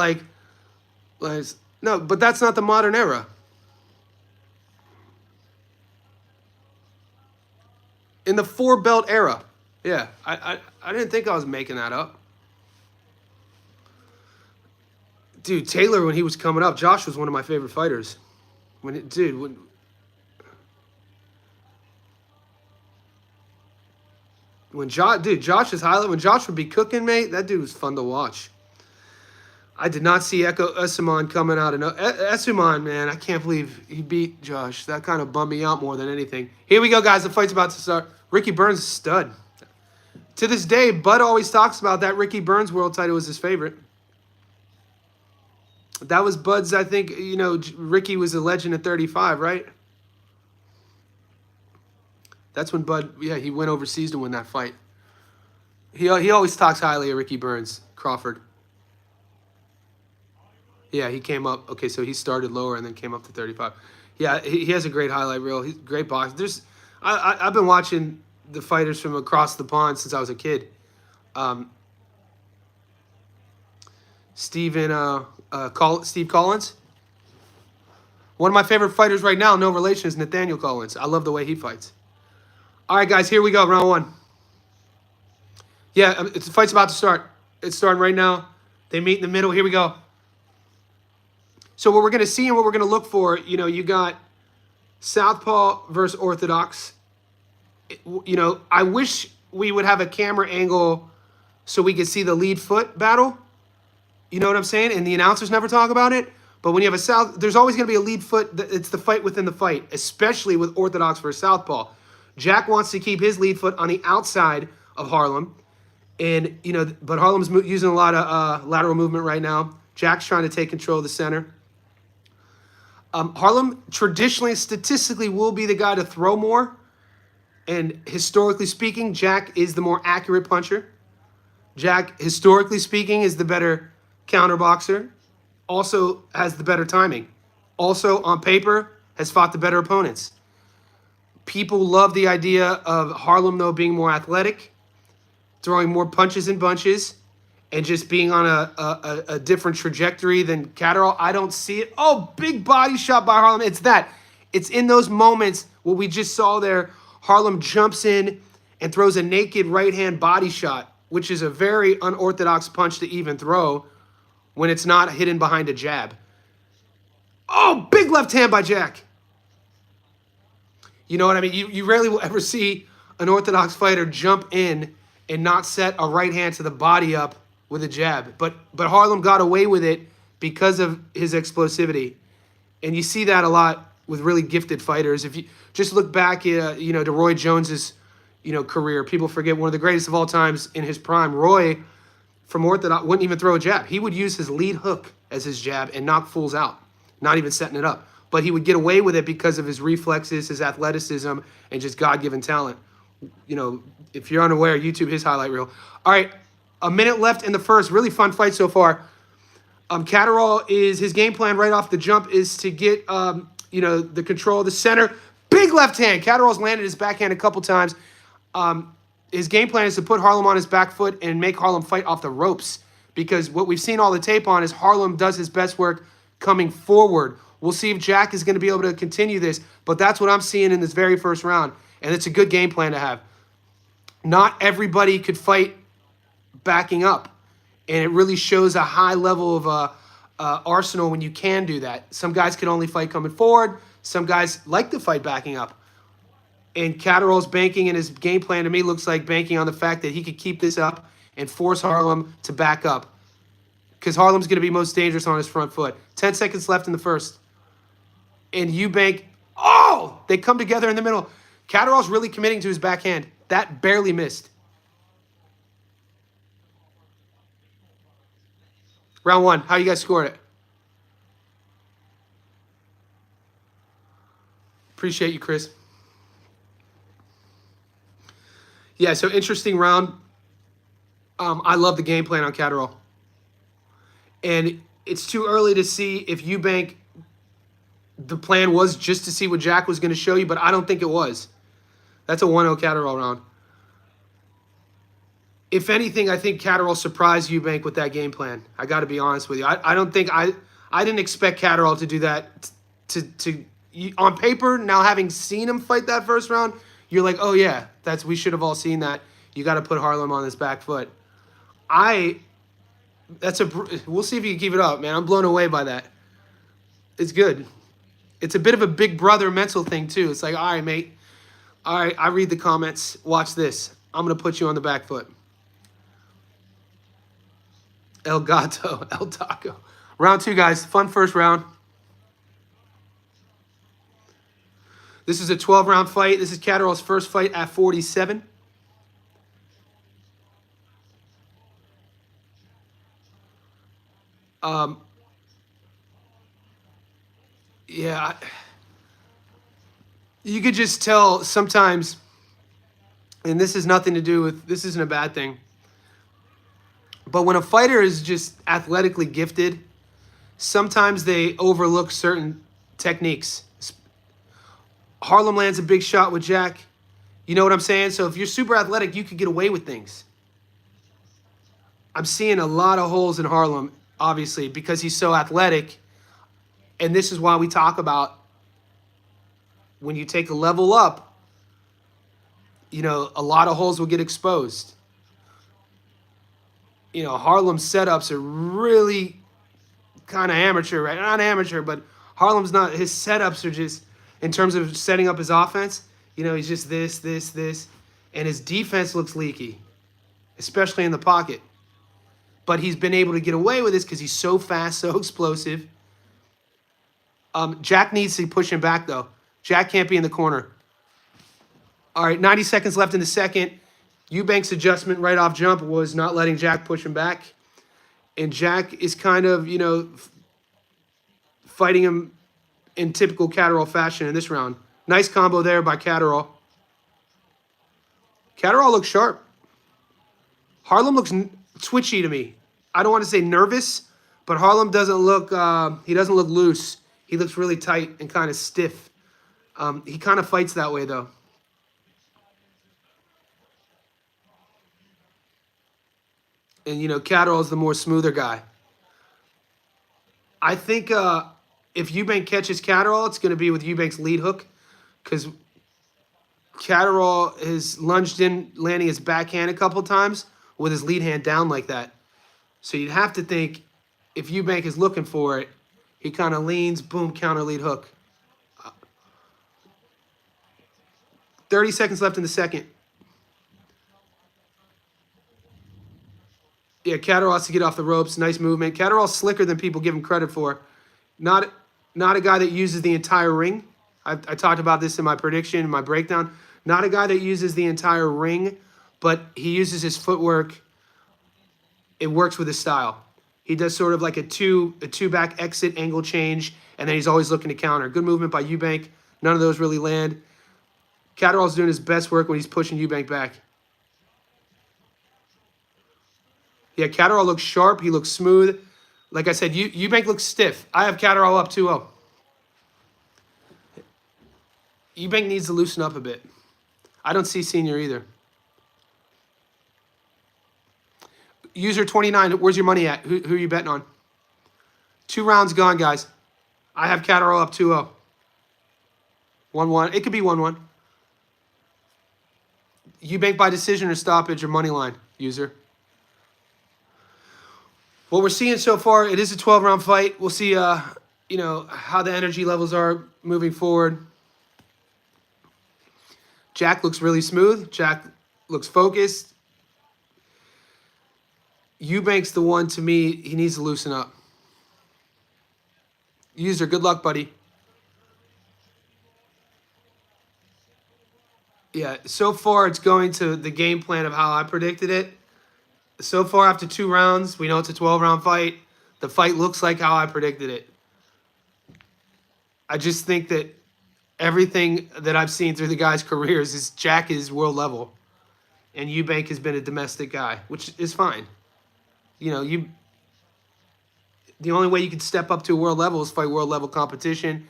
no, but that's not the modern era. In the four belt era. Yeah, I didn't think I was making that up. Dude, Taylor, when he was coming up, Josh was one of my favorite fighters. Josh's highlight, when Josh would be cooking, mate, that dude was fun to watch. I did not see Essuman coming out. Essuman, man, I can't believe he beat Josh. That kind of bummed me out more than anything. Here we go, guys. The fight's about to start. Ricky Burns is a stud. To this day, Bud always talks about that Ricky Burns world title was his favorite. That was Bud's, I think, Ricky was a legend at 35, right? That's when Bud, he went overseas to win that fight. He always talks highly of Ricky Burns, Crawford. Yeah, he came up. Okay, so he started lower and then came up to 35. Yeah, he has a great highlight reel. He's a great boxer. I've been watching the fighters from across the pond since I was a kid. Steve Collins. One of my favorite fighters right now, no relation, is Nathaniel Collins. I love the way he fights. All right, guys, here we go, round one. Yeah, the fight's about to start. It's starting right now. They meet in the middle. Here we go. So what we're going to see and what we're going to look for, you got Southpaw versus Orthodox. I wish we would have a camera angle so we could see the lead foot battle. You know what I'm saying? And the announcers never talk about it. But when you have there's always going to be a lead foot. It's the fight within the fight, especially with Orthodox versus Southpaw. Jack wants to keep his lead foot on the outside of Harlem. And, but Harlem's using a lot of lateral movement right now. Jack's trying to take control of the center. Harlem, traditionally, statistically, will be the guy to throw more. And historically speaking, Jack is the more accurate puncher. Jack, historically speaking, is the better counter boxer. Also has the better timing. Also, on paper, has fought the better opponents. People love the idea of Harlem, though, being more athletic, throwing more punches and bunches, and just being on a different trajectory than Catterall. I don't see it. Oh, big body shot by Harlem. It's that. It's in those moments, what we just saw there, Harlem jumps in and throws a naked right-hand body shot, which is a very unorthodox punch to even throw when it's not hidden behind a jab. Oh, big left hand by Jack. You know what I mean? You rarely will ever see an orthodox fighter jump in and not set a right hand to the body up with a jab. But Harlem got away with it because of his explosivity. And you see that a lot with really gifted fighters. If you just look back, to Roy Jones's, career, people forget one of the greatest of all times in his prime. Roy, from orthodox, wouldn't even throw a jab. He would use his lead hook as his jab and knock fools out, not even setting it up. But he would get away with it because of his reflexes, his athleticism, and just God-given talent. If you're unaware, YouTube his highlight reel. All right, a minute left in the first. Really fun fight so far. Catterall his game plan right off the jump is to get the control of the center. Big left hand. Catterall's landed his backhand a couple times. His game plan is to put Harlem on his back foot and make Harlem fight off the ropes, because what we've seen all the tape on is Harlem does his best work coming forward. We'll see if Jack is going to be able to continue this, but that's what I'm seeing in this very first round, and it's a good game plan to have. Not everybody could fight backing up, and it really shows a high level of arsenal when you can do that. Some guys can only fight coming forward. Some guys like to fight backing up. And Catterall's banking, and his game plan to me looks like banking on the fact that he could keep this up and force Harlem to back up, because Harlem's going to be most dangerous on his front foot. 10 seconds left in the first. And Eubank, they come together in the middle. Catterall's really committing to his backhand. That barely missed. Round one, how you guys scored it? Appreciate you, Chris. Yeah, so interesting round. I love the game plan on Catterall. And it's too early to see if Eubank, the plan was just to see what Jack was going to show you, but I don't think it was. That's a 1-0 Catterall round. If anything, I think Catterall surprised Eubank with that game plan. I got to be honest with you. I don't think I didn't expect Catterall to do that. On paper, now having seen him fight that first round, you're like, oh yeah, we should have all seen that. You got to put Harlem on his back foot. We'll see if you can keep it up, man. I'm blown away by that. It's good. It's a bit of a big brother mental thing too. It's like, all right, mate. All right, I read the comments. Watch this. I'm going to put you on the back foot. El Gato, El Taco. Round two, guys. Fun first round. This is a 12-round fight. This is Catterall's first fight at 47. You could just tell sometimes, and this has nothing to do with, this isn't a bad thing, but when a fighter is just athletically gifted, sometimes they overlook certain techniques. Harlem lands a big shot with Jack. You know what I'm saying? So if you're super athletic, you could get away with things. I'm seeing a lot of holes in Harlem, obviously, because he's so athletic. And this is why we talk about when you take a level up, a lot of holes will get exposed. Harlem's setups are really kind of amateur, right? Not amateur, but Harlem's not, his setups are just, in terms of setting up his offense, he's just this, and his defense looks leaky, especially in the pocket. But he's been able to get away with this because he's so fast, so explosive. Jack needs to push him back, though. Jack can't be in the corner. All right, 90 seconds left in the second. Eubank's adjustment right off jump was not letting Jack push him back. And Jack is kind of, fighting him in typical Catterall fashion in this round. Nice combo there by Catterall. Catterall looks sharp. Harlem looks twitchy to me. I don't want to say nervous, but Harlem doesn't look, he doesn't look loose. He looks really tight and kind of stiff. He kind of fights that way, though. And, Catterall's the more smoother guy. I think if Eubank catches Catterall, it's going to be with Eubank's lead hook, because Catterall has lunged in, landing his backhand a couple times with his lead hand down like that. So you'd have to think if Eubank is looking for it, he kind of leans, boom, counter lead hook. 30 seconds left in the second. Yeah, Catterall has to get off the ropes. Nice movement. Catterall's slicker than people give him credit for. Not a guy that uses the entire ring. I talked about this in my prediction, in my breakdown. Not a guy that uses the entire ring, but he uses his footwork. It works with his style. He does sort of like a two back exit angle change, and then he's always looking to counter. Good movement by Eubank. None of those really land. Catterall's doing his best work when he's pushing Eubank back. Yeah, Catterall looks sharp. He looks smooth. Like I said, Eubank looks stiff. I have Catterall up 2-0. Eubank needs to loosen up a bit. I don't see Senior either. User 29, where's your money at? Who are you betting on? 2 rounds gone, guys. I have Catterall up 2-0. 1-1. It could be 1-1. Eubank by decision or stoppage or money line, user. What we're seeing so far, it is a 12-round fight. We'll see, how the energy levels are moving forward. Jack looks really smooth. Jack looks focused. Eubank's the one, to me, he needs to loosen up. User, good luck, buddy. Yeah, so far it's going to the game plan of how I predicted it. So far, after 2 rounds, we know it's a 12-round fight. The fight looks like how I predicted it. I just think that everything that I've seen through the guy's careers is Jack is world level. And Eubank has been a domestic guy, which is fine. The only way you can step up to a world level is fight world level competition.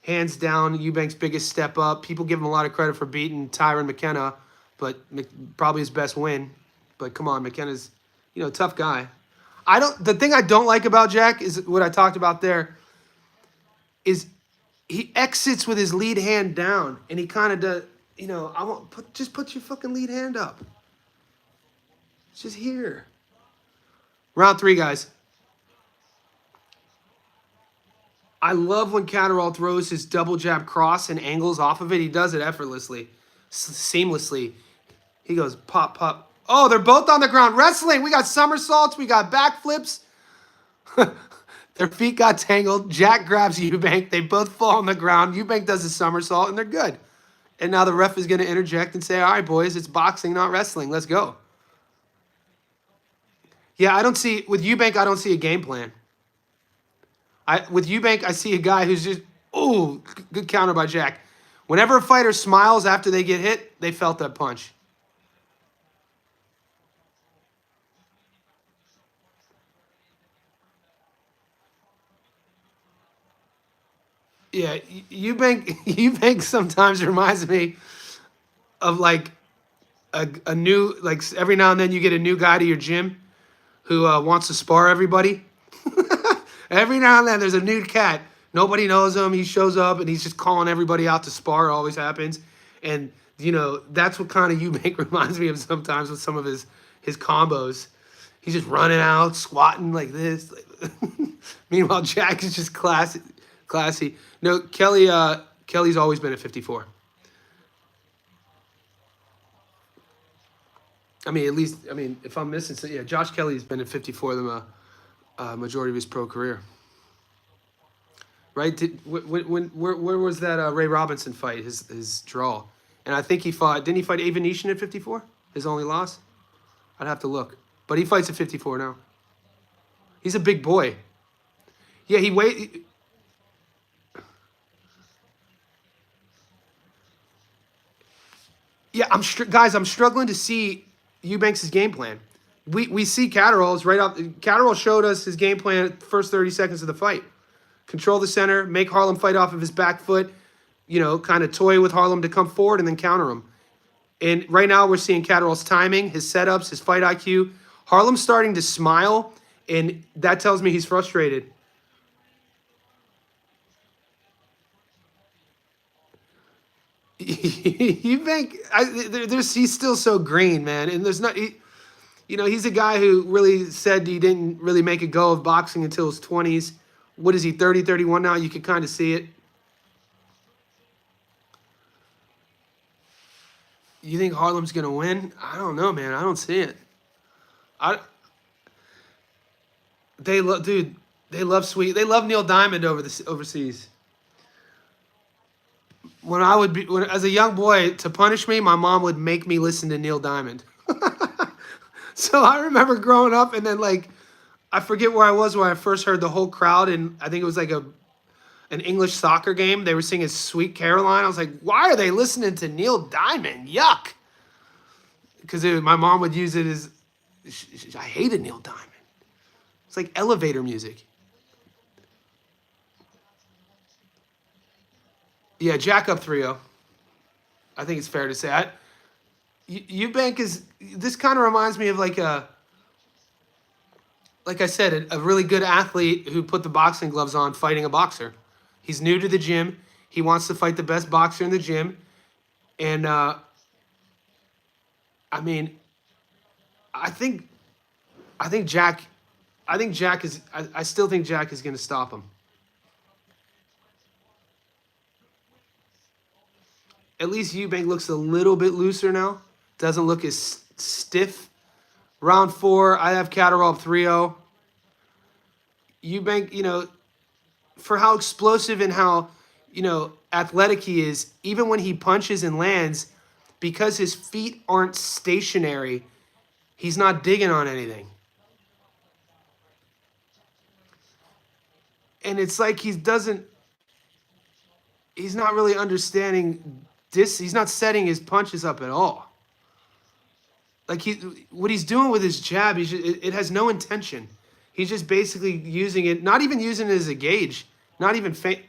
Hands down, Eubank's biggest step up. People give him a lot of credit for beating Tyron McKenna, but probably his best win. But come on, McKenna's, a tough guy. The thing I don't like about Jack is what I talked about there, is he exits with his lead hand down, and he kind of does, just put your fucking lead hand up. It's just here. Round 3, guys. I love when Catterall throws his double jab cross and angles off of it. He does it effortlessly, seamlessly. He goes pop, pop. Oh, they're both on the ground. Wrestling. We got somersaults. We got backflips. Their feet got tangled. Jack grabs Eubank. They both fall on the ground. Eubank does a somersault, and they're good. And now the ref is going to interject and say, all right, boys, it's boxing, not wrestling. Let's go. Yeah, with Eubank, I don't see a game plan. With Eubank, I see a guy who's just, good counter by Jack. Whenever a fighter smiles after they get hit, they felt that punch. Yeah, Eubank sometimes reminds me of like a new, like every now and then you get a new guy to your gym who wants to spar everybody. Every now and then there's a new cat. Nobody knows him. He shows up and he's just calling everybody out to spar. It always happens. And, that's what kind of Eubank reminds me of sometimes with some of his combos. He's just running out, squatting like this. Meanwhile, Jack is just classy. No, Kelly's always been at 54. If I'm missing, so yeah, Josh Kelly's been at 54 the majority of his pro career. Right? Where was that Ray Robinson fight? His draw, and I think didn't he fight A. Venetian at 54? His only loss. I'd have to look, but he fights at 54 now. He's a big boy. Yeah, Yeah, I'm struggling to see Eubanks' game plan. We see Catterall's right up. Catterall showed us his game plan at the first 30 seconds of the fight. Control the center, make Harlem fight off of his back foot, kind of toy with Harlem to come forward and then counter him. And right now we're seeing Catterall's timing, his setups, his fight IQ. Harlem's starting to smile, and that tells me he's frustrated. Eubank, he's still so green, man. And there's not, he's a guy who really said he didn't really make a go of boxing until his 20s. What is he, 30, 31 now? You can kind of see it. You think Harlem's gonna win? I don't know, man. I don't see it. I they love, dude. They love sweet. They love Neil Diamond overseas. When I would be, as a young boy, to punish me, my mom would make me listen to Neil Diamond. So I remember growing up, and then like I forget where I was when I first heard the whole crowd, and I think it was like an English soccer game. They were singing "Sweet Caroline." I was like, why are they listening to Neil Diamond? Yuck! Because my mom would use it as I hated Neil Diamond. It's like elevator music. Yeah, Jack up 3-0. I think it's fair to say. Eubank is, this kind of reminds me of like I said, a really good athlete who put the boxing gloves on fighting a boxer. He's new to the gym. He wants to fight the best boxer in the gym. And I mean, I think I think Jack I think Jack is I still think Jack is going to stop him. At least Eubank looks a little bit looser now. Doesn't look as stiff. Round 4, I have Catterall up 3-0. Eubank, for how explosive and how, athletic he is, even when he punches and lands, because his feet aren't stationary, he's not digging on anything. And it's like he's not really understanding this. He's not setting his punches up at all. Like what he's doing with his jab, it has no intention. He's just basically using it, not even using it as a gauge, not even faint.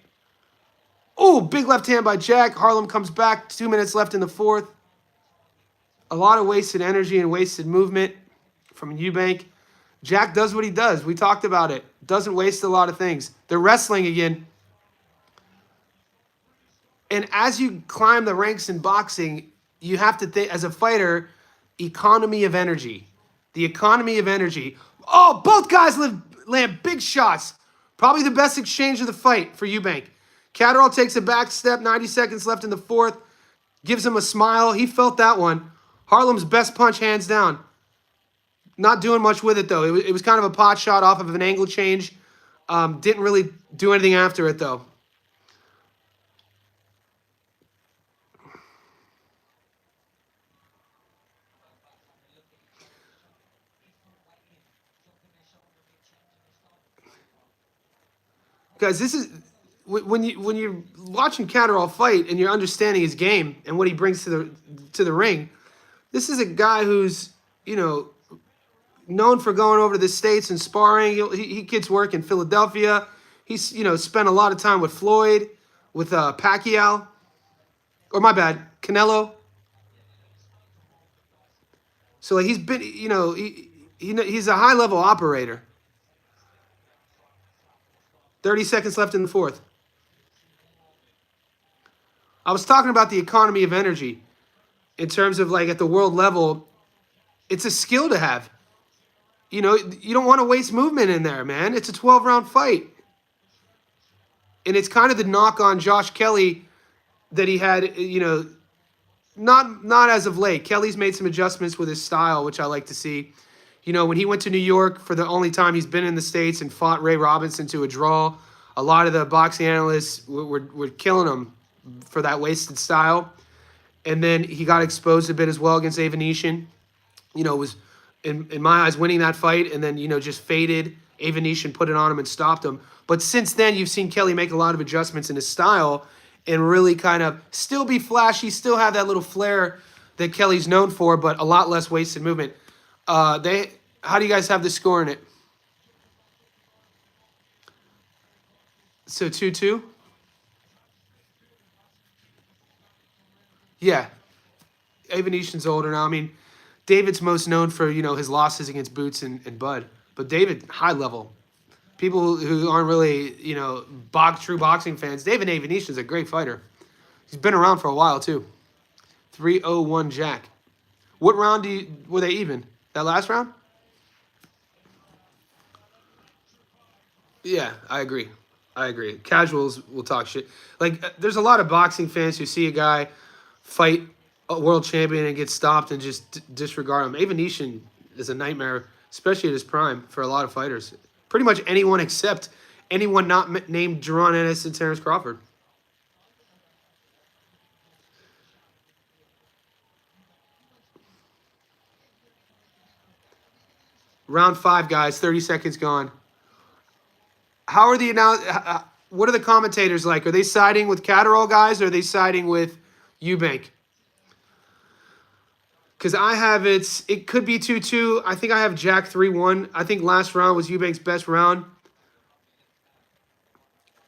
Oh, big left hand by Jack. Harlem comes back. 2 minutes left in the fourth. A lot of wasted energy and wasted movement from Eubank. Jack does what he does. We talked about it. Doesn't waste a lot of things. They're wrestling again. And as you climb the ranks in boxing, you have to think, as a fighter, economy of energy. The economy of energy. Oh, both guys land big shots. Probably the best exchange of the fight for Eubank. Catterall takes a back step, 90 seconds left in the fourth. Gives him a smile. He felt that one. Harlem's best punch, hands down. Not doing much with it, though. It was kind of a pot shot off of an angle change. Didn't really do anything after it, though. Guys, this is when you're watching Catterall fight and you're understanding his game and what he brings to the ring. This is a guy who's known for going over to the States and sparring. He gets work in Philadelphia. He's spent a lot of time with Floyd, with Pacquiao, or my bad, Canelo. So like he's been he's a high level operator. 30 seconds left in the fourth. I was talking about the economy of energy in terms of like at the world level. It's a skill to have. You don't want to waste movement in there, man. It's a 12-round fight. And it's kind of the knock on Josh Kelly that he had, not as of late. Kelly's made some adjustments with his style, which I like to see. When he went to New York for the only time he's been in the States and fought Ray Robinson to a draw, a lot of the boxing analysts were killing him for that wasted style. And then he got exposed a bit as well against Avanesian. Was, in my eyes, winning that fight, and then, just faded. Avanesian put it on him and stopped him. But since then, you've seen Kelly make a lot of adjustments in his style and really kind of still be flashy, still have that little flair that Kelly's known for, but a lot less wasted movement. How do you guys have the score in it? So 2-2? Yeah. Avanesian's older now. I mean, David's most known for, his losses against Boots and Bud. But David, high level. People who aren't really, true boxing fans, David Avanesian's a great fighter. He's been around for a while, too. 3-0-1 Jack. What round were they even? That last round? Yeah, I agree. Casuals will talk shit. Like, there's a lot of boxing fans who see a guy fight a world champion and get stopped and just disregard him. Avanesyan is a nightmare, especially at his prime for a lot of fighters. Pretty much anyone except anyone not named Jaron Ennis and Terrence Crawford. Round 5, guys. 30 seconds gone. How are the what are the commentators like? Are they siding with Catterall, guys, or are they siding with Eubank? Because I have it could be 2-2. I think I have Jack 3-1. I think last round was Eubank's best round.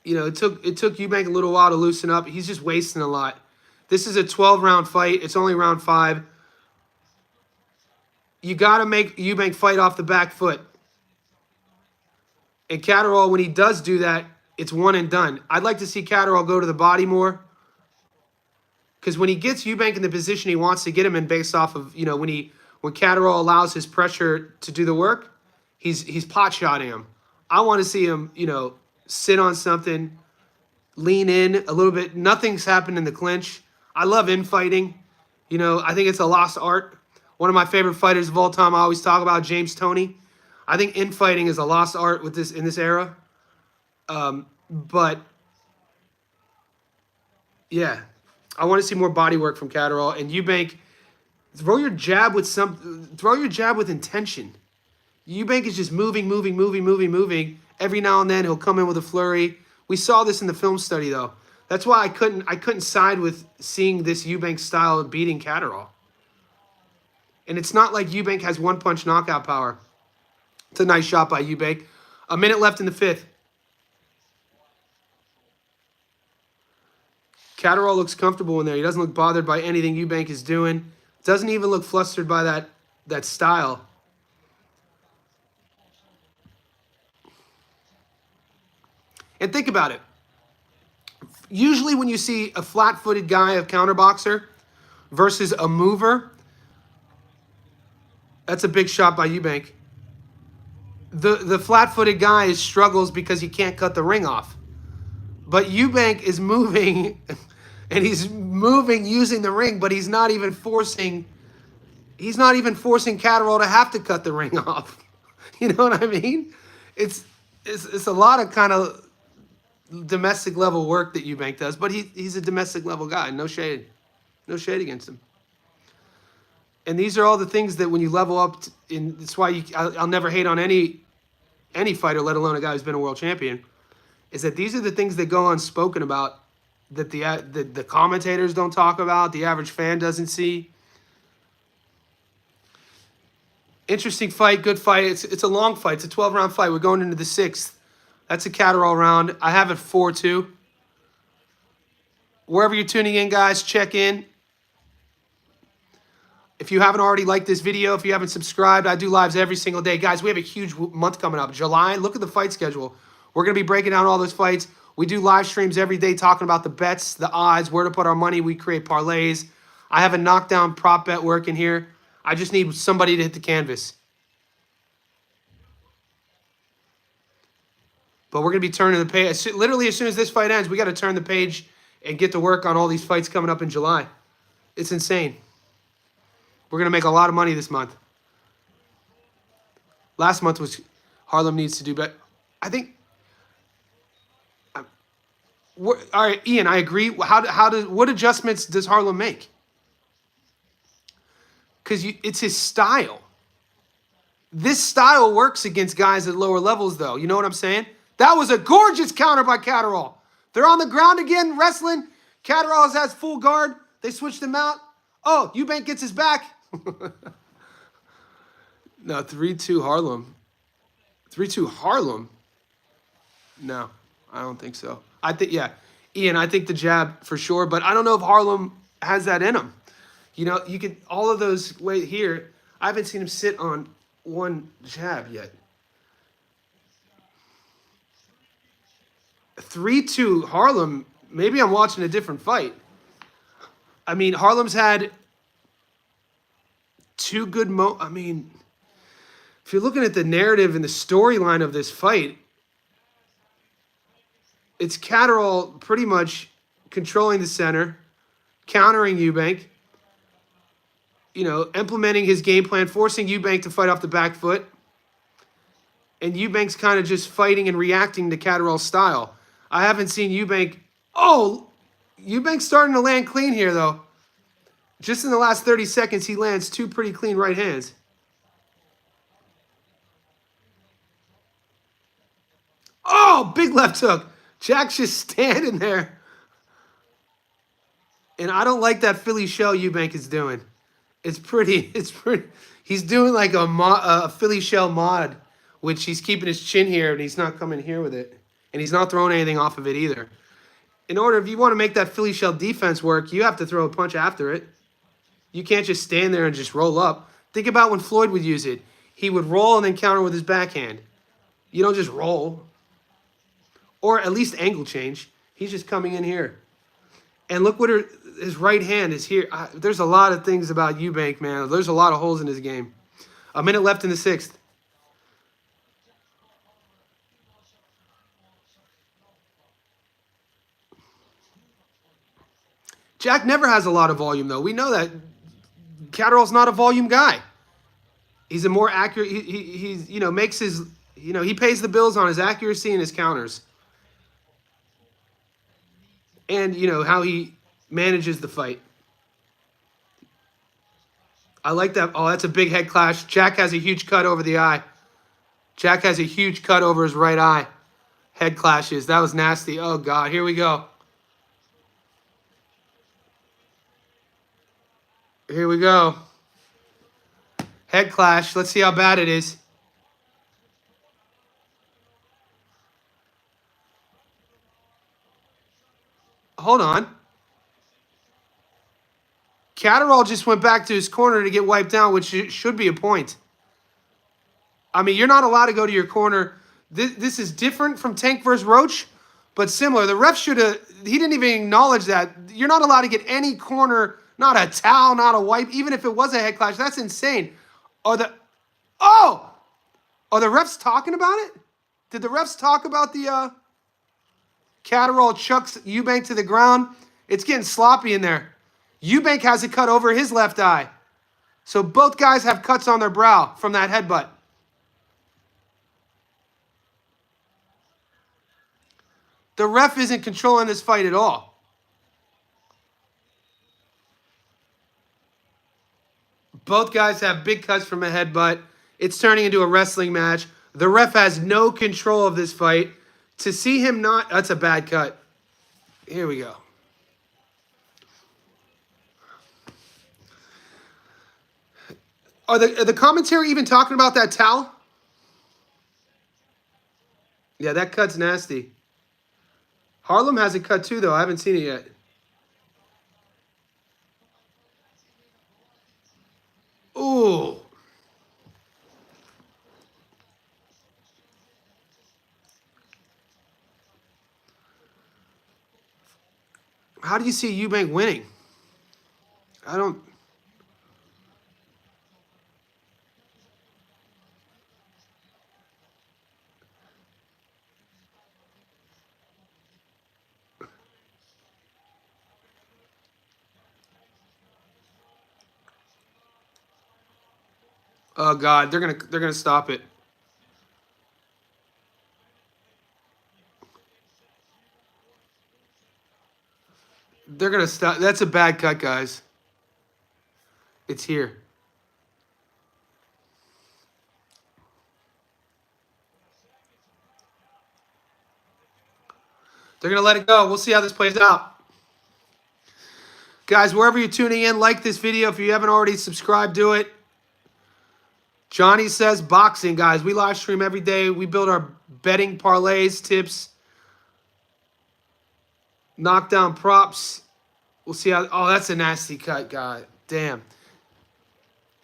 You know, it took Eubank a little while to loosen up. He's just wasting a lot. This is a 12-round fight. It's only round 5. You got to make Eubank fight off the back foot. And Catterall, when he does do that, it's one and done. I'd like to see Catterall go to the body more. Because when he gets Eubank in the position he wants to get him in based off of, you know, when Catterall allows his pressure to do the work, he's pot shotting him. I want to see him, you know, sit on something, lean in a little bit. Nothing's happened in the clinch. I love infighting. You know, I think it's a lost art. One of my favorite fighters of all time, I always talk about, James Toney. I think infighting is a lost art with this in this era. But yeah, I want to see more body work from Catterall and Eubank. Throw your jab with intention. Eubank is just moving. Every now and then he'll come in with a flurry. We saw this in the film study though. That's why I couldn't side with seeing this Eubank style of beating Catterall. And it's not like Eubank has one-punch knockout power. It's a nice shot by Eubank. A minute left in the 5th. Catterall looks comfortable in there. He doesn't look bothered by anything Eubank is doing. Doesn't even look flustered by that style. And think about it. Usually when you see a flat-footed guy, a counterboxer, versus a mover, that's a big shot by Eubank. The flat-footed guy struggles because he can't cut the ring off. But Eubank is moving, and he's moving using the ring, but he's not even forcing Catterall to have to cut the ring off. You know what I mean? It's a lot of kind of domestic level work that Eubank does, but he's a domestic level guy. No shade. No shade against him. And these are all the things that when you level up, that's why I'll never hate on any fighter, let alone a guy who's been a world champion, is that these are the things that go unspoken about, that the commentators don't talk about, the average fan doesn't see. Interesting fight, good fight. It's a long fight. It's a 12-round fight. We're going into the 6th. That's a Catterall round. I have it 4-2. Wherever you're tuning in, guys, check in. If you haven't already liked this video, if you haven't subscribed, I do lives every single day. Guys, we have a huge month coming up. July, look at the fight schedule. We're going to be breaking down all those fights. We do live streams every day talking about the bets, the odds, where to put our money. We create parlays. I have a knockdown prop bet working here. I just need somebody to hit the canvas. But we're going to be turning the page. Literally, as soon as this fight ends, we got to turn the page and get to work on all these fights coming up in July. It's insane. We're going to make a lot of money this month. Last month was Harlem needs to do better. I think... all right, Ian, I agree. What adjustments does Harlem make? Because it's his style. This style works against guys at lower levels, though. You know what I'm saying? That was a gorgeous counter by Catterall. They're on the ground again, wrestling. Catterall has full guard. They switched him out. Oh, Eubank gets his back. No, 3-2 Harlem. 3-2 Harlem? No, I don't think so. I think, yeah, Ian, I think the jab for sure, but I don't know if Harlem has that in him. You know, you could, all of those, wait here, I haven't seen him sit on one jab yet. 3-2 Harlem, maybe I'm watching a different fight. I mean, Harlem's had two good I mean, if you're looking at the narrative and the storyline of this fight, it's Catterall pretty much controlling the center, countering Eubank. you know, implementing his game plan, forcing Eubank to fight off the back foot. And Eubank's kind of just fighting and reacting to Catterall's style. I haven't seen Eubank. Oh, Eubank's starting to land clean here, though. Just in the last 30 seconds, he lands 2 pretty clean right hands. Oh, big left hook. Jack's just standing there. And I don't like that Philly shell Eubank is doing. It's pretty. He's doing like a Philly shell mod, which he's keeping his chin here and he's not coming here with it. And he's not throwing anything off of it either. In order, if you want to make that Philly shell defense work, you have to throw a punch after it. You can't just stand there and just roll up. Think about when Floyd would use it. He would roll and then counter with his backhand. You don't just roll. Or at least angle change. He's just coming in here. And look what his right hand is here. There's a lot of things about Eubank, man. There's a lot of holes in his game. A minute left in the 6th. Jack never has a lot of volume, though. We know that. Catterall's not a volume guy. He's a more accurate. He's you know, makes his, you know, he pays the bills on his accuracy and his counters. And, you know, how he manages the fight. I like that. Oh, that's a big head clash. Jack has a huge cut over the eye. Jack has a huge cut over his right eye. Head clashes. That was nasty. Oh, God. Here we go. Here we go. Head clash. Let's see how bad it is. Hold on. Catterall just went back to his corner to get wiped down, which should be a point. I mean, you're not allowed to go to your corner. This is different from Tank versus Roach, but similar. The ref should have, he didn't even acknowledge that. You're not allowed to get any corner, not a towel, not a wipe, even if it was a head clash. That's insane. Are the refs talking about it? Did the refs talk about the Catterall chucks Eubank to the ground? It's getting sloppy in there. Eubank has a cut over his left eye. So both guys have cuts on their brow from that headbutt. The ref isn't controlling this fight at all. Both guys have big cuts from a headbutt. It's turning into a wrestling match. The ref has no control of this fight. To see him not, that's a bad cut. Here we go. Are the commentary even talking about that towel? Yeah, that cut's nasty. Harlem has a cut too, though. I haven't seen it yet. Ooh. How do you see Eubank winning? I don't... Oh God, they're gonna stop it. They're gonna stop. That's a bad cut, guys. It's here. They're gonna let it go. We'll see how this plays out. Guys, wherever you're tuning in, like this video. If you haven't already subscribed, do it. Johnny says boxing, guys. We live stream every day. We build our betting parlays, tips, knockdown props. We'll see how... Oh, that's a nasty cut, God. Damn.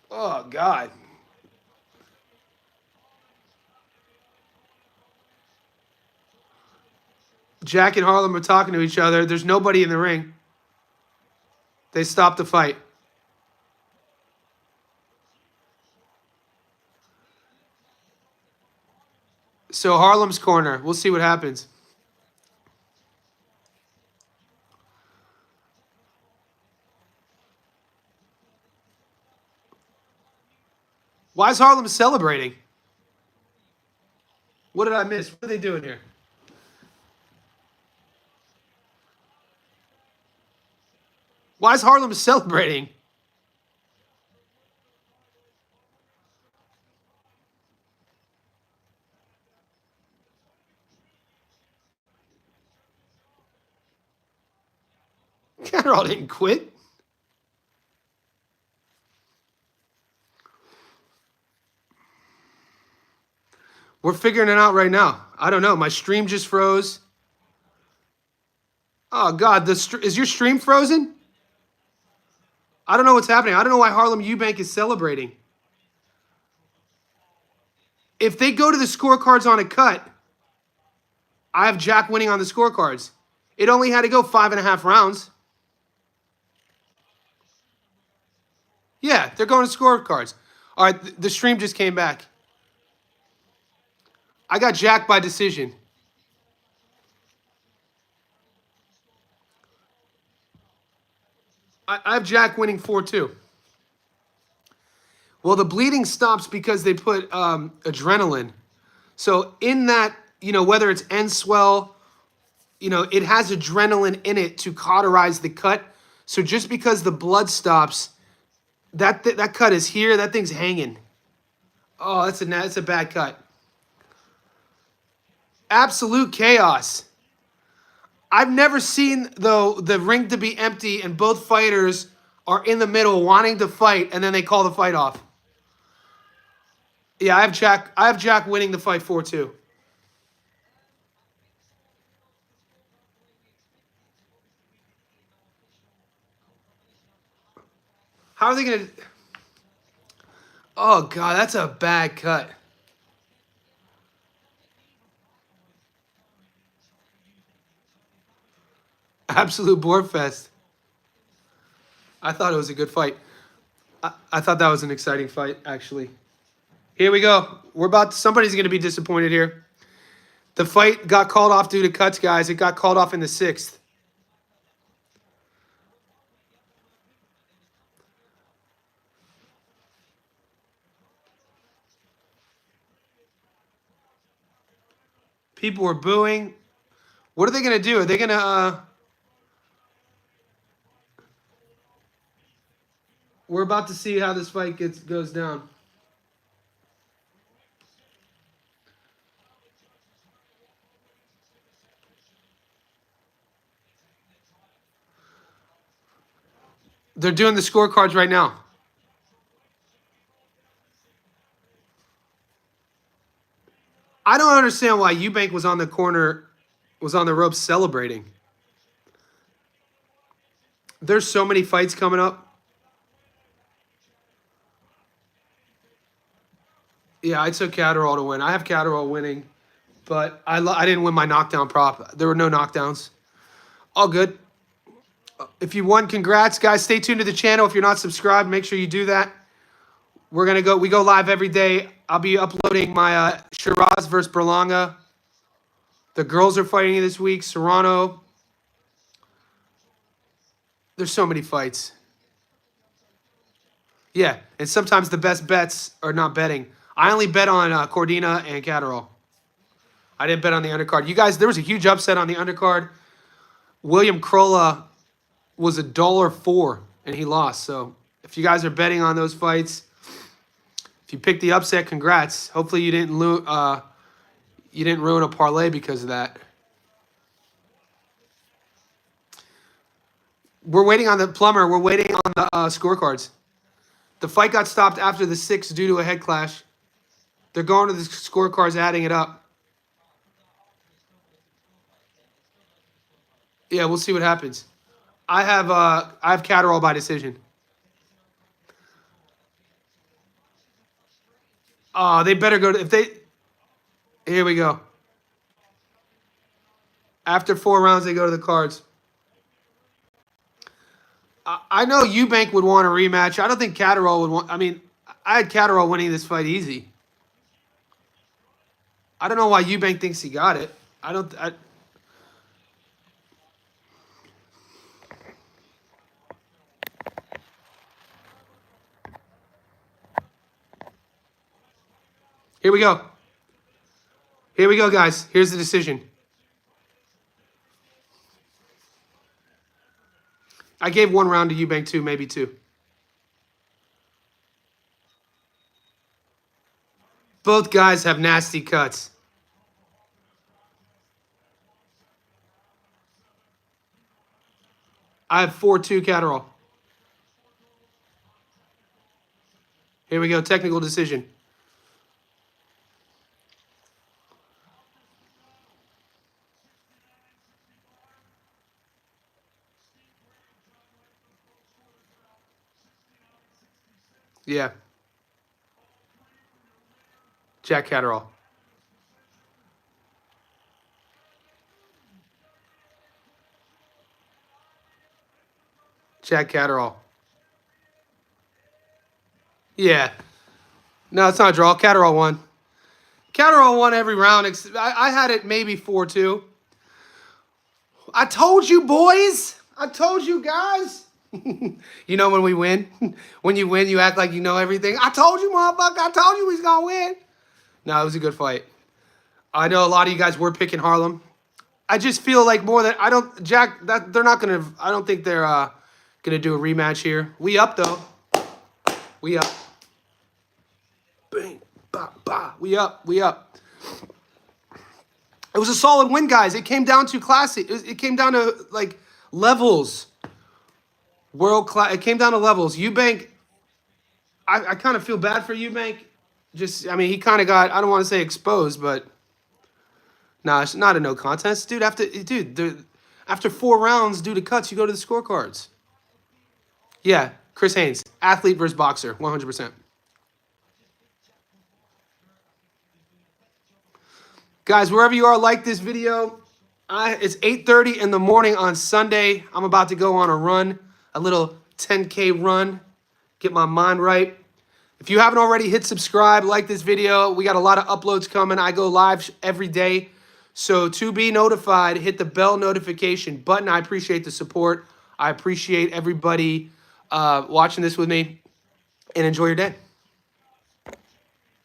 Oh, God. Jack and Harlem are talking to each other. There's nobody in the ring. They stopped the fight. So Harlem's corner. We'll see what happens. Why is Harlem celebrating? What did I miss? What are they doing here? Why is Harlem celebrating? Catterall didn't quit. We're figuring it out right now. I don't know. My stream just froze. Oh God, is your stream frozen? I don't know what's happening. I don't know why Harlem Eubank is celebrating. If they go to the scorecards on a cut, I have Jack winning on the scorecards. It only had to go 5.5 rounds. Yeah, they're going to scorecards. All right, the stream just came back. I got Jack by decision. I have Jack winning 4-2. Well, the bleeding stops because they put adrenaline. So in that, whether it's end swell, it has adrenaline in it to cauterize the cut. So just because the blood stops, that cut is here. That thing's hanging. Oh, that's a bad cut. Absolute chaos. I've never seen, though, the ring to be empty and both fighters are in the middle wanting to fight, and then they call the fight off. Yeah, I have Jack winning the fight 4-2. How are they going to... Oh, God, that's a bad cut. Absolute board fest. I thought it was a good fight. I thought that was an exciting fight, actually. Here we go. Somebody's going to be disappointed here. The fight got called off due to cuts, guys. It got called off in the 6th. People were booing. What are they going to do? Are they going to... We're about to see how this fight goes down. They're doing the scorecards right now. I don't understand why Eubank was on the corner, was on the ropes celebrating. There's so many fights coming up. Yeah, I took Catterall to win. I have Catterall winning, but I didn't win my knockdown prop. There were no knockdowns. All good. If you won, congrats, guys. Stay tuned to the channel. If you're not subscribed, make sure you do that. We go live every day. I'll be uploading my Shiraz versus Berlanga. The girls are fighting this week. Serrano. There's so many fights. Yeah, and sometimes the best bets are not betting. I only bet on Cordina and Catterall. I didn't bet on the undercard. You guys, there was a huge upset on the undercard. William Crolla was $1.04, and he lost. So if you guys are betting on those fights, if you picked the upset, congrats. Hopefully you didn't ruin a parlay because of that. We're waiting on the plumber. We're waiting on the scorecards. The fight got stopped after the 6th due to a head clash. They're going to the scorecards, adding it up. Yeah, we'll see what happens. I have Catterall by decision. They better go to Here we go. After 4 rounds, they go to the cards. I know Eubank would want a rematch. I don't think Catterall would want. I mean, I had Catterall winning this fight easy. I don't know why Eubank thinks he got it. Here we go. Here we go, guys. Here's the decision. I gave 1 round to Eubank, 2, maybe 2. Both guys have nasty cuts. I have 4-2 Catterall. Here we go. Technical decision. Yeah. Jack Catterall. Jack Catterall. Yeah. No, it's not a draw. Catterall won. Catterall won every round. I had it maybe 4-2. I told you, boys. I told you, guys. You know when we win? When you win, you act like you know everything. I told you, motherfucker. I told you he's going to win. No, it was a good fight. I know a lot of you guys were picking Harlem. I just feel like more than... they're not going to... I don't think they're going to do a rematch here. We up, though. We up. Bang, ba, ba. We up. We up. It was a solid win, guys. It came down to classic. It came down to, like, levels. World class. It came down to levels. Eubank, I kind of feel bad for Eubank. I mean, he kind of got, I don't want to say exposed, but no, it's not a no contest. Dude, after 4 rounds due to cuts, you go to the scorecards. Yeah, Chris Haynes, athlete versus boxer, 100%. Guys, wherever you are, like this video. It's 8:30 in the morning on Sunday. I'm about to go on a run, a little 10K run, get my mind right. If you haven't already, hit subscribe, like this video. We got a lot of uploads coming. I go live every day. So to be notified, hit the bell notification button. I appreciate the support. I appreciate everybody watching this with me, and enjoy your day.